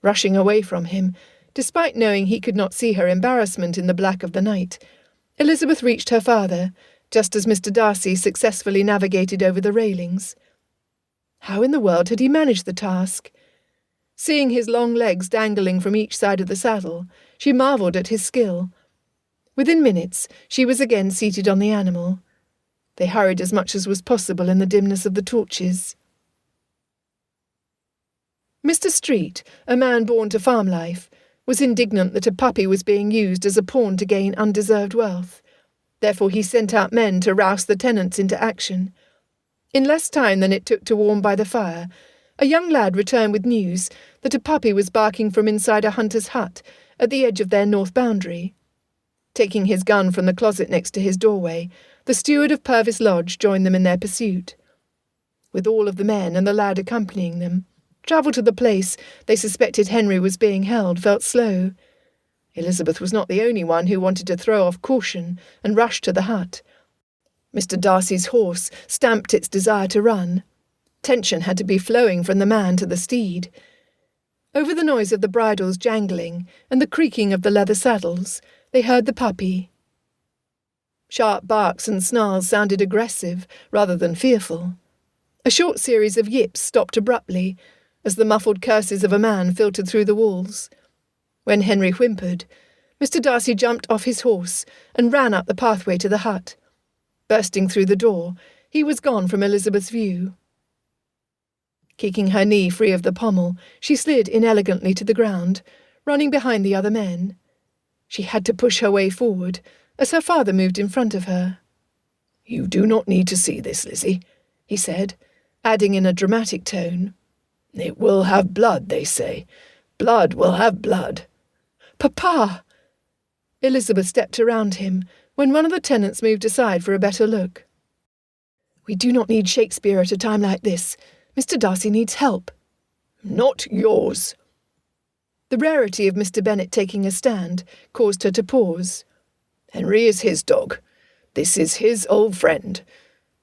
Rushing away from him, despite knowing he could not see her embarrassment in the black of the night, Elizabeth reached her father, just as Mr. Darcy successfully navigated over the railings. How in the world had he managed the task? Seeing his long legs dangling from each side of the saddle, she marvelled at his skill. Within minutes, she was again seated on the animal. They hurried as much as was possible in the dimness of the torches. Mr. Street, a man born to farm life, was indignant that a puppy was being used as a pawn to gain undeserved wealth. Therefore he sent out men to rouse the tenants into action. In less time than it took to warm by the fire, a young lad returned with news that a puppy was barking from inside a hunter's hut at the edge of their north boundary. Taking his gun from the closet next to his doorway, the steward of Purvis Lodge joined them in their pursuit. With all of the men and the lad accompanying them, travel to the place they suspected Henry was being held felt slow. Elizabeth was not the only one who wanted to throw off caution and rush to the hut. Mr. Darcy's horse stamped its desire to run. Tension had to be flowing from the man to the steed. Over the noise of the bridles jangling and the creaking of the leather saddles, they heard the puppy. Sharp barks and snarls sounded aggressive rather than fearful. A short series of yips stopped abruptly as the muffled curses of a man filtered through the walls. When Henry whimpered, Mr. Darcy jumped off his horse and ran up the pathway to the hut. Bursting through the door, he was gone from Elizabeth's view. Kicking her knee free of the pommel, she slid inelegantly to the ground, running behind the other men. She had to push her way forward, as her father moved in front of her. "You do not need to see this, Lizzie," he said, adding in a dramatic tone. "It will have blood, they say. Blood will have blood." "Papa!" Elizabeth stepped around him, when one of the tenants moved aside for a better look. "We do not need Shakespeare at a time like this. Mr. Darcy needs help." "Not yours." The rarity of Mr. Bennet taking a stand caused her to pause. "Henry is his dog. This is his old friend.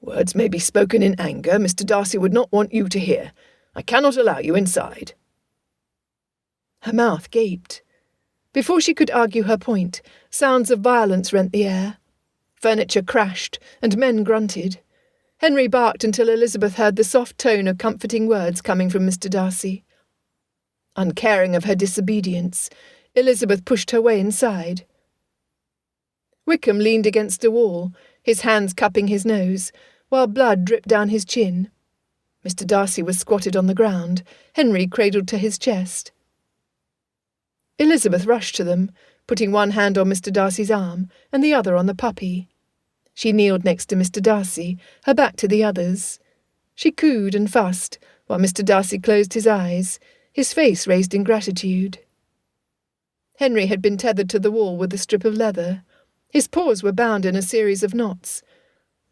Words may be spoken in anger Mr. Darcy would not want you to hear. I cannot allow you inside." Her mouth gaped. Before she could argue her point, sounds of violence rent the air. Furniture crashed, and men grunted. Henry barked until Elizabeth heard the soft tone of comforting words coming from Mr. Darcy. Uncaring of her disobedience, Elizabeth pushed her way inside. Wickham leaned against a wall, his hands cupping his nose, while blood dripped down his chin. Mr. Darcy was squatted on the ground, Henry cradled to his chest. Elizabeth rushed to them, putting one hand on Mr. Darcy's arm and the other on the puppy. She kneeled next to Mr. Darcy, her back to the others. She cooed and fussed, while Mr. Darcy closed his eyes, his face raised in gratitude. Henry had been tethered to the wall with a strip of leather. His paws were bound in a series of knots.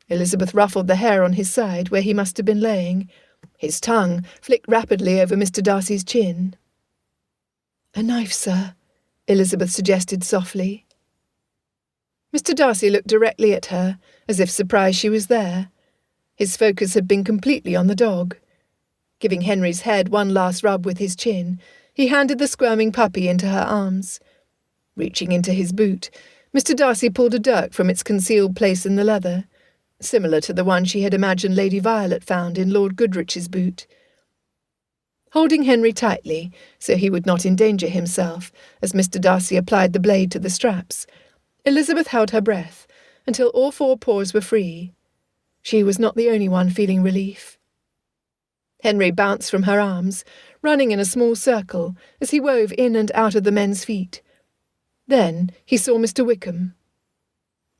Elizabeth ruffled the hair on his side where he must have been laying. His tongue flicked rapidly over Mr. Darcy's chin. "A knife, sir," Elizabeth suggested softly. Mr. Darcy looked directly at her, as if surprised she was there. His focus had been completely on the dog. Giving Henry's head one last rub with his chin, he handed the squirming puppy into her arms. Reaching into his boot, Mr. Darcy pulled a dirk from its concealed place in the leather, similar to the one she had imagined Lady Violet found in Lord Goodrich's boot. holding Henry tightly so he would not endanger himself as Mr. Darcy applied the blade to the straps. Elizabeth held her breath until all 4 paws were free. She was not the only one feeling relief. Henry bounced from her arms, running in a small circle as he wove in and out of the men's feet. Then he saw Mr. Wickham.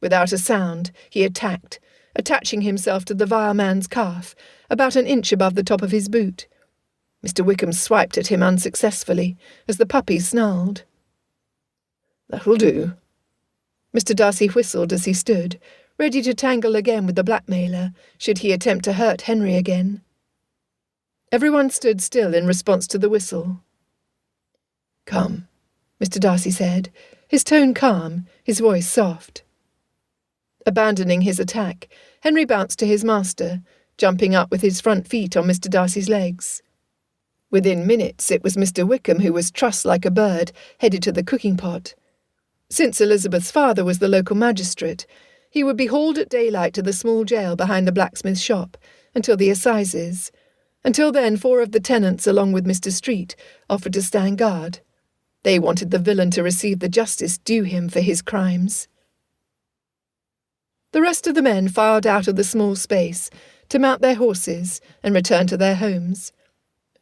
Without a sound, he attacked, attaching himself to the vile man's calf, about an inch above the top of his boot. Mr. Wickham swiped at him unsuccessfully as the puppy snarled. "That'll do." Mr. Darcy whistled as he stood, ready to tangle again with the blackmailer, should he attempt to hurt Henry again. Everyone stood still in response to the whistle. "Come," Mr. Darcy said, his tone calm, his voice soft. Abandoning his attack, Henry bounced to his master, jumping up with his front feet on Mr. Darcy's legs. Within minutes it was Mr. Wickham who was trussed like a bird, headed to the cooking pot. Since Elizabeth's father was the local magistrate, he would be hauled at daylight to the small jail behind the blacksmith's shop, until the assizes. Until then 4 of the tenants, along with Mr. Street, offered to stand guard. They wanted the villain to receive the justice due him for his crimes. The rest of the men filed out of the small space to mount their horses and return to their homes.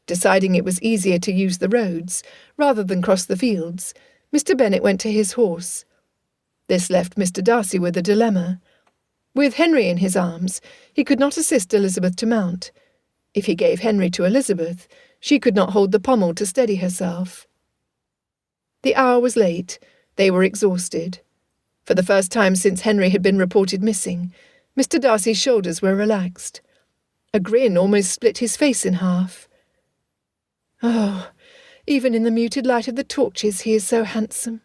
Deciding it was easier to use the roads rather than cross the fields, Mr. Bennet went to his horse. This left Mr. Darcy with a dilemma. With Henry in his arms, he could not assist Elizabeth to mount. If he gave Henry to Elizabeth, she could not hold the pommel to steady herself. The hour was late. They were exhausted. For the first time since Henry had been reported missing, Mr. Darcy's shoulders were relaxed. A grin almost split his face in half. "Oh, even in the muted light of the torches he is so handsome."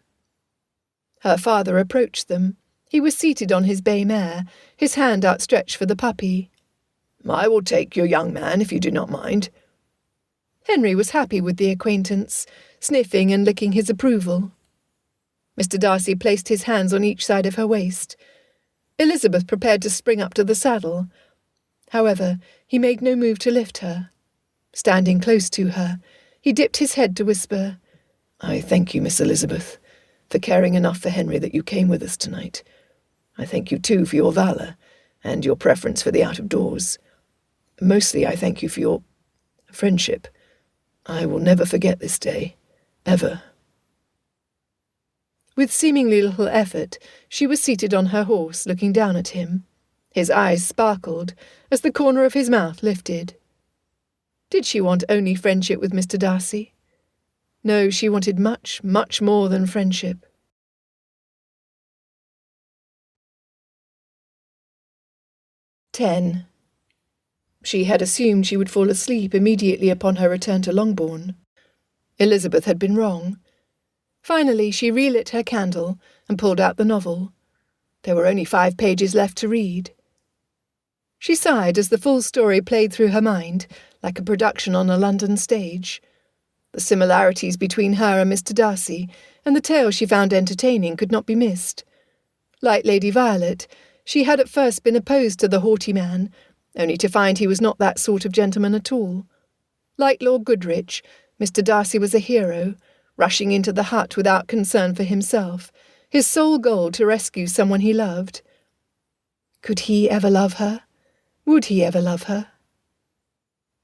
Her father approached them. He was seated on his bay mare, his hand outstretched for the puppy. "I will take your young man, if you do not mind." Henry was happy with the acquaintance, sniffing and licking his approval. Mr. Darcy placed his hands on each side of her waist. Elizabeth prepared to spring up to the saddle. However, he made no move to lift her. Standing close to her, he dipped his head to whisper, "I thank you, Miss Elizabeth, for caring enough for Henry that you came with us tonight. I thank you, too, for your valour, and your preference for the out-of-doors. Mostly I thank you for your friendship. I will never forget this day, ever." With seemingly little effort, she was seated on her horse, looking down at him. His eyes sparkled as the corner of his mouth lifted. Did she want only friendship with Mr. Darcy? No, she wanted much, much more than friendship. 10. She had assumed she would fall asleep immediately upon her return to Longbourn. Elizabeth had been wrong. Finally, she relit her candle and pulled out the novel. There were only 5 pages left to read. She sighed as the full story played through her mind, like a production on a London stage. The similarities between her and Mr. Darcy, and the tale she found entertaining, could not be missed. Like Lady Violet, she had at first been opposed to the haughty man, only to find he was not that sort of gentleman at all. Like Lord Goodrich, Mr. Darcy was a hero, rushing into the hut without concern for himself, his sole goal to rescue someone he loved. Could he ever love her? Would he ever love her?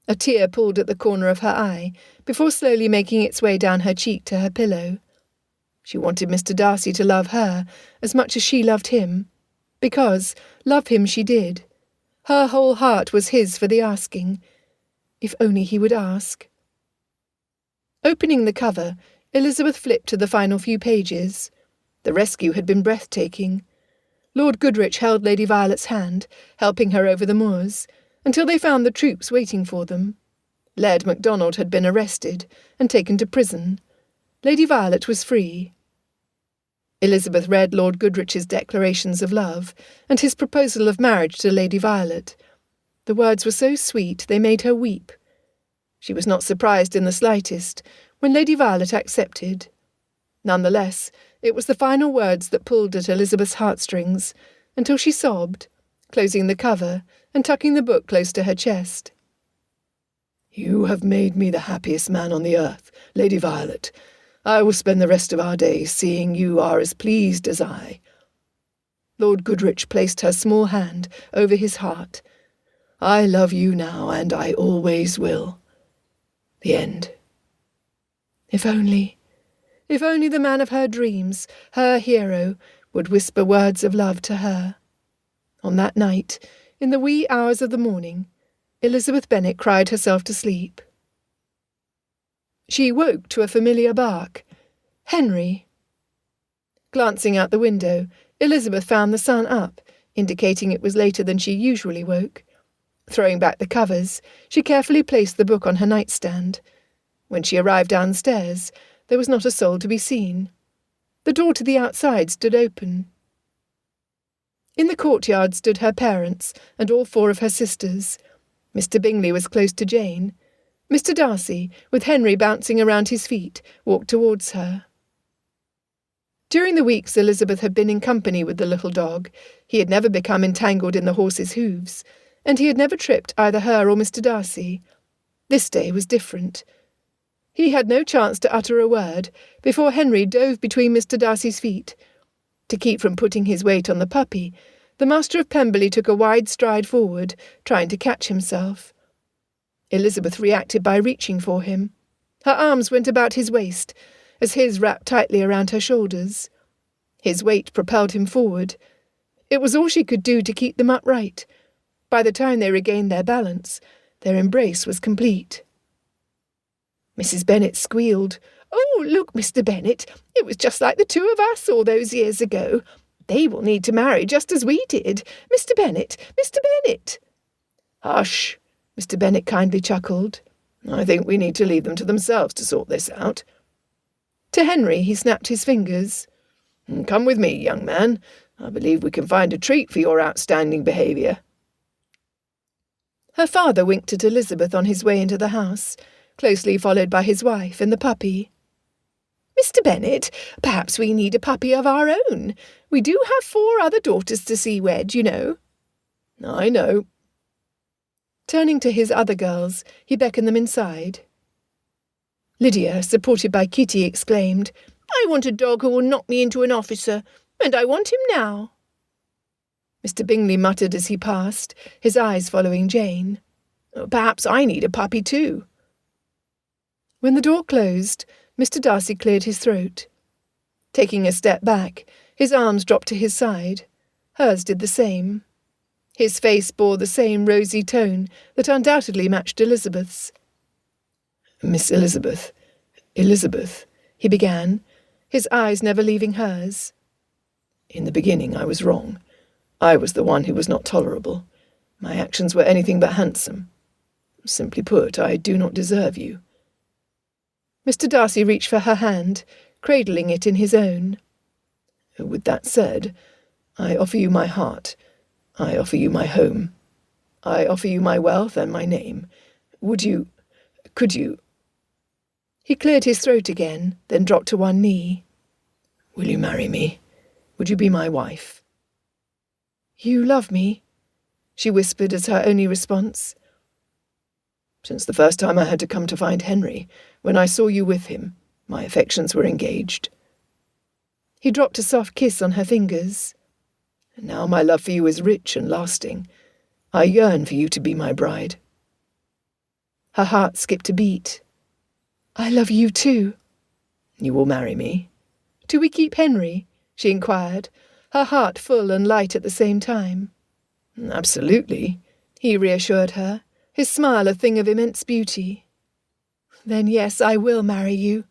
A tear pulled at the corner of her eye, before slowly making its way down her cheek to her pillow. She wanted Mr. Darcy to love her as much as she loved him, because love him she did. Her whole heart was his for the asking. If only he would ask. Opening the cover, Elizabeth flipped to the final few pages. The rescue had been breathtaking. Lord Goodrich held Lady Violet's hand, helping her over the moors, until they found the troops waiting for them. Laird MacDonald had been arrested and taken to prison. Lady Violet was free. Elizabeth read Lord Goodrich's declarations of love and his proposal of marriage to Lady Violet. The words were so sweet they made her weep. She was not surprised in the slightest when Lady Violet accepted. Nonetheless, it was the final words that pulled at Elizabeth's heartstrings, until she sobbed, closing the cover and tucking the book close to her chest. You have made me the happiest man on the earth, Lady Violet. I will spend the rest of our days seeing you are as pleased as I." Lord Goodrich placed her small hand over his heart. "I love you now, and I always will." The end. If only the man of her dreams, her hero, would whisper words of love to her. On that night, in the wee hours of the morning, Elizabeth Bennet cried herself to sleep. She woke to a familiar bark. Henry. Glancing out the window, Elizabeth found the sun up, indicating it was later than she usually woke. Throwing back the covers, she carefully placed the book on her nightstand. When she arrived downstairs, there was not a soul to be seen. The door to the outside stood open. In the courtyard stood her parents and all 4 of her sisters. Mr. Bingley was close to Jane. Mr. Darcy, with Henry bouncing around his feet, walked towards her. During the weeks Elizabeth had been in company with the little dog, he had never become entangled in the horse's hooves, and he had never tripped either her or Mr. Darcy. This day was different. He had no chance to utter a word before Henry dove between Mr. Darcy's feet. To keep from putting his weight on the puppy, the Master of Pemberley took a wide stride forward, trying to catch himself. Elizabeth reacted by reaching for him. Her arms went about his waist, as his wrapped tightly around her shoulders. His weight propelled him forward. It was all she could do to keep them upright. By the time they regained their balance, their embrace was complete. Mrs. Bennet squealed. "Oh, look, Mr. Bennet, it was just like the 2 of us all those years ago. They will need to marry just as we did. Mr. Bennet, Mr. Bennet." "Hush," Mr. Bennet kindly chuckled. "I think we need to leave them to themselves to sort this out." To Henry he snapped his fingers. "Come with me, young man. I believe we can find a treat for your outstanding behaviour." Her father winked at Elizabeth on his way into the house, closely followed by his wife and the puppy. "Mr. Bennet, perhaps we need a puppy of our own. We do have 4 other daughters to see wed, you know." "I know." Turning to his other girls, he beckoned them inside. Lydia, supported by Kitty, exclaimed, "I want a dog who will knock me into an officer, and I want him now." Mr. Bingley muttered as he passed, his eyes following Jane. "Perhaps I need a puppy too." When the door closed, Mr. Darcy cleared his throat. Taking a step back, his arms dropped to his side. Hers did the same. His face bore the same rosy tone that undoubtedly matched Elizabeth's. "Miss Elizabeth, he began, his eyes never leaving hers. "In the beginning I was wrong. I was the one who was not tolerable. My actions were anything but handsome. Simply put, I do not deserve you." Mr. Darcy reached for her hand, cradling it in his own. "With that said, I offer you my heart. I offer you my home. I offer you my wealth and my name. Could you... He cleared his throat again, then dropped to one knee. "Will you marry me? Would you be my wife?" "You love me?" she whispered as her only response. "Since the first time I had to come to find Henry, when I saw you with him, my affections were engaged." He dropped a soft kiss on her fingers. "And now my love for you is rich and lasting. I yearn for you to be my bride." Her heart skipped a beat. "I love you too." "You will marry me?" "Do we keep Henry?" she inquired, her heart full and light at the same time. "Absolutely," he reassured her, his smile a thing of immense beauty. "Then yes, I will marry you."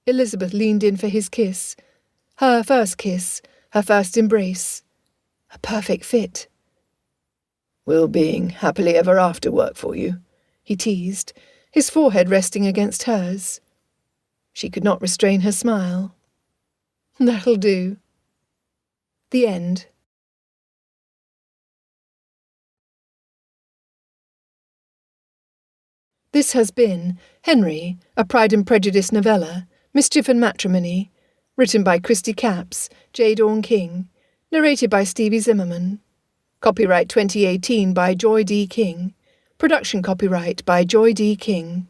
Elizabeth leaned in for his kiss. Her first kiss, her first embrace. A perfect fit. "Will being happily ever after work for you?" he teased, his forehead resting against hers. She could not restrain her smile. "That'll do." The end. This has been Henry, a Pride and Prejudice novella, Mischief and Matrimony, written by Christy Capps, J. Dawn King, narrated by Stevie Zimmerman. Copyright 2018 by Joy D. King, Production copyright by Joy D. King.